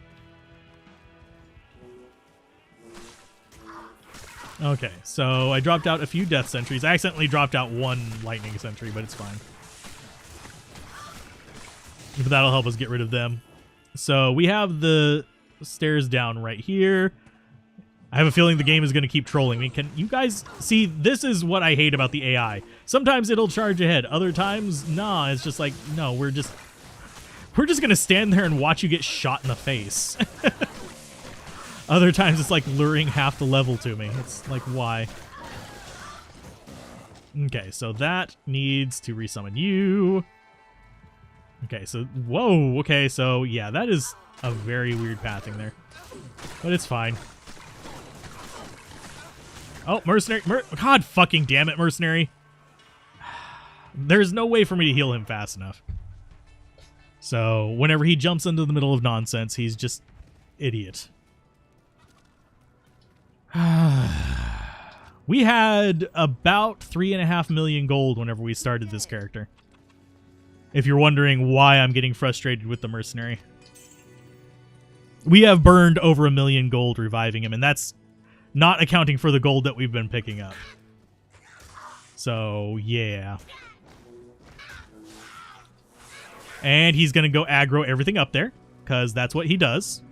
S1: Okay, so I dropped out a few death sentries. I accidentally dropped out one lightning sentry, but it's fine. But that'll help us get rid of them. So we have the stairs down right here. I have a feeling the game is going to keep trolling me. Can you guys see? This is what I hate about the AI. Sometimes it'll charge ahead. Other times, nah, it's just like, no, we're just going to stand there and watch you get shot in the face. Other times it's like luring half the level to me. It's like, why? Okay, so that needs to resummon you. Okay, so, whoa, okay, so, yeah, that is a very weird pathing there. But it's fine. Oh, mercenary, God fucking damn it, mercenary. There's no way for me to heal him fast enough. So, whenever he jumps into the middle of nonsense, he's just idiot. We had about 3.5 million gold whenever we started this character. If you're wondering why I'm getting frustrated with the mercenary. We have burned over 1 million gold reviving him, and that's not accounting for the gold that we've been picking up. So, yeah. And he's going to go aggro everything up there, because that's what he does.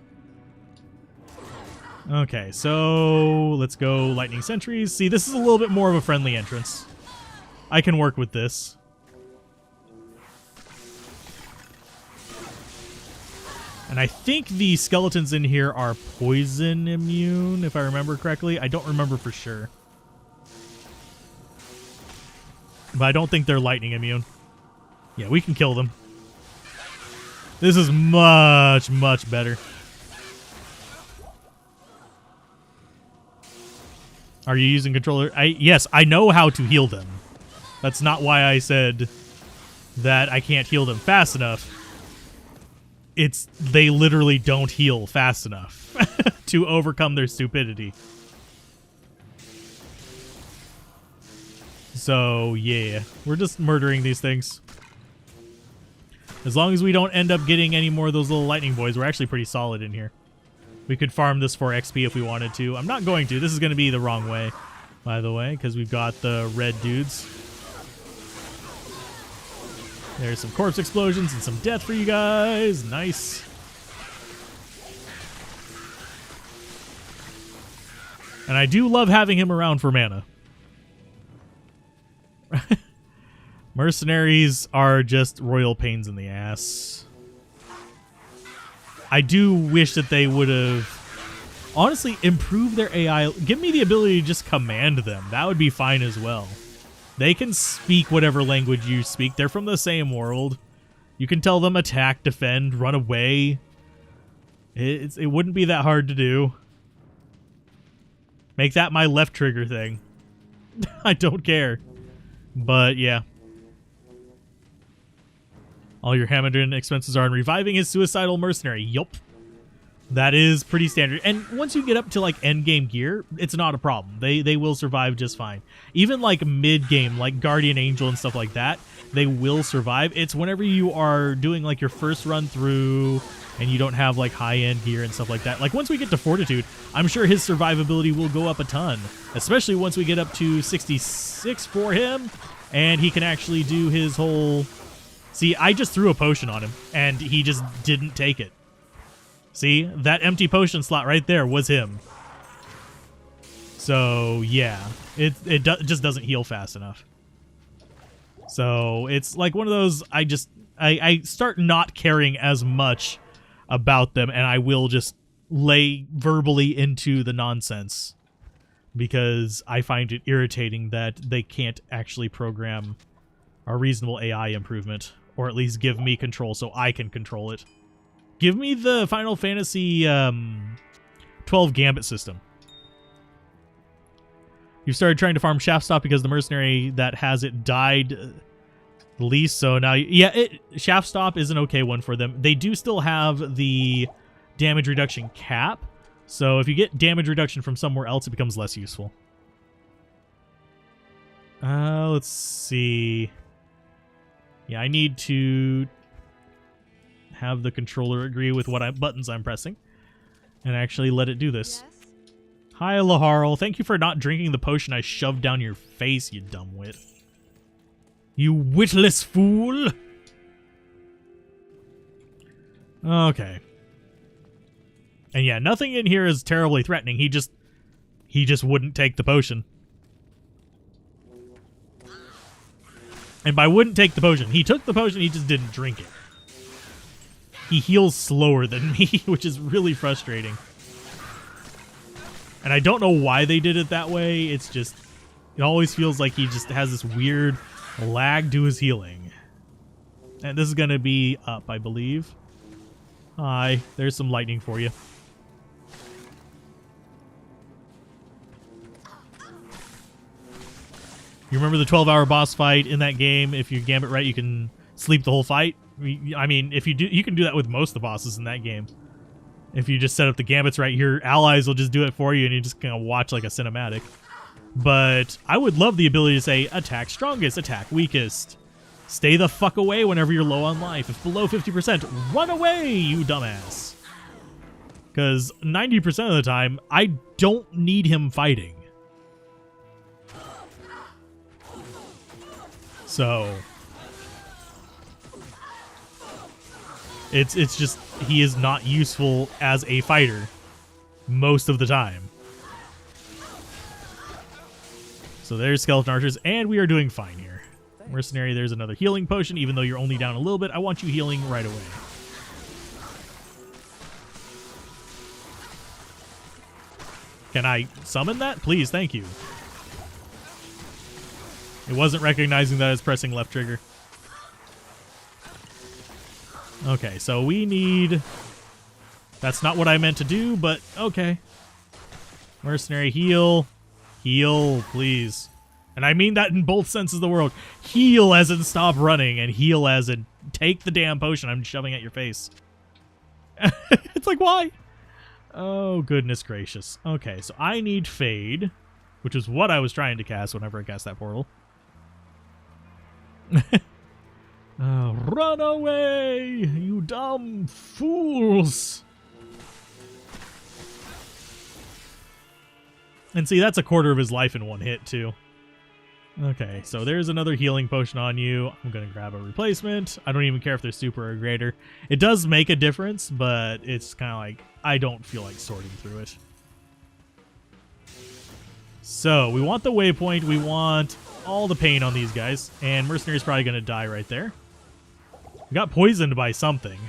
S1: Okay, so let's go lightning sentries. See, this is a little bit more of a friendly entrance. I can work with this. And I think the skeletons in here are poison immune, if I remember correctly. I don't remember for sure. But I don't think they're lightning immune. Yeah, we can kill them. This is much, much better. Are you using controller? Yes, I know how to heal them. That's not why I said that I can't heal them fast enough. It's they literally don't heal fast enough to overcome their stupidity. So, yeah, we're just murdering these things. As long as we don't end up getting any more of those little lightning boys, we're actually pretty solid in here. We could farm this for XP if we wanted to. I'm not going to. This is going to be the wrong way, by the way, because we've got the red dudes. There's some corpse explosions and some death for you guys. Nice. And I do love having him around for mana. Mercenaries are just royal pains in the ass. I do wish that they would have honestly improved their AI. Give me the ability to just command them. That would be fine as well. They can speak whatever language you speak. They're from the same world. You can tell them attack, defend, run away. It wouldn't be that hard to do. Make that my left trigger thing. I don't care. But yeah. All your Hamadrin expenses are on reviving his suicidal mercenary. Yup. That is pretty standard. And once you get up to like end game gear, it's not a problem. They will survive just fine. Even like mid game, like Guardian Angel and stuff like that, they will survive. It's whenever you are doing like your first run through and you don't have like high end gear and stuff like that. Like once we get to Fortitude, I'm sure his survivability will go up a ton, especially once we get up to 66 for him and he can actually do his whole... See, I just threw a potion on him and he just didn't take it. See, that empty potion slot right there was him. So, yeah, it just doesn't heal fast enough. So, it's like one of those, I start not caring as much about them, and I will just lay verbally into the nonsense because I find it irritating that they can't actually program a reasonable AI improvement, or at least give me control so I can control it. Give me the Final Fantasy 12 Gambit system. You started trying to farm Shaftstop because the mercenary that has it died least, so now... Yeah, Shaftstop is an okay one for them. They do still have the damage reduction cap, so if you get damage reduction from somewhere else, it becomes less useful. Let's see... Yeah, I need to... have the controller agree with what buttons I'm pressing and actually let it do this.
S2: Yes?
S1: Hi, Laharl. Thank you for not drinking the potion I shoved down your face, you dumb wit. You witless fool! Okay. And yeah, nothing in here is terribly threatening. He just wouldn't take the potion. And by wouldn't take the potion, he took the potion, he just didn't drink it. He heals slower than me, which is really frustrating. And I don't know why they did it that way. It's just, it always feels like he just has this weird lag to his healing. And this is going to be up, I believe. Hi, there's some lightning for you. You remember the 12-hour boss fight in that game? If you gambit right, you can sleep the whole fight. I mean, if you do, you can do that with most of the bosses in that game. If you just set up the gambits right, your allies will just do it for you, and you just kind of watch like a cinematic. But I would love the ability to say, attack strongest, attack weakest. Stay the fuck away whenever you're low on life. If below 50%, run away, you dumbass. Because 90% of the time, I don't need him fighting. So... It's just, he is not useful as a fighter most of the time. So there's Skeleton Archers, and we are doing fine here. Mercenary, there's another healing potion. Even though you're only down a little bit, I want you healing right away. Can I summon that? Please, thank you. It wasn't recognizing that I was pressing left trigger. Okay, so we need... That's not what I meant to do, but okay. Mercenary, heal. Heal, please. And I mean that in both senses of the world. Heal as in stop running, and heal as in take the damn potion I'm shoving at your face. It's like, why? Oh, goodness gracious. Okay, so I need Fade, which is what I was trying to cast whenever I cast that portal. Run away, you dumb fools! And see, that's a quarter of his life in one hit, too. Okay, so there's another healing potion on you. I'm going to grab a replacement. I don't even care if they're super or greater. It does make a difference, but it's kind of like, I don't feel like sorting through it. So, we want the waypoint. We want all the pain on these guys. And Mercenary's probably going to die right there. We got poisoned by something.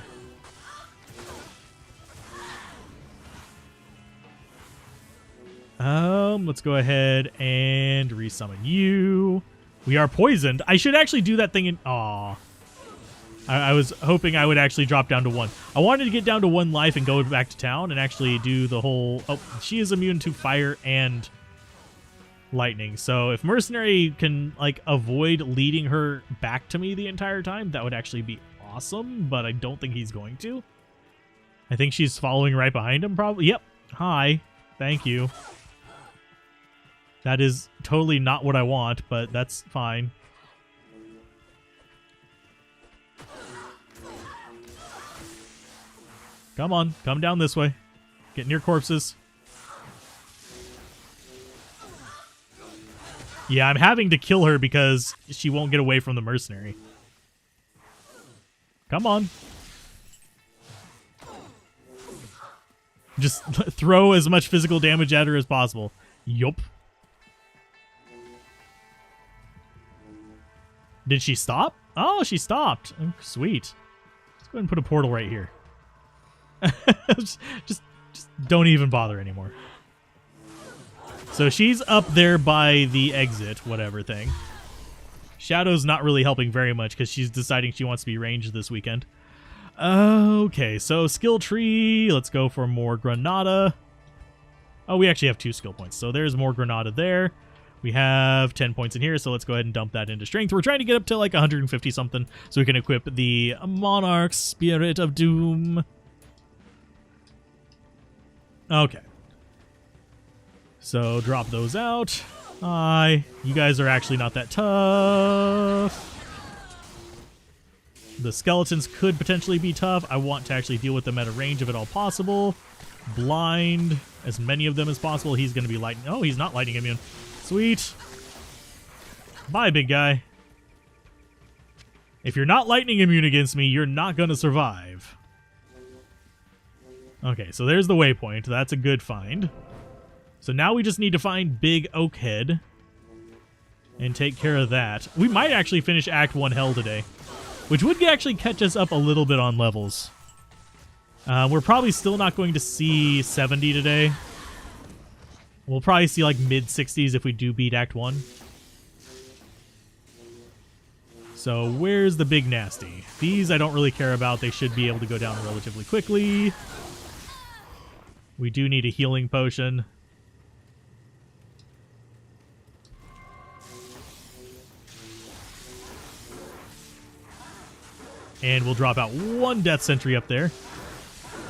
S1: Let's go ahead and resummon you. We are poisoned. I should actually do that thing in... Aw. I was hoping I would actually drop down to 1. I wanted to get down to 1 life and go back to town and actually do the whole... Oh, she is immune to fire and lightning. So if Mercenary can, like, avoid leading her back to me the entire time, that would actually be awesome, but I don't think he's going to. I think she's following right behind him, probably. Yep. Hi. Thank you. That is totally not what I want, but that's fine. Come on, come down this way. Get near corpses. Yeah, I'm having to kill her because she won't get away from the mercenary. Come on. Just throw as much physical damage at her as possible. Yup. Did she stop? Oh, she stopped. Oh, sweet. Let's go ahead and put a portal right here. just don't even bother anymore. So she's up there by the exit, whatever thing. Shadow's not really helping very much because she's deciding she wants to be ranged this weekend. Okay, so skill tree. Let's go for more Granada. Oh, we actually have 2 skill points. So there's more Granada there. We have 10 points in here, so let's go ahead and dump that into strength. We're trying to get up to like 150 something so we can equip the Monarch Spirit of Doom. Okay. So drop those out. Hi. You guys are actually not that tough. The skeletons could potentially be tough. I want to actually deal with them at a range if at all possible. Blind as many of them as possible. He's going to be lightning. Oh, he's not lightning immune. Sweet. Bye, big guy. If you're not lightning immune against me, you're not going to survive. Okay, so there's the waypoint. That's a good find. So now we just need to find Big Oakhead and take care of that. We might actually finish Act 1 Hell today, which would actually catch us up a little bit on levels. We're probably still not going to see 70 today. We'll probably see like mid-60s if we do beat Act 1. So where's the Big Nasty? These I don't really care about. They should be able to go down relatively quickly. We do need a healing potion. And we'll drop out 1 Death Sentry up there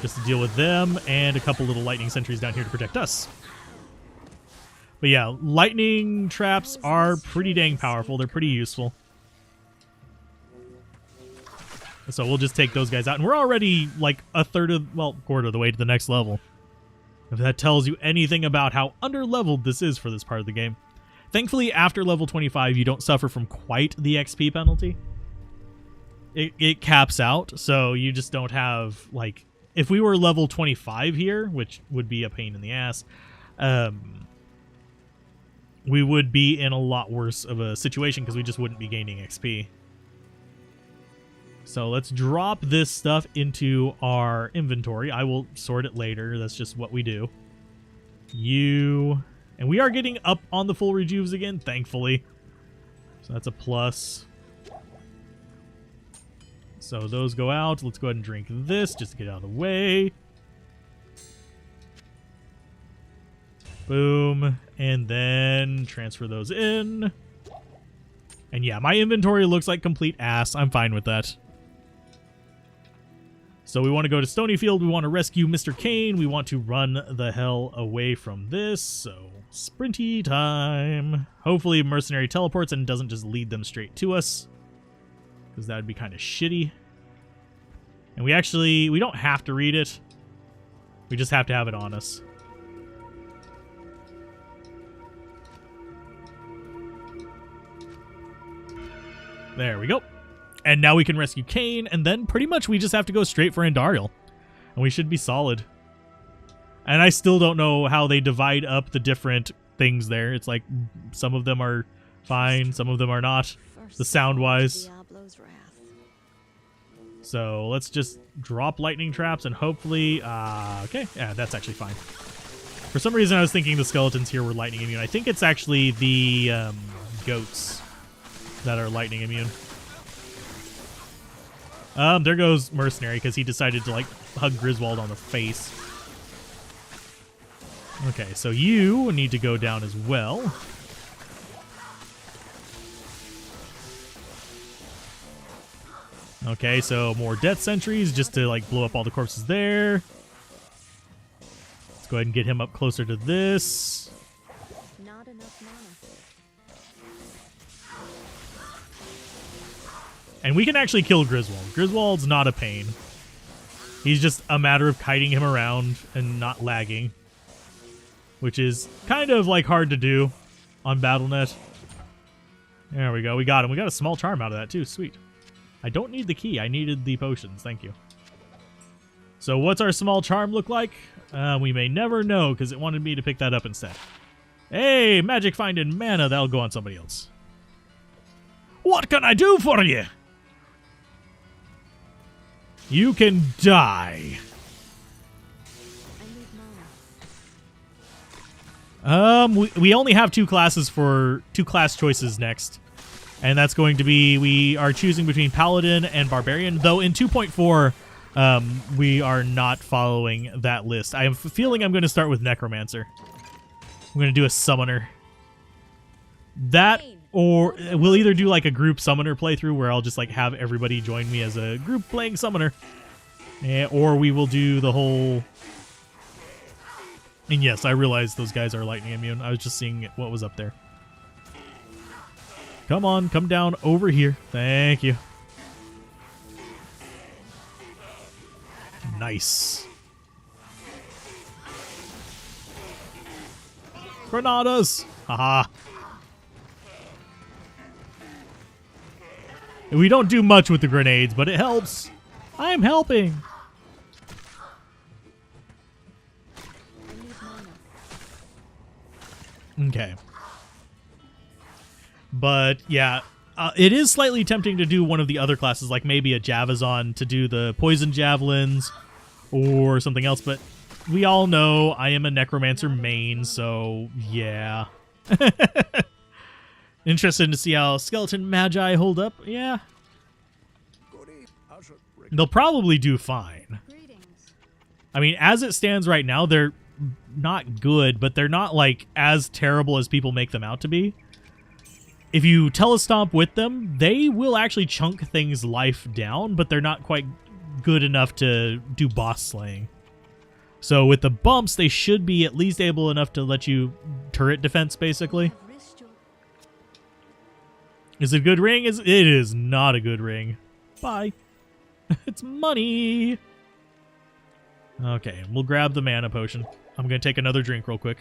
S1: just to deal with them, and a couple little lightning sentries down here to protect us. But yeah, lightning traps are pretty dang powerful. They're pretty useful. So we'll just take those guys out, and we're already like a third of, well, quarter of the way to the next level. If that tells you anything about how under-leveled this is for this part of the game. Thankfully, after level 25, you don't suffer from quite the XP penalty. It caps out, so you just don't have, like... If we were level 25 here, which would be a pain in the ass, we would be in a lot worse of a situation because we just wouldn't be gaining XP. So let's drop this stuff into our inventory. I will sort it later. That's just what we do. And we are getting up on the full rejuves again, thankfully. So that's a plus. So those go out. Let's go ahead and drink this just to get out of the way. Boom. And then transfer those in. And yeah, my inventory looks like complete ass. I'm fine with that. So we want to go to Stonyfield. We want to rescue Mr. Kane. We want to run the hell away from this. So sprinty time. Hopefully Mercenary teleports and doesn't just lead them straight to us, because that would be kind of shitty. And we don't have to read it. We just have to have it on us. There we go. And now we can rescue Kane, and then pretty much we just have to go straight for Andariel. And we should be solid. And I still don't know how they divide up the different things there. It's like some of them are fine, some of them are not, the sound-wise.
S2: Diablo's wrath.
S1: So let's just drop lightning traps and hopefully... okay, yeah, that's actually fine. For some reason I was thinking the skeletons here were lightning immune. I think it's actually the goats that are lightning immune. There goes Mercenary because he decided to like hug Griswold on the face. Okay, so you need to go down as well. Okay, so more death sentries just to like blow up all the corpses there. Let's go ahead and get him up closer to this.
S2: Not enough mana.
S1: And we can actually kill Griswold. Griswold's not a pain. He's just a matter of kiting him around and not lagging, which is kind of like hard to do on BattleNet. There we go. We got him. We got a small charm out of that too. Sweet. I don't need the key. I needed the potions. Thank you. So what's our small charm look like? We may never know because it wanted me to pick that up instead. Hey, magic finding mana. That'll go on somebody else. What can I do for you? You can die.
S2: I need mana.
S1: We only have two class choices next. And that's going to be, we are choosing between Paladin and Barbarian, though in 2.4, we are not following that list. I have a feeling I'm going to start with Necromancer. I'm going to do a Summoner. That, or we'll either do like a group Summoner playthrough where I'll just like have everybody join me as a group playing Summoner. Or we will do the whole... And yes, I realize those guys are lightning immune. I was just seeing what was up there. Come on, come down over here. Thank you. Nice. Granadas! Haha. We don't do much with the grenades, but it helps. I'm helping.
S2: I need mana.
S1: Okay. But yeah, it is slightly tempting to do one of the other classes, like maybe a Javazon to do the poison javelins or something else. But we all know I am a Necromancer main, so yeah. Interested to see how Skeleton Magi hold up. Yeah. They'll probably do fine.
S2: Greetings.
S1: I mean, as it stands right now, they're not good, but they're not like as terrible as people make them out to be. If you telestomp with them, they will actually chunk things' life down, but they're not quite good enough to do boss slaying. So with the bumps, they should be at least able enough to let you turret defense, basically.
S2: I've risked your...
S1: Is it a good ring? It is not a good ring. Bye. It's money. Okay, we'll grab the mana potion. I'm going to take another drink real quick.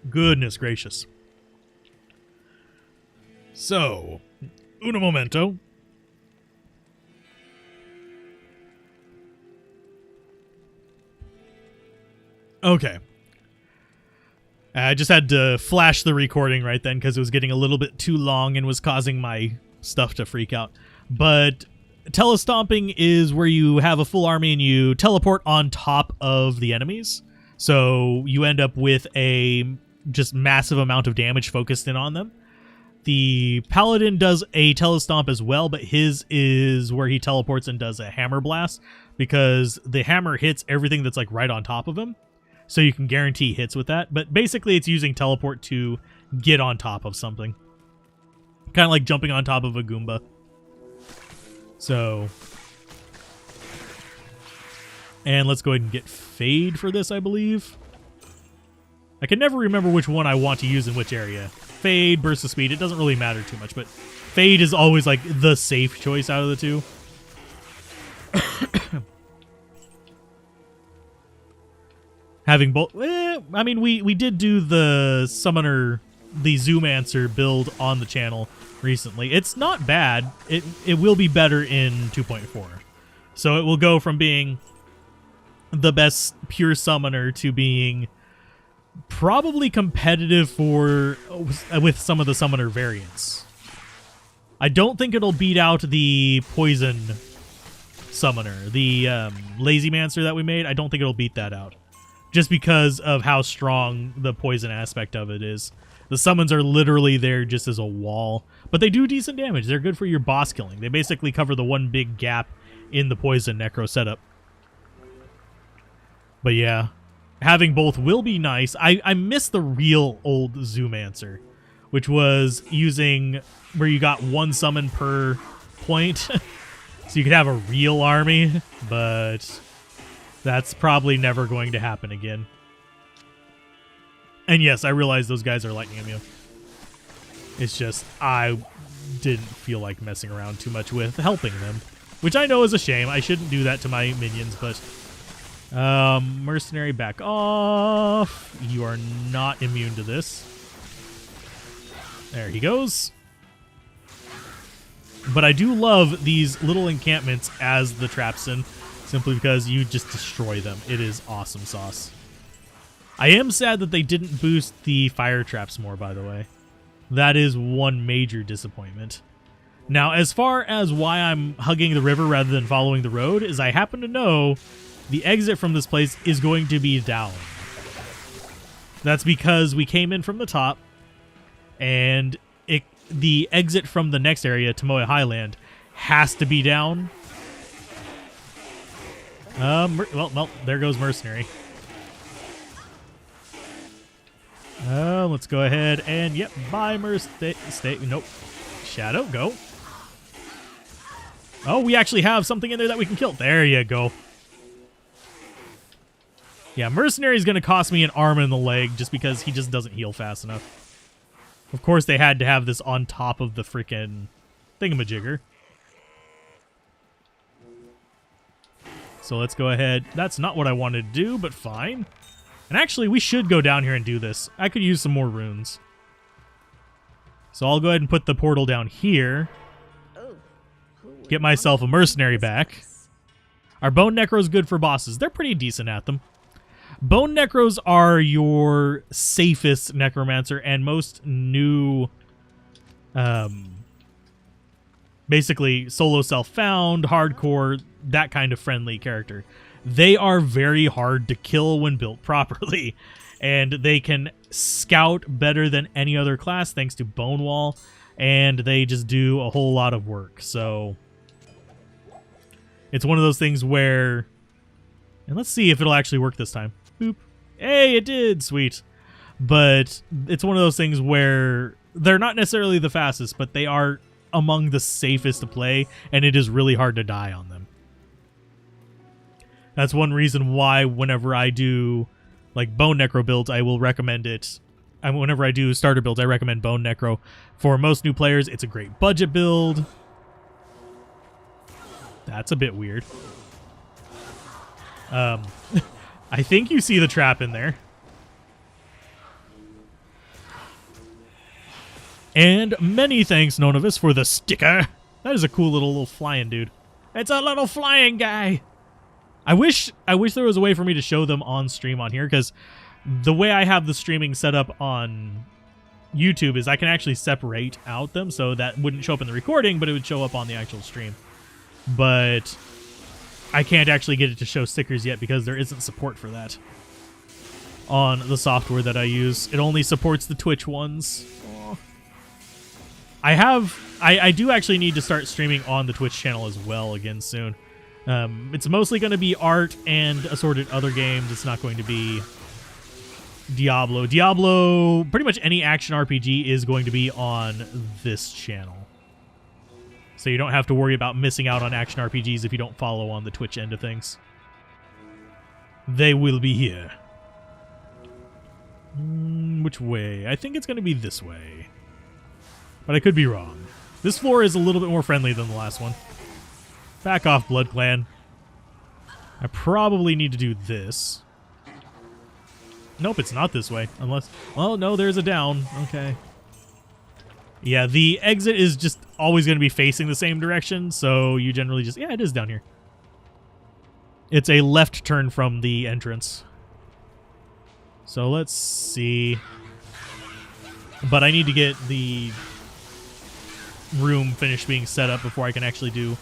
S1: Goodness gracious. So, uno momento. Okay. I just had to flash the recording right then because it was getting a little bit too long and was causing my stuff to freak out. But telestomping is where you have a full army and you teleport on top of the enemies. So you end up with a just massive amount of damage focused in on them. The Paladin does a telestomp as well, but his is where he teleports and does a hammer blast because the hammer hits everything that's like right on top of him. So you can guarantee hits with that. But basically it's using teleport to get on top of something. Kind of like jumping on top of a Goomba. So... And let's go ahead and get Fade for this, I believe. I can never remember which one I want to use in which area. Fade versus Speed, it doesn't really matter too much, but Fade is always like the safe choice out of the two. Having both, I mean, we did do the Summoner, the Zoomancer build on the channel recently. It's not bad. It will be better in 2.4. So it will go from being the best pure Summoner to being probably competitive with some of the Summoner variants. I don't think it'll beat out the Poison Summoner, the Lazy Mancer that we made. I don't think it'll beat that out. just because of how strong the poison aspect of it is. The summons are literally there just as a wall, but they do decent damage. They're good for your boss killing. They basically cover the one big gap in the poison necro setup. But yeah, having both will be nice. I miss the real old Zoomancer, which was using where you got one summon per point, so you could have a real army, but that's probably never going to happen again. And yes, I realize those guys are lightning immune. It's just I didn't feel like messing around too much with helping them, which I know is a shame. I shouldn't do that to my minions, but mercenary, back off. You are not immune to this. There he goes. But I do love these little encampments as the traps in, simply because you just destroy them. It is awesome sauce. I am sad that they didn't boost the fire traps more, by the way. That is one major disappointment. Now, as far as why I'm hugging the river rather than following the road, is I happen to know the exit from this place is going to be down. That's because we came in from the top, and the exit from the next area, Tomoe Highland, has to be down. Well, there goes Mercenary. Let's go ahead and, yep, bye, stay, nope. Shadow, go. Oh, we actually have something in there that we can kill. There you go. Yeah, Mercenary is going to cost me an arm and the leg just because he just doesn't heal fast enough. Of course, they had to have this on top of the freaking thingamajigger. So let's go ahead. That's not what I wanted to do, but fine. And actually, we should go down here and do this. I could use some more runes. So I'll go ahead and put the portal down here. Get myself a mercenary back. Our bone necro is good for bosses. They're pretty decent at them. Bone necros are your safest necromancer and most new, basically solo self-found, hardcore, that kind of friendly character. They are very hard to kill when built properly, and they can scout better than any other class thanks to Bone Wall, and they just do a whole lot of work. So it's one of those things where, and let's see if it'll actually work this time. Boop. Hey, it did. Sweet. But it's one of those things where they're not necessarily the fastest, but they are among the safest to play, and it is really hard to die on them. That's one reason why whenever I do like Bone Necro builds, I will recommend it. Whenever I do starter builds, I recommend Bone Necro. For most new players, it's a great budget build. That's a bit weird. I think you see the trap in there. And many thanks, Nonovis, for the sticker. That is a cool little flying dude. It's a little flying guy. I wish there was a way for me to show them on stream on here, because the way I have the streaming set up on YouTube is I can actually separate out them, so that wouldn't show up in the recording, but it would show up on the actual stream. But I can't actually get it to show stickers yet because there isn't support for that on the software that I use. It only supports the Twitch ones. I do actually need to start streaming on the Twitch channel as well again soon. It's mostly going to be art and assorted other games. It's not going to be Diablo. Diablo, pretty much any action RPG is going to be on this channel. So you don't have to worry about missing out on action RPGs if you don't follow on the Twitch end of things. They will be here. Which way? I think it's going to be this way. But I could be wrong. This floor is a little bit more friendly than the last one. Back off, Blood Clan. I probably need to do this. Nope, it's not this way. Unless... well, no, there's a down. Okay. Yeah, the exit is just always going to be facing the same direction, so you generally just... yeah, it is down here. It's a left turn from the entrance. So let's see. But I need to get the room finished being set up before I can actually do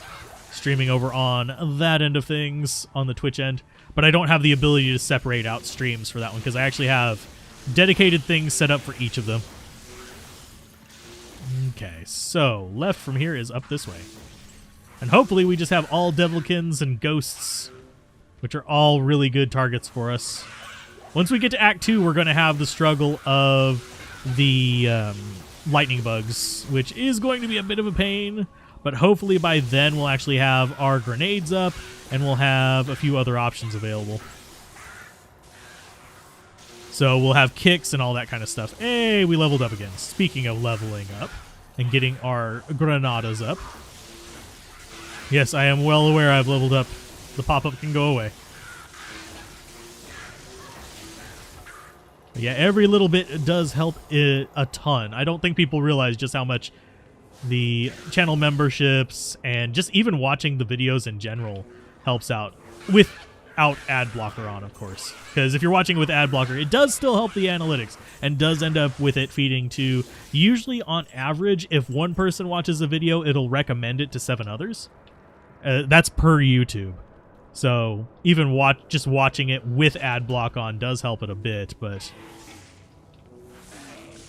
S1: streaming over on that end of things on the Twitch end, but I don't have the ability to separate out streams for that one because I actually have dedicated things set up for each of them. Okay, so left from here is up this way. And hopefully we just have all Devilkins and Ghosts, which are all really good targets for us. Once we get to Act 2, we're going to have the struggle of the lightning bugs, which is going to be a bit of a pain, but hopefully by then we'll actually have our grenades up and we'll have a few other options available. So we'll have kicks and all that kind of stuff. Hey, we leveled up again. Speaking of leveling up and getting our granadas up. Yes, I am well aware I've leveled up. The pop-up can go away. But yeah, every little bit does help a ton. I don't think people realize just how much the channel memberships and just even watching the videos in general helps out. Without ad blocker on, of course. Because if you're watching with ad blocker, it does still help the analytics and does end up with it feeding to, usually on average, if one person watches a video, it'll recommend it to 7 others. That's per YouTube. So even just watching it with ad block on does help it a bit, but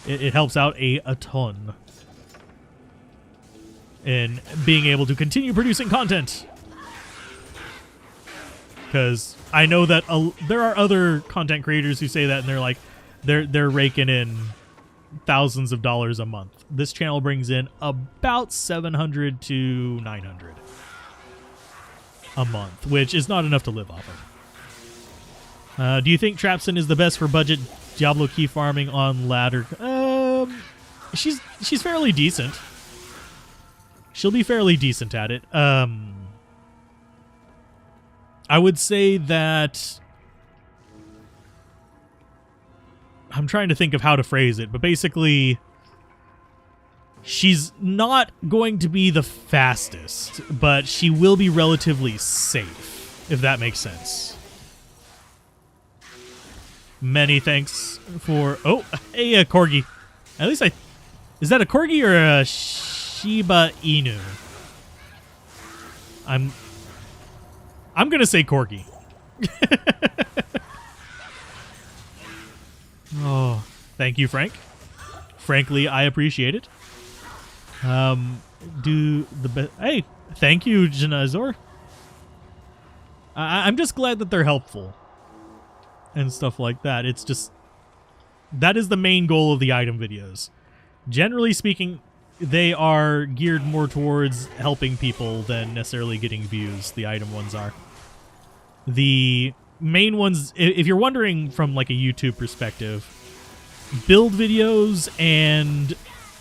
S1: it helps out a ton in being able to continue producing content. Because I know that there are other content creators who say that and they're like, they're raking in thousands of dollars a month. This channel brings in about 700 to 900 a month, which is not enough to live off of. Do you think Trapson is the best for budget Diablo key farming on ladder? She's fairly decent. She'll be fairly decent at it. I would say that I'm trying to think of how to phrase it, but basically she's not going to be the fastest, but she will be relatively safe, if that makes sense. Many thanks for... Oh, hey, a Corgi. At least is that a Corgi or a Shiba Inu? I'm going to say Corgi. Oh, thank you, Frank. Frankly, I appreciate it. Hey, thank you, Janazor. I'm just glad that they're helpful and stuff like that. It's just, that is the main goal of the item videos. Generally speaking, they are geared more towards helping people than necessarily getting views. The item ones are. The main ones, if you're wondering from like a YouTube perspective, build videos and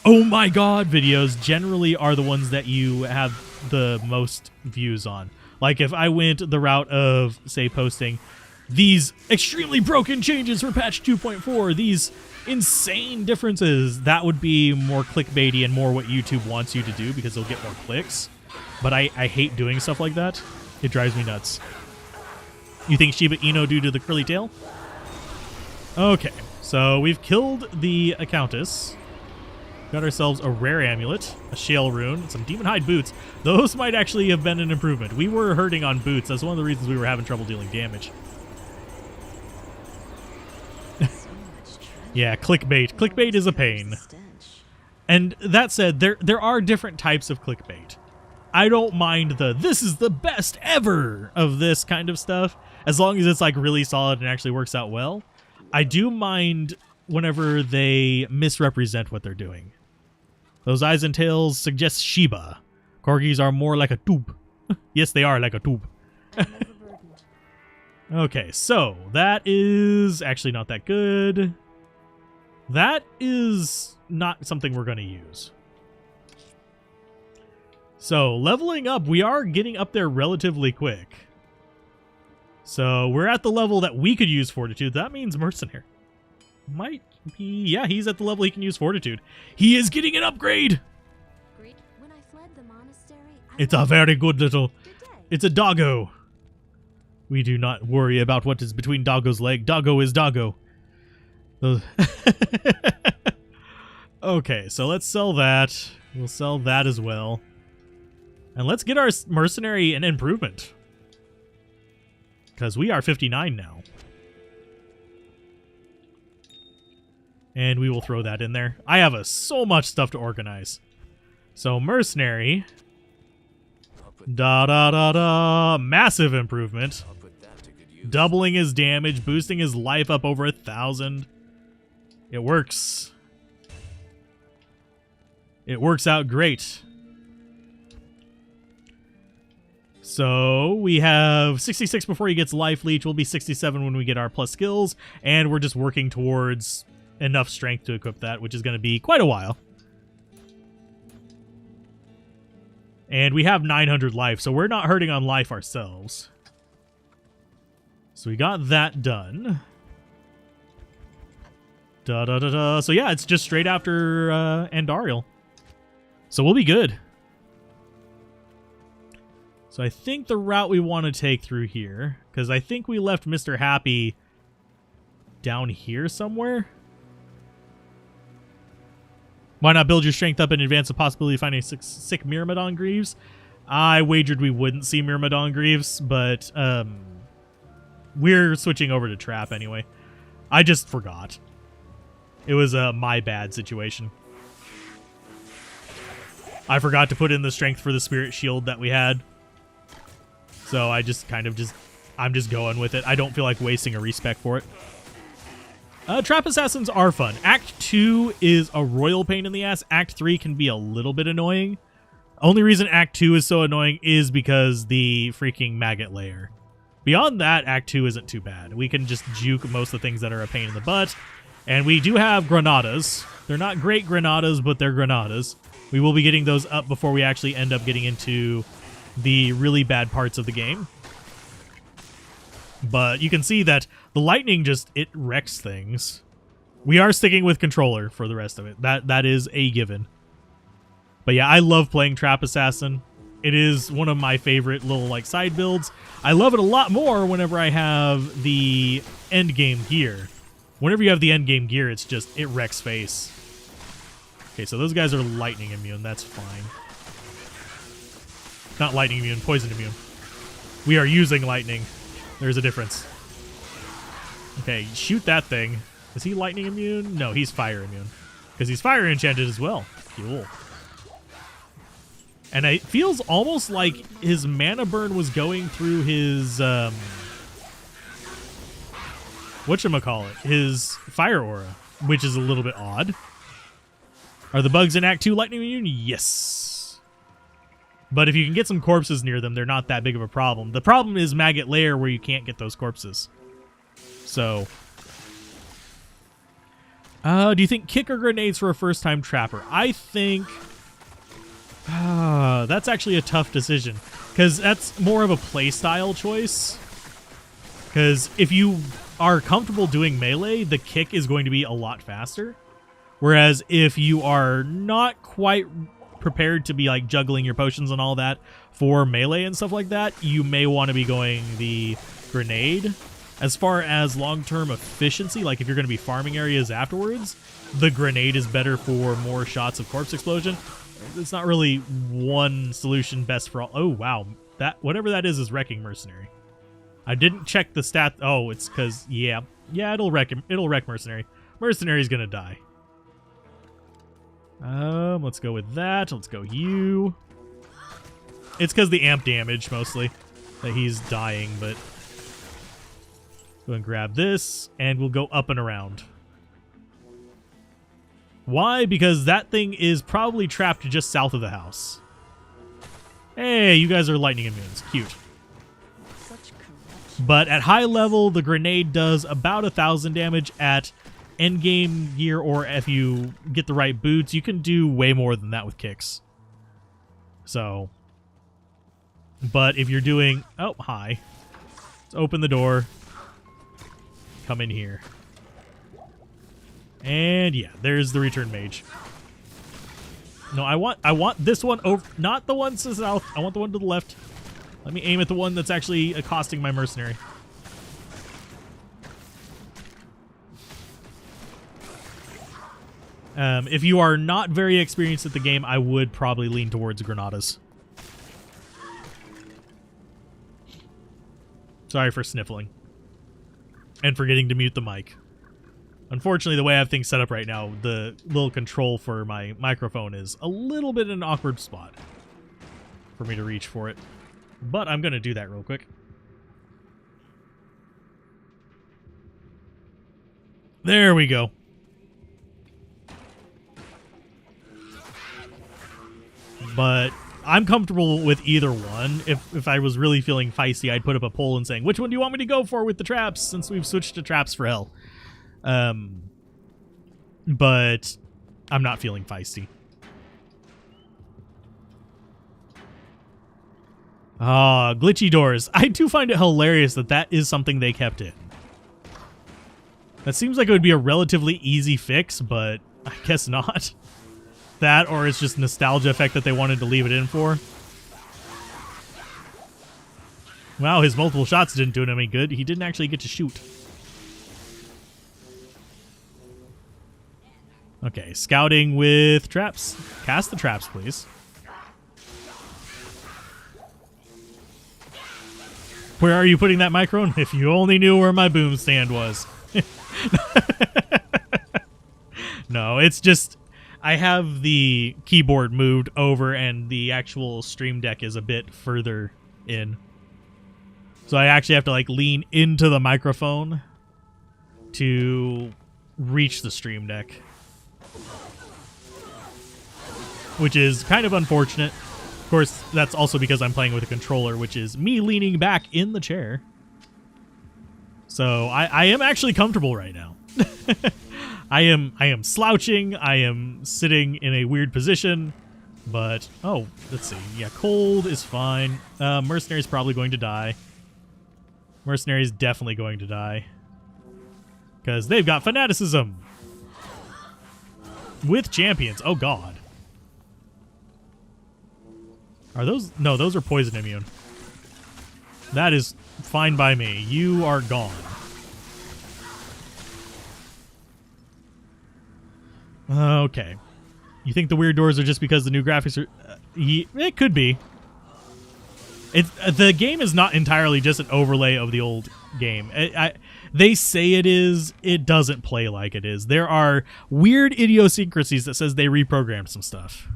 S1: oh my god videos generally are the ones that you have the most views on. Like if I went the route of, say, posting these extremely broken changes for patch 2.4, these insane differences, that would be more clickbaity and more what YouTube wants you to do because they'll get more clicks. But I hate doing stuff like that. It drives me nuts. You think Shiba Inu due to the curly tail? Okay, so we've killed the Countess. Got ourselves a rare amulet, a shale rune, some demon hide boots. Those might actually have been an improvement. We were hurting on boots. That's one of the reasons we were having trouble dealing damage. Yeah, clickbait. Clickbait is a pain. And that said, there are different types of clickbait. I don't mind this is the best ever of this kind of stuff, as long as it's like really solid and actually works out well. I do mind whenever they misrepresent what they're doing. Those eyes and tails suggest Shiba. Corgis are more like a tube. Yes, they are like a tube. Okay, so that is actually not that good. That is not something we're going to use. So, leveling up, we are getting up there relatively quick. So, we're at the level that we could use Fortitude. That means Mercenary. Might be... Yeah, he's at the level he can use Fortitude. He is getting an upgrade!
S2: When I fled the monastery,
S1: It's a very good little... It's a doggo. We do not worry about what is between Doggo's leg. Doggo is Doggo. Okay, so let's sell that. We'll sell that as well. And let's get our mercenary an improvement. Because we are 59 now. And we will throw that in there. I have so much stuff to organize. So mercenary. Da-da-da-da. Massive improvement. Doubling his damage, boosting his life up over 1,000. It works. It works out great. So we have 66 before he gets life leech. We'll be 67 when we get our plus skills. And we're just working towards enough strength to equip that, which is going to be quite a while. And we have 900 life, so we're not hurting on life ourselves. So we got that done. Da-da-da-da. So yeah, it's just straight after Andariel. So we'll be good. So I think the route we want to take through here, because I think we left Mr. Happy down here somewhere. Why not build your strength up in advance of possibility of finding sick Myrmidon Greaves? I wagered we wouldn't see Myrmidon Greaves, but we're switching over to Trap anyway. I just forgot. It was a my bad situation. I forgot to put in the strength for the Spirit Shield that we had. So I just I'm just going with it. I don't feel like wasting a respec for it. Trap Assassins are fun. Act 2 is a royal pain in the ass. Act 3 can be a little bit annoying. Only reason Act 2 is so annoying is because the freaking maggot layer. Beyond that, Act 2 isn't too bad. We can just juke most of the things that are a pain in the butt. And we do have granadas. They're not great granadas, but they're granadas. We will be getting those up before we actually end up getting into the really bad parts of the game. But you can see that the lightning it wrecks things. We are sticking with controller for the rest of it. That is a given. But yeah, I love playing Trap Assassin. It is one of my favorite little like side builds. I love it a lot more whenever I have the end game gear. Whenever you have the end game gear, it wrecks face. Okay, so those guys are lightning immune. That's fine. Not lightning immune, poison immune. We are using lightning. There's a difference. Okay, shoot that thing. Is he lightning immune? No, he's fire immune. Because he's fire enchanted as well. Cool. And it feels almost like his mana burn was going through his, whatchamacallit, his fire aura, which is a little bit odd. Are the bugs in Act 2 lightning immune? Yes. But if you can get some corpses near them, they're not that big of a problem. The problem is Maggot Lair, where you can't get those corpses. So, do you think kick or grenades for a first-time trapper? I think that's actually a tough decision, because that's more of a playstyle choice. Because if you are comfortable doing melee, the kick is going to be a lot faster. Whereas if you are not quite prepared to be like juggling your potions and all that for melee and stuff like that, you may want to be going the grenade. As far as long-term efficiency, like if you're going to be farming areas afterwards, the grenade is better for more shots of corpse explosion. It's not really one solution best for all. Oh, wow. That whatever that is wrecking mercenary. I didn't check the stat. Oh, it's because, yeah, it'll wreck him. It'll wreck mercenary. Mercenary's going to die. Let's go with that. Let's go you. It's because the amp damage, mostly, that he's dying, but go and grab this, and we'll go up and around. Why? Because that thing is probably trapped just south of the house. Hey, you guys are lightning immunes. Cute. But at high level, the grenade does about 1,000 damage. At endgame gear, or if you get the right boots, you can do way more than that with kicks. So, but if you're doing... Oh, hi. Let's open the door. Come in here. And yeah, there's the return mage. No, I want this one over, not the one to the south. I want the one to the left. Let me aim at the one that's actually accosting my mercenary. If you are not very experienced at the game, I would probably lean towards granadas. Sorry for sniffling. And forgetting to mute the mic. Unfortunately, the way I have things set up right now, the little control for my microphone is a little bit in an awkward spot for me to reach for it. But I'm going to do that real quick. There we go. But I'm comfortable with either one. If I was really feeling feisty, I'd put up a poll and saying, which one do you want me to go for with the traps, since we've switched to traps for hell? But I'm not feeling feisty. Glitchy doors. I do find it hilarious that that is something they kept in. That seems like it would be a relatively easy fix, but I guess not. That, or it's just nostalgia effect that they wanted to leave it in for. Wow, his multiple shots didn't do him any good. He didn't actually get to shoot. Okay, scouting with traps. Cast the traps, please. Where are you putting that microphone? If you only knew where my boom stand was. No, it's just I have the keyboard moved over and the actual stream deck is a bit further in. So I actually have to like lean into the microphone to reach the stream deck. Which is kind of unfortunate. Of course, that's also because I'm playing with a controller, which is me leaning back in the chair. So I am actually comfortable right now. I am slouching. I am sitting in a weird position. But, oh, let's see. Yeah, cold is fine. Mercenary's probably going to die. Mercenary's definitely going to die. Because they've got fanaticism. With champions. Oh, God. Are those... No, those are poison immune. That is fine by me. You are gone. Okay. You think the weird doors are just because the new graphics are... it could be. The game is not entirely just an overlay of the old game. They say it is. It doesn't play like it is. There are weird idiosyncrasies that says they reprogrammed some stuff.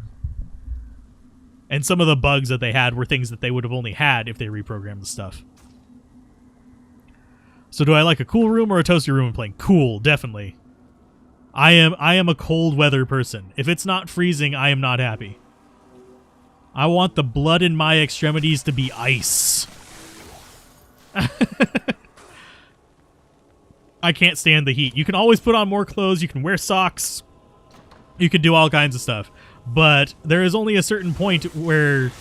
S1: And some of the bugs that they had were things that they would have only had if they reprogrammed the stuff. So do I like a cool room or a toasty room when playing? Cool, definitely. I am a cold weather person. If it's not freezing, I am not happy. I want the blood in my extremities to be ice. I can't stand the heat. You can always put on more clothes. You can wear socks. You can do all kinds of stuff. But there is only a certain point where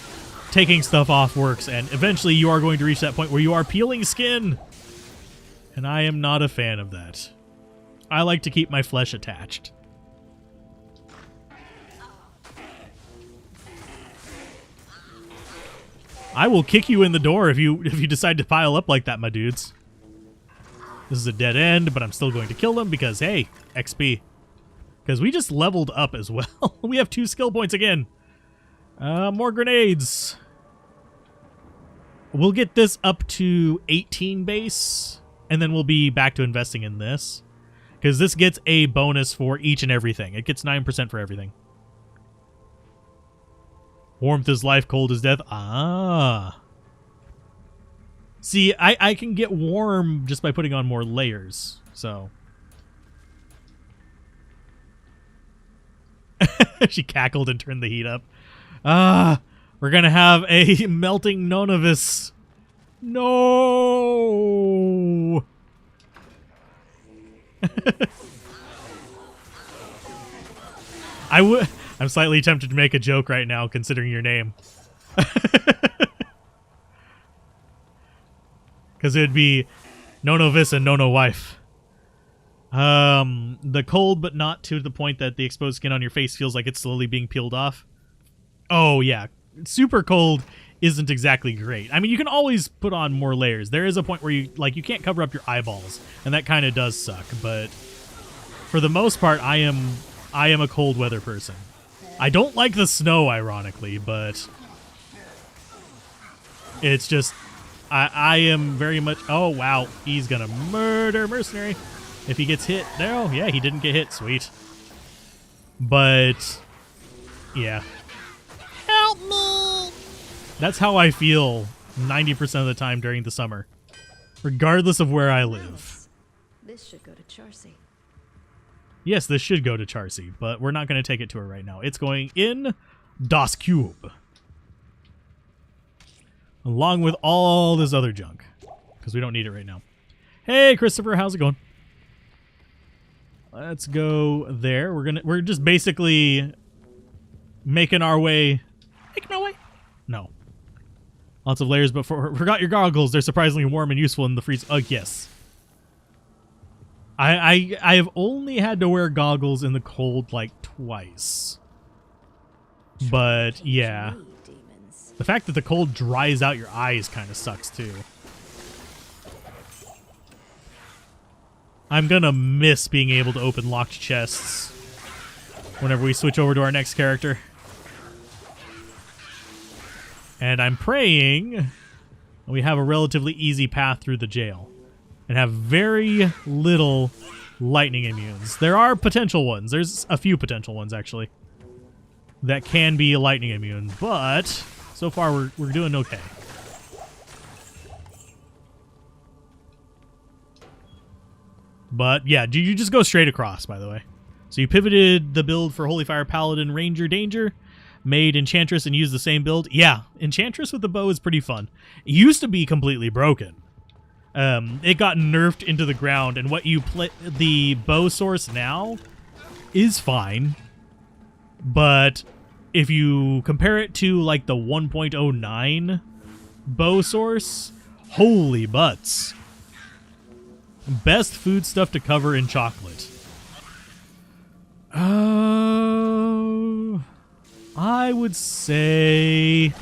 S1: taking stuff off works, and eventually you are going to reach that point where you are peeling skin. And I am not a fan of that. I like to keep my flesh attached. I will kick you in the door if you decide to pile up like that, my dudes. This is a dead end, but I'm still going to kill them because, hey, XP. Because we just leveled up as well. We have 2 skill points again. More grenades. We'll get this up to 18 base, and then we'll be back to investing in this. Because this gets a bonus for each and everything. It gets 9% for everything. Warmth is life, cold is death. Ah. See, I can get warm just by putting on more layers. So. She cackled and turned the heat up. We're going to have a melting Nonovis. No. I'm slightly tempted to make a joke right now, considering your name. Because it would be Nonovis and Nono Wife. The cold, but not to the point that the exposed skin on your face feels like it's slowly being peeled off. Oh, yeah. Super cold isn't exactly great. I mean, you can always put on more layers. There is a point where you can't cover up your eyeballs, and that kind of does suck, but for the most part, I am a cold weather person. I don't like the snow, ironically, but it's just I am very much... Oh, wow. He's going to murder Mercenary if he gets hit. No, yeah, he didn't get hit. Sweet. But, yeah. Help me! That's how I feel 90% of the time during the summer, regardless of where I live.
S2: This should go to Charcy.
S1: Yes, this should go to Charcy, but we're not going to take it to her right now. It's going in Das Cube, along with all this other junk, because we don't need it right now. Hey, Christopher, how's it going? Let's go there. We're just basically making our way. Making our way? No. Lots of layers, but forgot your goggles. They're surprisingly warm and useful in the freeze. Yes. I have only had to wear goggles in the cold like twice. But yeah. The fact that the cold dries out your eyes kind of sucks too. I'm gonna miss being able to open locked chests whenever we switch over to our next character. And I'm praying we have a relatively easy path through the jail and have very little lightning immunes. There are potential ones. There's a few potential ones, actually, that can be lightning immune, but so far we're doing okay. But yeah, you just go straight across, by the way. So you pivoted the build for Holy Fire Paladin Ranger Danger, made Enchantress and used the same build. Yeah, Enchantress with the bow is pretty fun. It used to be completely broken. It got nerfed into the ground, and what you play, the bow source now is fine. But if you compare it to like the 1.09 bow source, holy butts. Best food stuff to cover in chocolate. I would say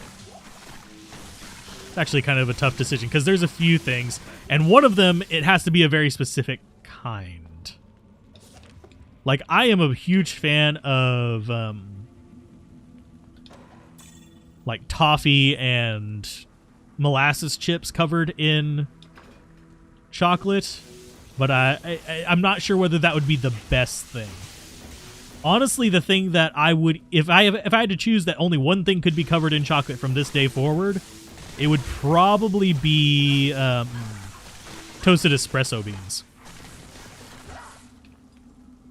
S1: it's actually kind of a tough decision because there's a few things, and one of them, it has to be a very specific kind. Like, I am a huge fan of like toffee and molasses chips covered in chocolate, but I'm not sure whether that would be the best thing. Honestly, the thing that I would, if I had to choose that only one thing could be covered in chocolate from this day forward, it would probably be toasted espresso beans.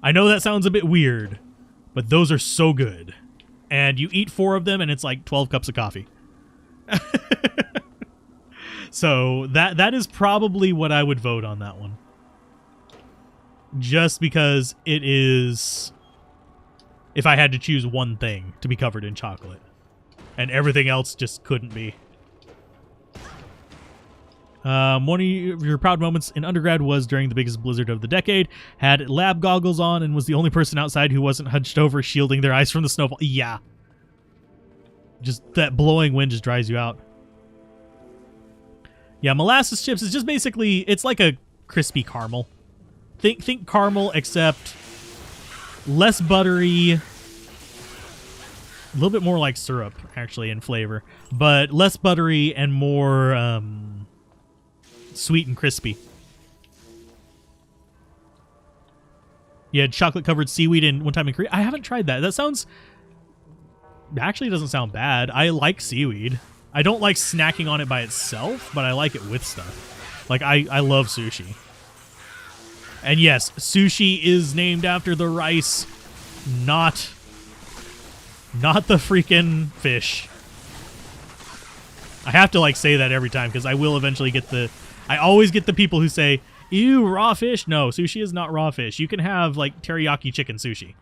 S1: I know that sounds a bit weird, but those are so good. And you eat 4 of them, and it's like 12 cups of coffee. So that is probably what I would vote on that one. Just because it is, if I had to choose one thing to be covered in chocolate, and everything else just couldn't be. One of your proud moments in undergrad was during the biggest blizzard of the decade. Had lab goggles on and was the only person outside who wasn't hunched over, shielding their eyes from the snowfall. Yeah. Just that blowing wind just dries you out. Yeah, molasses chips is just basically, it's like a crispy caramel. Think caramel, except less buttery, a little bit more like syrup, actually, in flavor, but less buttery and more sweet and crispy. You had chocolate-covered seaweed in one time in Korea. I haven't tried that. That sounds... actually doesn't sound bad. I like seaweed. I don't like snacking on it by itself, but I like it with stuff. Like, I love sushi. And yes, sushi is named after the rice, not the freaking fish. I have to, like, say that every time, because I will eventually get the... I always get the people who say, ew, raw fish? No, sushi is not raw fish. You can have, like, teriyaki chicken sushi.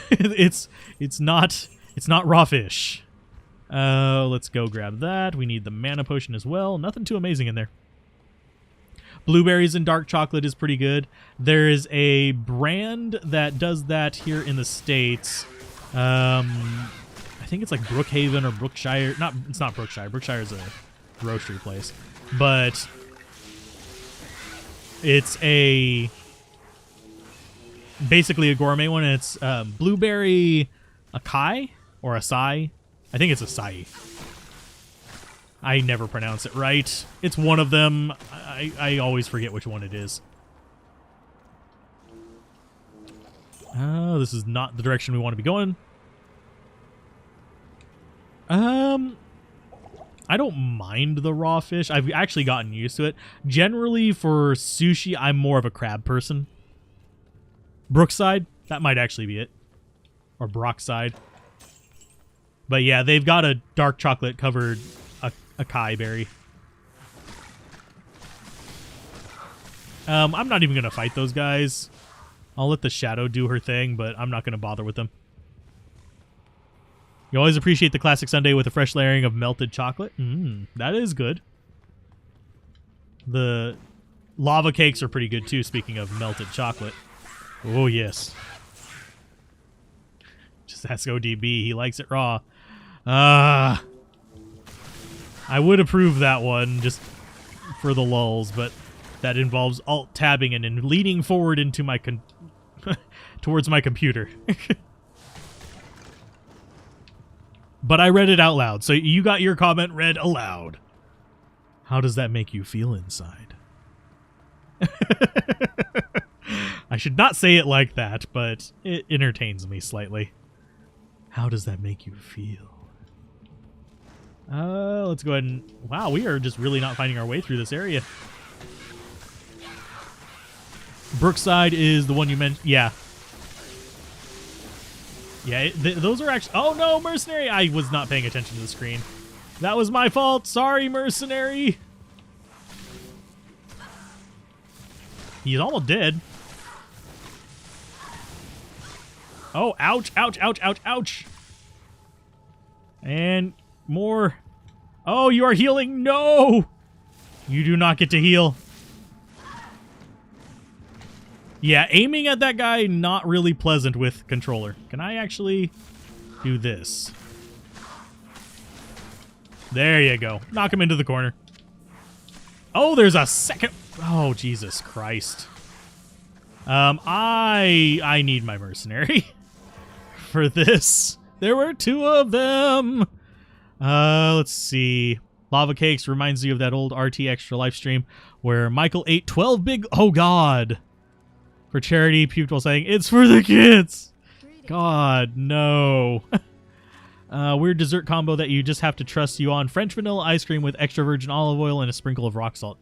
S1: It's not raw fish. Let's go grab that. We need the mana potion as well. Nothing too amazing in there. Blueberries and dark chocolate is pretty good. There is a brand that does that here in the States. I think it's like Brookhaven or Brookshire. It's not Brookshire. Brookshire is a grocery place. But it's basically a gourmet one. And it's blueberry acai or acai. I think it's acai. I never pronounce it right. It's one of them. I always forget which one it is. Oh, this is not the direction we want to be going. I don't mind the raw fish. I've actually gotten used to it. Generally, for sushi, I'm more of a crab person. Brookside, that might actually be it. Or Brockside. But yeah, they've got a dark chocolate covered acai berry. I'm not even going to fight those guys. I'll let the shadow do her thing, but I'm not going to bother with them. You always appreciate the classic sundae with a fresh layering of melted chocolate. That is good. The lava cakes are pretty good too, speaking of melted chocolate. Oh, yes. Just ask ODB. He likes it raw. I would approve that one just for the lulz, but that involves alt-tabbing and then leaning forward into my towards my computer. But I read it out loud, so you got your comment read aloud. How does that make you feel inside? I should not say it like that, but it entertains me slightly. How does that make you feel? Let's go ahead and... Wow, we are just really not finding our way through this area. Brookside is the one you mentioned. Yeah. Yeah, those are actually... Oh, no, mercenary! I was not paying attention to the screen. That was my fault. Sorry, mercenary. He's almost dead. Oh, ouch, ouch, ouch, ouch, ouch. And more. Oh, you are healing. No! You do not get to heal. Yeah, aiming at that guy, not really pleasant with controller. Can I actually do this? There you go. Knock him into the corner. Oh, there's a second. Oh, Jesus Christ. I need my mercenary for this. There were two of them. Let's see. Lava Cakes reminds you of that old RT Extra live stream where Michael ate 12 big... Oh, God. For charity, puked while saying, "It's for the kids." God, no. Weird dessert combo that you just have to trust you on. French vanilla ice cream with extra virgin olive oil and a sprinkle of rock salt.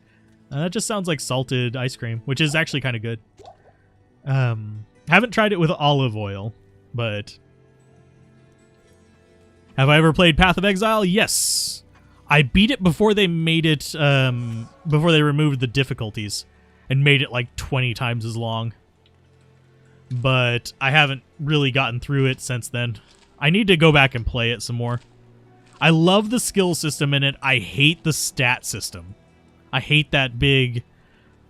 S1: That just sounds like salted ice cream, which is actually kind of good. Haven't tried it with olive oil, but... Have I ever played Path of Exile? Yes. I beat it before they made it, before they removed the difficulties and made it like 20 times as long. But I haven't really gotten through it since then. I need to go back and play it some more. I love the skill system in it. I hate the stat system. I hate that big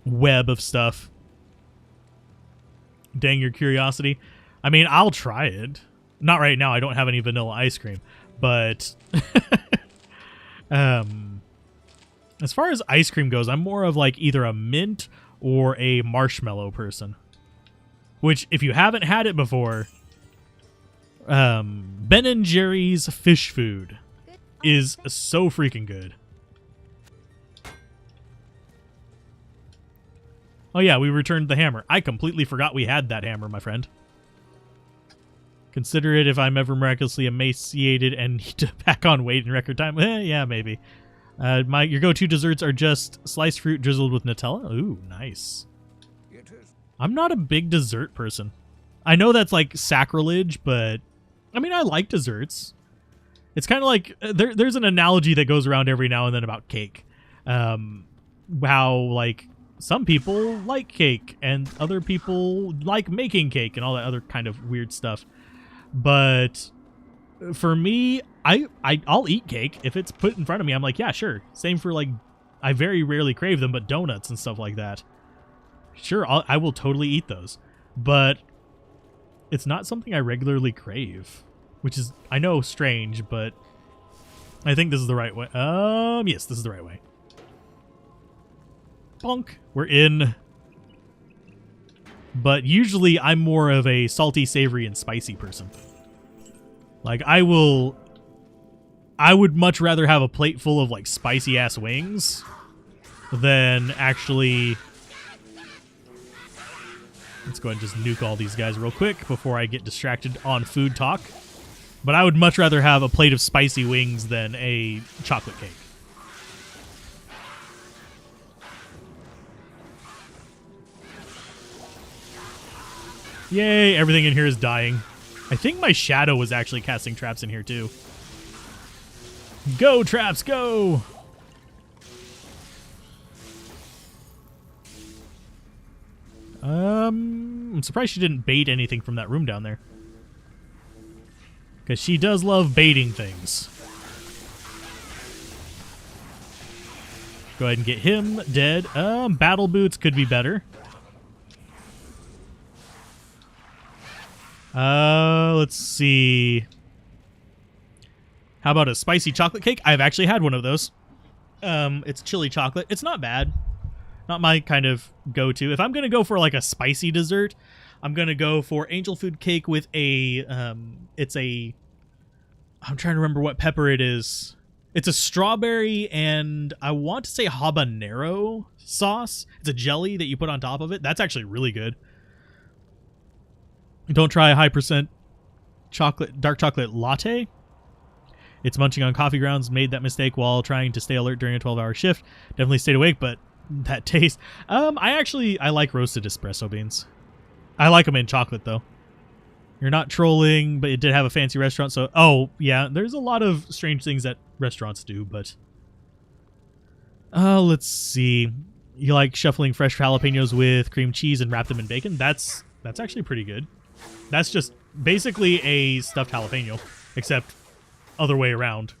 S1: web of stuff. Dang your curiosity. I mean, I'll try it. Not right now. I don't have any vanilla ice cream. But as far as ice cream goes, I'm more of like either a mint or a marshmallow person. Which, if you haven't had it before, Ben & Jerry's fish food is so freaking good. Oh yeah, we returned the hammer. I completely forgot we had that hammer, my friend. Consider it if I'm ever miraculously emaciated and need to pack on weight in record time. Yeah, maybe. Your go-to desserts are just sliced fruit drizzled with Nutella. Ooh, nice. I'm not a big dessert person. I know that's like sacrilege, but I mean, I like desserts. It's kind of like there's an analogy that goes around every now and then about cake. How like some people like cake and other people like making cake and all that other kind of weird stuff. But for me, I'll eat cake if it's put in front of me. I'm like, yeah, sure. Same for like, I very rarely crave them, but donuts and stuff like that. Sure, I will totally eat those, but it's not something I regularly crave, which is, I know, strange, but I think this is the right way. Yes, this is the right way. Bonk. We're in. But usually I'm more of a salty, savory, and spicy person. Like, I will I would much rather have a plate full of like spicy ass wings than actually. Let's go ahead and just nuke all these guys real quick before I get distracted on food talk. But I would much rather have a plate of spicy wings than a chocolate cake. Yay, everything in here is dying. I think my shadow was actually casting traps in here too. Go, traps, go! I'm surprised she didn't bait anything from that room down there. Because she does love baiting things. Go ahead and get him dead. Battle boots could be better. Let's see. How about a spicy chocolate cake? I've actually had one of those. It's chili chocolate. It's not bad. Not my kind of go-to. If I'm going to go for like a spicy dessert, I'm going to go for angel food cake with a, I'm trying to remember what pepper it is. It's a strawberry and I want to say habanero sauce. It's a jelly that you put on top of it. That's actually really good. Don't try a high percent dark chocolate latte. It's munching on coffee grounds. Made that mistake while trying to stay alert during a 12-hour shift. Definitely stayed awake, but that taste. I like roasted espresso beans. I like them in chocolate though. You're not trolling, but it did have a fancy restaurant. So, oh yeah, there's a lot of strange things that restaurants do, but let's see. You like shuffling fresh jalapenos with cream cheese and wrap them in bacon? That's actually pretty good. That's just basically a stuffed jalapeno, except other way around.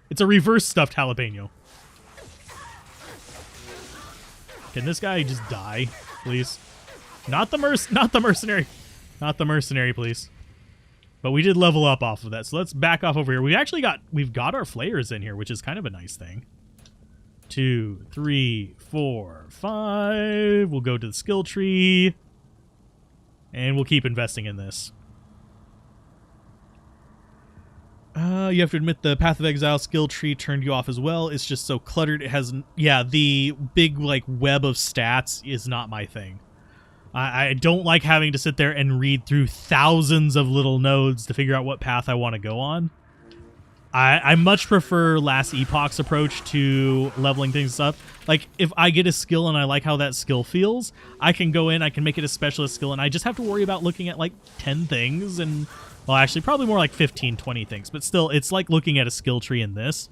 S1: It's a reverse stuffed jalapeno. Can this guy just die, please? Not the mercenary. Not the mercenary, please. But we did level up off of that, so let's back off over here. We've got our flayers in here, which is kind of a nice thing. 2, 3, 4, 5. We'll go to the skill tree. And we'll keep investing in this. You have to admit the Path of Exile skill tree turned you off as well. It's just so cluttered. It has, yeah, the big like web of stats is not my thing. I don't like having to sit there and read through thousands of little nodes to figure out what path I want to go on. I much prefer Last Epoch's approach to leveling things up. Like, if I get a skill and I like how that skill feels, I can go in, I can make it a specialist skill, and I just have to worry about looking at, like, 10 things, and, well, actually, probably more like 15, 20 things. But still, it's like looking at a skill tree in this,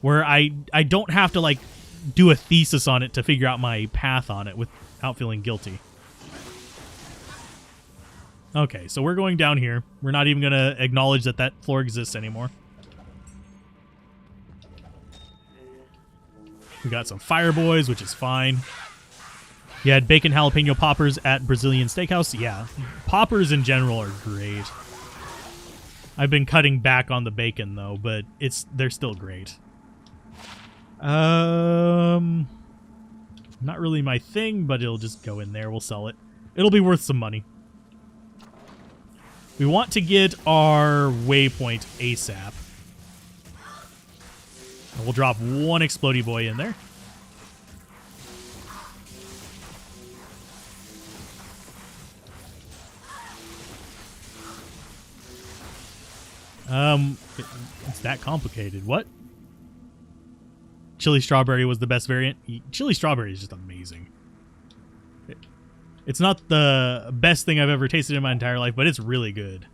S1: where I don't have to, like, do a thesis on it to figure out my path on it without feeling guilty. Okay, so we're going down here. We're not even going to acknowledge that that floor exists anymore. We got some fire boys, which is fine. You had bacon jalapeno poppers at Brazilian Steakhouse. Yeah, poppers in general are great. I've been cutting back on the bacon though, but they're still great. Not really my thing, but it'll just go in there. We'll sell it. It'll be worth some money. We want to get our waypoint ASAP. And we'll drop one explodey boy in there. It's that complicated. What? Chili strawberry was the best variant. Chili strawberry is just amazing. It's not the best thing I've ever tasted in my entire life, but it's really good.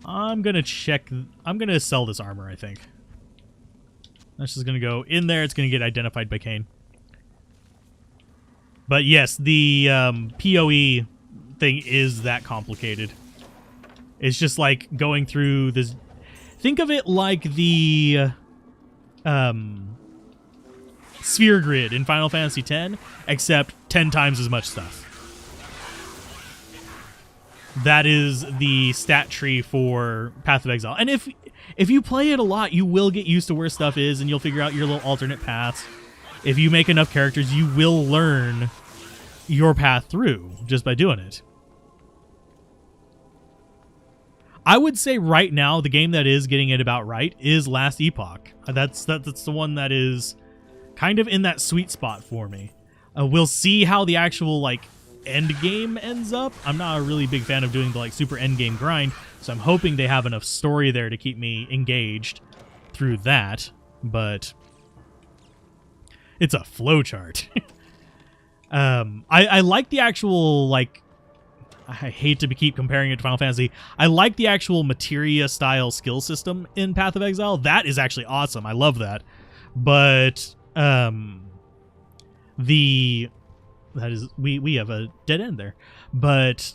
S1: I'm going to sell this armor, I think. That's just going to go in there. It's going to get identified by Kane. But yes, the PoE thing is that complicated. It's just like going through this. Think of it like the sphere grid in Final Fantasy X, except 10 times as much stuff. That is the stat tree for Path of Exile. And if you play it a lot, you will get used to where stuff is, and you'll figure out your little alternate paths. If you make enough characters, you will learn your path through just by doing it. I would say right now the game that is getting it about right is Last Epoch. That's the one that is kind of in that sweet spot for me. We'll see how the actual like end game ends up. I'm not a really big fan of doing the like super end game grind, so I'm hoping they have enough story there to keep me engaged through that. But it's a flowchart. I like the actual like. I hate to keep comparing it to Final Fantasy. I like the actual materia style skill system in Path of Exile. That is actually awesome. I love that. But we have a dead end there. But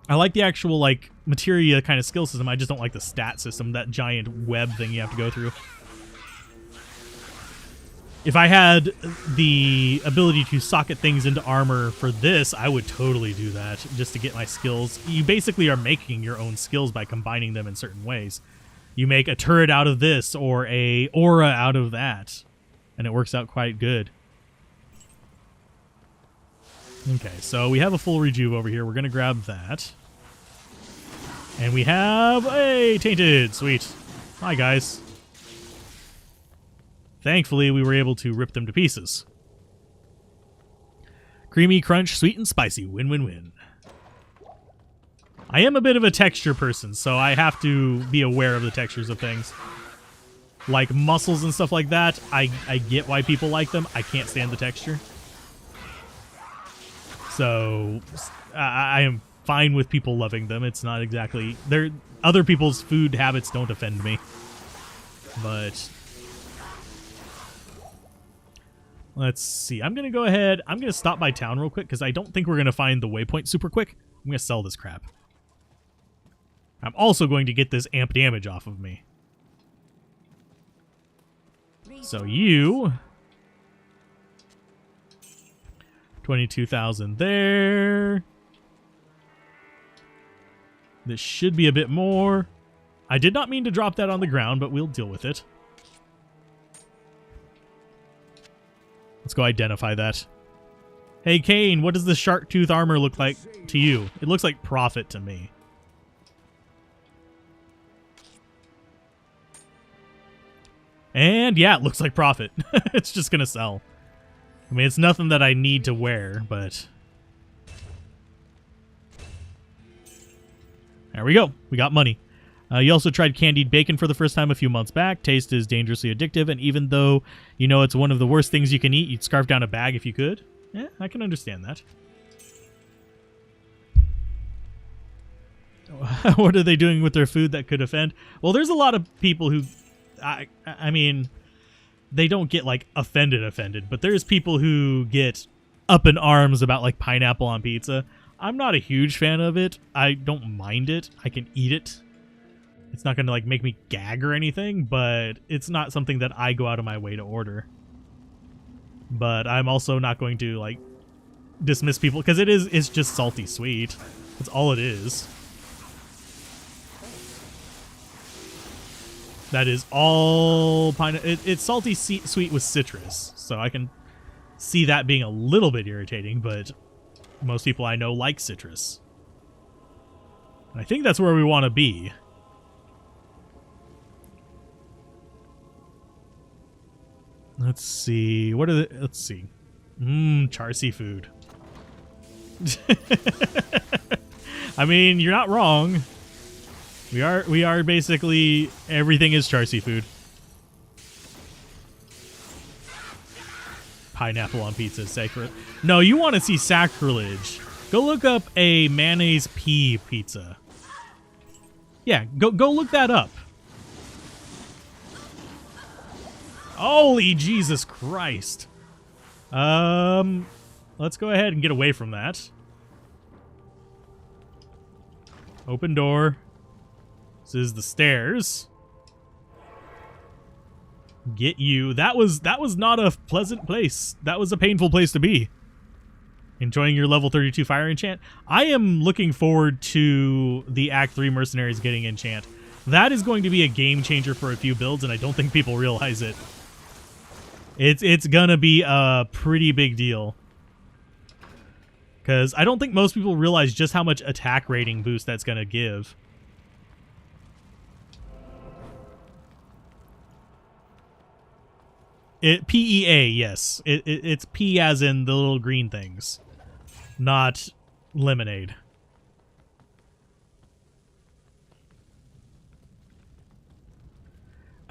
S1: I like the actual like materia kind of skill system. I just don't like the stat system, that giant web thing you have to go through. If I had the ability to socket things into armor for this, I would totally do that just to get my skills. You basically are making your own skills by combining them in certain ways. You make a turret out of this or a aura out of that, and it works out quite good. Okay, so we have a full rejuve over here. We're going to grab that. And we have a tainted. Sweet. Hi, guys. Thankfully, we were able to rip them to pieces. Creamy, crunch, sweet, and spicy. Win, win, win. I am a bit of a texture person, so I have to be aware of the textures of things. Like mussels and stuff like that, I get why people like them. I can't stand the texture. So, I am fine with people loving them. It's not exactly... other people's food habits don't offend me. But... let's see. I'm going to go ahead. I'm going to stop by town real quick because I don't think we're going to find the waypoint super quick. I'm going to sell this crap. I'm also going to get this amp damage off of me. So you... 22,000 there. This should be a bit more. I did not mean to drop that on the ground, but we'll deal with it. Let's go identify that. Hey, Kane, what does the shark tooth armor look like to you? It looks like profit to me. And yeah, it looks like profit. It's just going to sell. I mean, it's nothing that I need to wear, but... there we go. We got money. You also tried candied bacon for the first time a few months back. Taste is dangerously addictive, and even though you know it's one of the worst things you can eat, you'd scarf down a bag if you could. Yeah, I can understand that. What are they doing with their food that could offend? Well, there's a lot of people who... I mean, they don't get, like, offended, but there's people who get up in arms about, like, pineapple on pizza. I'm not a huge fan of it. I don't mind it. I can eat it. It's not going to, like, make me gag or anything, but it's not something that I go out of my way to order. But I'm also not going to, like, dismiss people, because it's just salty sweet. That's all it is. That is all pineapple. It's salty sweet with citrus, so I can see that being a little bit irritating, but most people I know like citrus. And I think that's where we want to be. Let's see. What are the... let's see. Char seafood. I mean, you're not wrong. We are basically... everything is char seafood. Pineapple on pizza is sacred. No, you want to see sacrilege. Go look up a mayonnaise pea pizza. Yeah, go look that up. Holy Jesus Christ. Let's go ahead and get away from that. Open door. This is the stairs. Get you. That was not a pleasant place. That was a painful place to be. Enjoying your level 32 fire enchant? I am looking forward to the Act 3 mercenaries getting enchant. That is going to be a game changer for a few builds, and I don't think people realize it. It's gonna be a pretty big deal. Because I don't think most people realize just how much attack rating boost that's going to give. PEA, yes. It's P as in the little green things, not lemonade.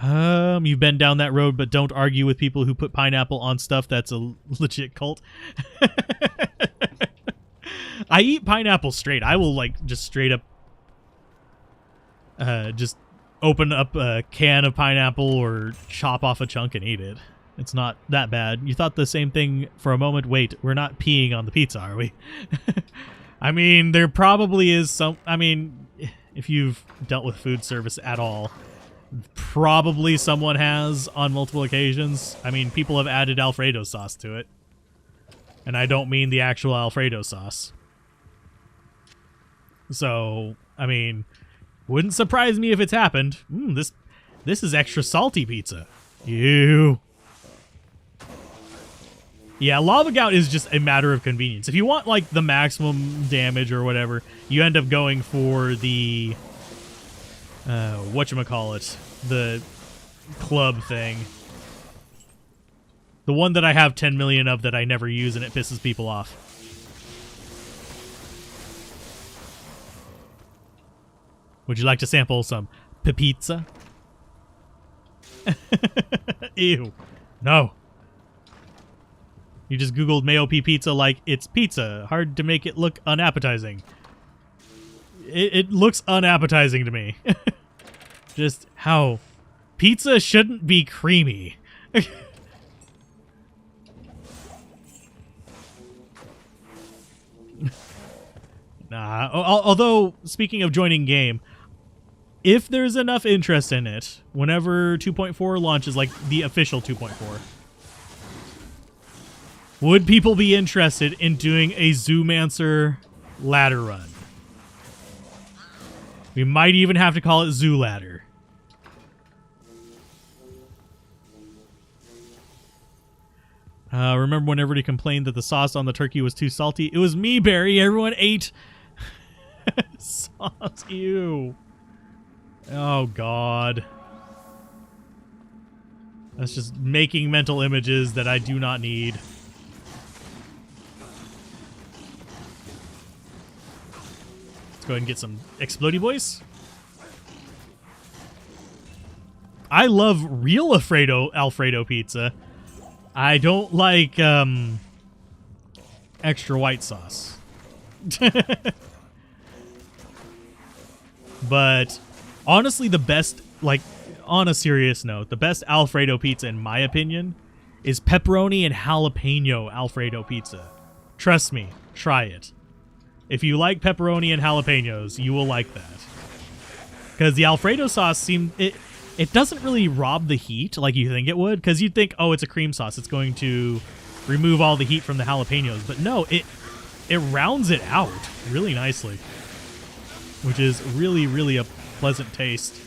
S1: You've been down that road, but don't argue with people who put pineapple on stuff that's a legit cult. I eat pineapple straight. I will, like, just straight up just open up a can of pineapple or chop off a chunk and eat it. It's not that bad. You thought the same thing for a moment. Wait, we're not peeing on the pizza, are we? I mean, there probably is some... I mean, if you've dealt with food service at all, probably someone has on multiple occasions. I mean, people have added Alfredo sauce to it. And I don't mean the actual Alfredo sauce. So, I mean, wouldn't surprise me if it's happened. This is extra salty pizza. Ew. Yeah, lava gout is just a matter of convenience. If you want, like, the maximum damage or whatever, you end up going for the... whatchamacallit? The club thing. The one that I have 10 million of that I never use and it pisses people off. Would you like to sample some pizza? Ew. No. You just Googled Mayo pizza like it's pizza. Hard to make it look unappetizing. It looks unappetizing to me. Just how pizza shouldn't be creamy. Nah. Although, speaking of joining game, if there's enough interest in it, whenever 2.4 launches, like the official 2.4, would people be interested in doing a Zoomancer ladder run? We might even have to call it Zoo Ladder. Remember when everybody complained that the sauce on the turkey was too salty? It was me, Barry. Everyone ate sauce. Ew. Oh, God. That's just making mental images that I do not need. Let's go ahead and get some Explodey Boys. I love real Alfredo pizza. I don't like extra white sauce. But honestly, the best, like, on a serious note, the best Alfredo pizza, in my opinion, is pepperoni and jalapeno Alfredo pizza. Trust me, try it. If you like pepperoni and jalapenos, you will like that. Because the Alfredo sauce it doesn't really rob the heat like you think it would, because you'd think, oh, it's a cream sauce, it's going to remove all the heat from the jalapenos. But no, it rounds it out really nicely, which is really, really a pleasant taste.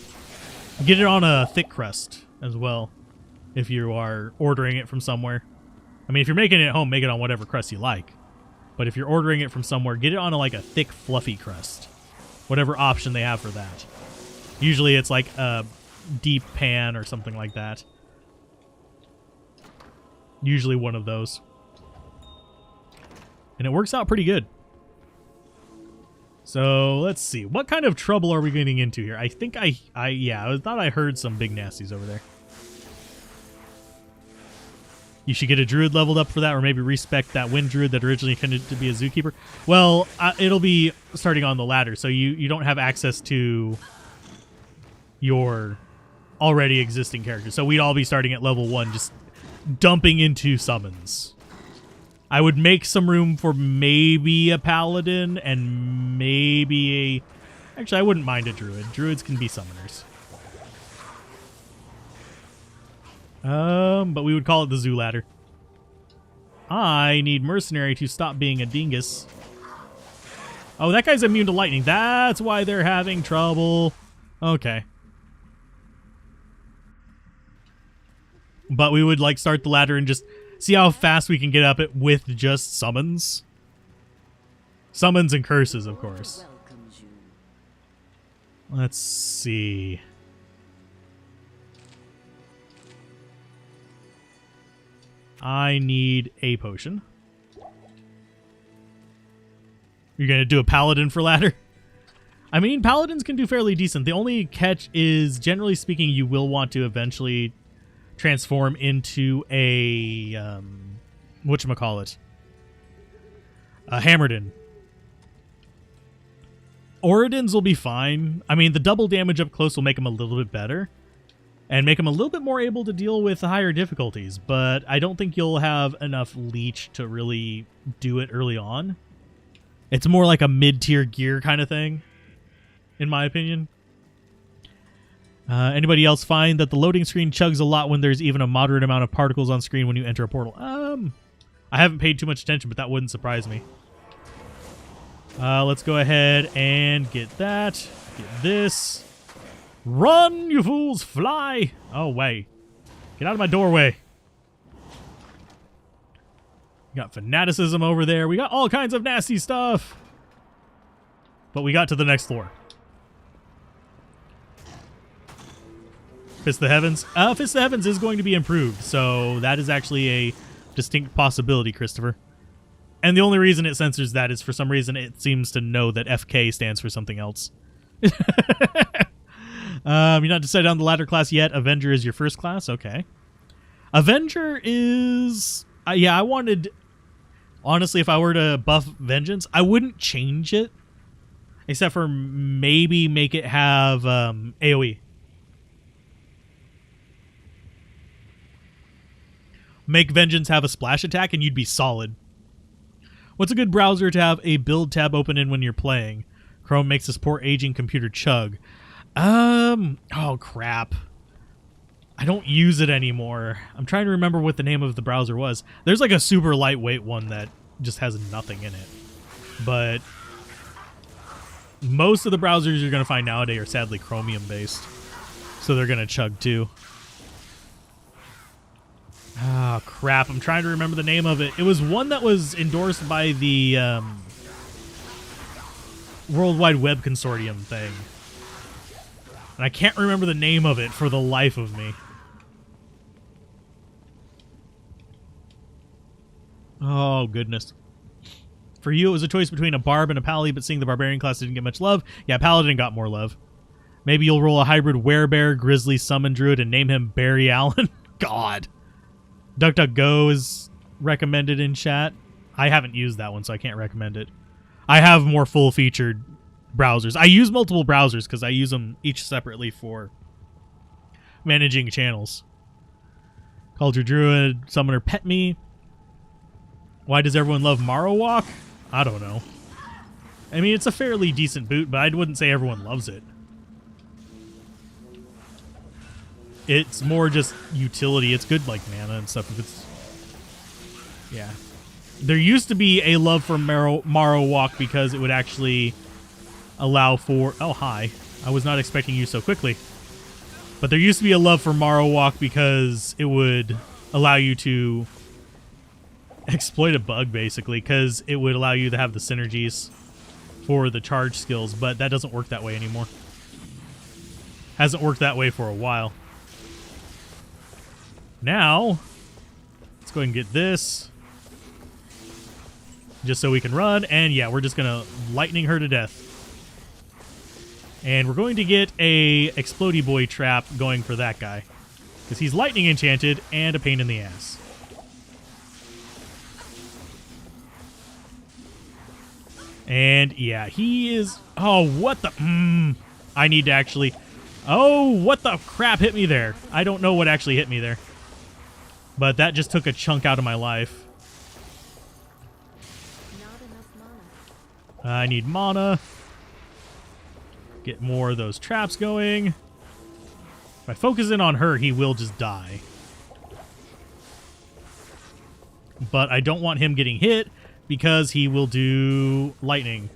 S1: Get it on a thick crust as well if you are ordering it from somewhere. I mean, if you're making it at home, make it on whatever crust you like. But if you're ordering it from somewhere, get it on like a thick, fluffy crust. Whatever option they have for that. Usually it's like a deep pan or something like that. Usually one of those. And it works out pretty good. So let's see. What kind of trouble are we getting into here? I think I thought I heard some big nasties over there. You should get a druid leveled up for that, or maybe respec that wind druid that originally intended to be a zookeeper. Well, it'll be starting on the ladder, so you don't have access to your already existing characters. So we'd all be starting at level 1, just dumping into summons. I would make some room for maybe a paladin and maybe a... Actually, I wouldn't mind a druid. Druids can be summoners. But we would call it the zoo ladder. I need mercenary to stop being a dingus. Oh, that guy's immune to lightning. That's why they're having trouble. Okay. But we would like start the ladder and just see how fast we can get up it with just summons. Summons and curses, of course.
S2: Welcomes you.
S1: Let's see. I need a potion. You're going to do a paladin for ladder? I mean, paladins can do fairly decent. The only catch is, generally speaking, you will want to eventually transform into a, whatchamacallit? A Hammerdin. Oridins will be fine. I mean, the double damage up close will make them a little bit better. And make them a little bit more able to deal with higher difficulties. But I don't think you'll have enough leech to really do it early on. It's more like a mid-tier gear kind of thing, in my opinion. Anybody else find that the loading screen chugs a lot when there's even a moderate amount of particles on screen when you enter a portal? I haven't paid too much attention, but that wouldn't surprise me. Let's go ahead and get that. Get this. Run, you fools! Fly! Oh, wait. Get out of my doorway. Got fanaticism over there. We got all kinds of nasty stuff. But we got to the next floor. Fist of the Heavens. Fist of the Heavens is going to be improved, so that is actually a distinct possibility, Christopher. And the only reason it censors that is for some reason it seems to know that FK stands for something else. You're not decided on the ladder class yet. Avenger is your first class? Okay. Avenger is... yeah, I wanted... Honestly, if I were to buff Vengeance, I wouldn't change it. Except for maybe make it have AoE. Make Vengeance have a splash attack and you'd be solid. What's a good browser to have a build tab open in when you're playing? Chrome makes this poor aging computer chug. Oh crap. I don't use it anymore. I'm trying to remember what the name of the browser was. There's like a super lightweight one that just has nothing in it. But most of the browsers you're going to find nowadays are sadly Chromium based. So they're going to chug too. Ah, crap. I'm trying to remember the name of it. It was one that was endorsed by the World Wide Web Consortium thing. And I can't remember the name of it for the life of me. Oh, goodness. For you, it was a choice between a Barb and a Pally, but seeing the Barbarian class didn't get much love. Yeah, Paladin got more love. Maybe you'll roll a hybrid Werebear, Grizzly, Summon Druid, and name him Barry Allen. God. DuckDuckGo is recommended in chat. I haven't used that one, so I can't recommend it. I have more full-featured browsers. I use multiple browsers because I use them each separately for managing channels. Culture Druid, Summoner Pet Me. Why does everyone love Marowak? I don't know. I mean, it's a fairly decent boot, but I wouldn't say everyone loves it. It's more just utility. It's good like mana and stuff. If it's... Yeah. There used to be a love for Marowak because it would actually allow for... Oh, hi. I was not expecting you so quickly. But there used to be a love for Marowak because it would allow you to exploit a bug, basically, because it would allow you to have the synergies for the charge skills, but that doesn't work that way anymore. Hasn't worked that way for a while. Now, let's go ahead and get this. Just so we can run, and yeah, we're just going to lightning her to death. And we're going to get a Explodey Boy trap going for that guy. Because he's lightning enchanted and a pain in the ass. And yeah, he is... Oh, what the... I need to actually... Oh, what the crap hit me there? I don't know what actually hit me there. But that just took a chunk out of my life.
S2: Not enough mana.
S1: I need mana. Get more of those traps going. If I focus in on her, he will just die. But I don't want him getting hit because he will do lightning.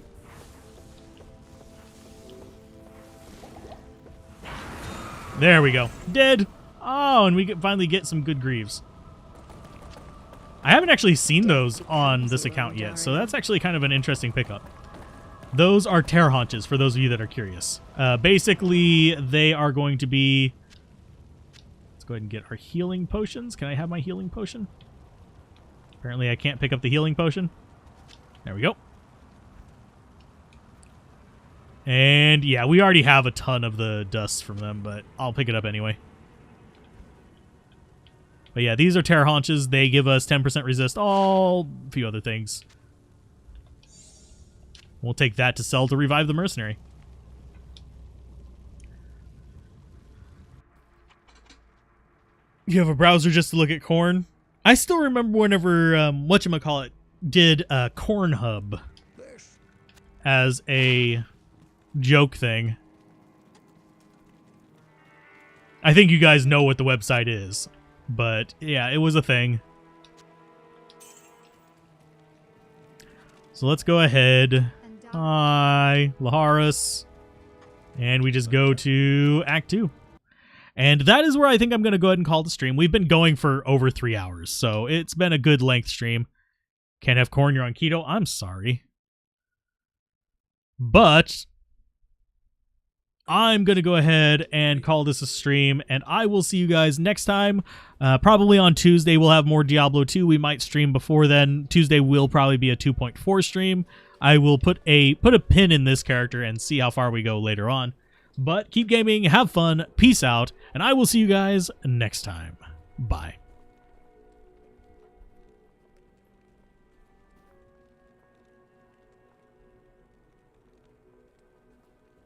S1: There we go. Dead. Oh, and we finally get some good greaves. I haven't actually seen those on this account yet, so that's actually kind of an interesting pickup. Those are tear haunches, for those of you that are curious. Basically, they are going to be... Let's go ahead and get our healing potions. Can I have my healing potion? Apparently I can't pick up the healing potion. There we go. And yeah, we already have a ton of the dust from them, but I'll pick it up anyway. But yeah, these are tear haunches. They give us 10% resist, all a few other things. We'll take that to sell to revive the mercenary. You have a browser just to look at corn? I still remember whenever, whatchamacallit, did Corn Hub as a joke thing. I think you guys know what the website is. But, yeah, it was a thing. So let's go ahead. Hi, Laharis. And we just go to Act 2. And that is where I think I'm going to go ahead and call the stream. We've been going for over 3 hours, so it's been a good length stream. Can't have corn, you're on keto. I'm sorry. But I'm going to go ahead and call this a stream, and I will see you guys next time. Probably on Tuesday, we'll have more Diablo 2. We might stream before then. Tuesday will probably be a 2.4 stream. I will put a pin in this character and see how far we go later on. But keep gaming, have fun, peace out, and I will see you guys next time. Bye.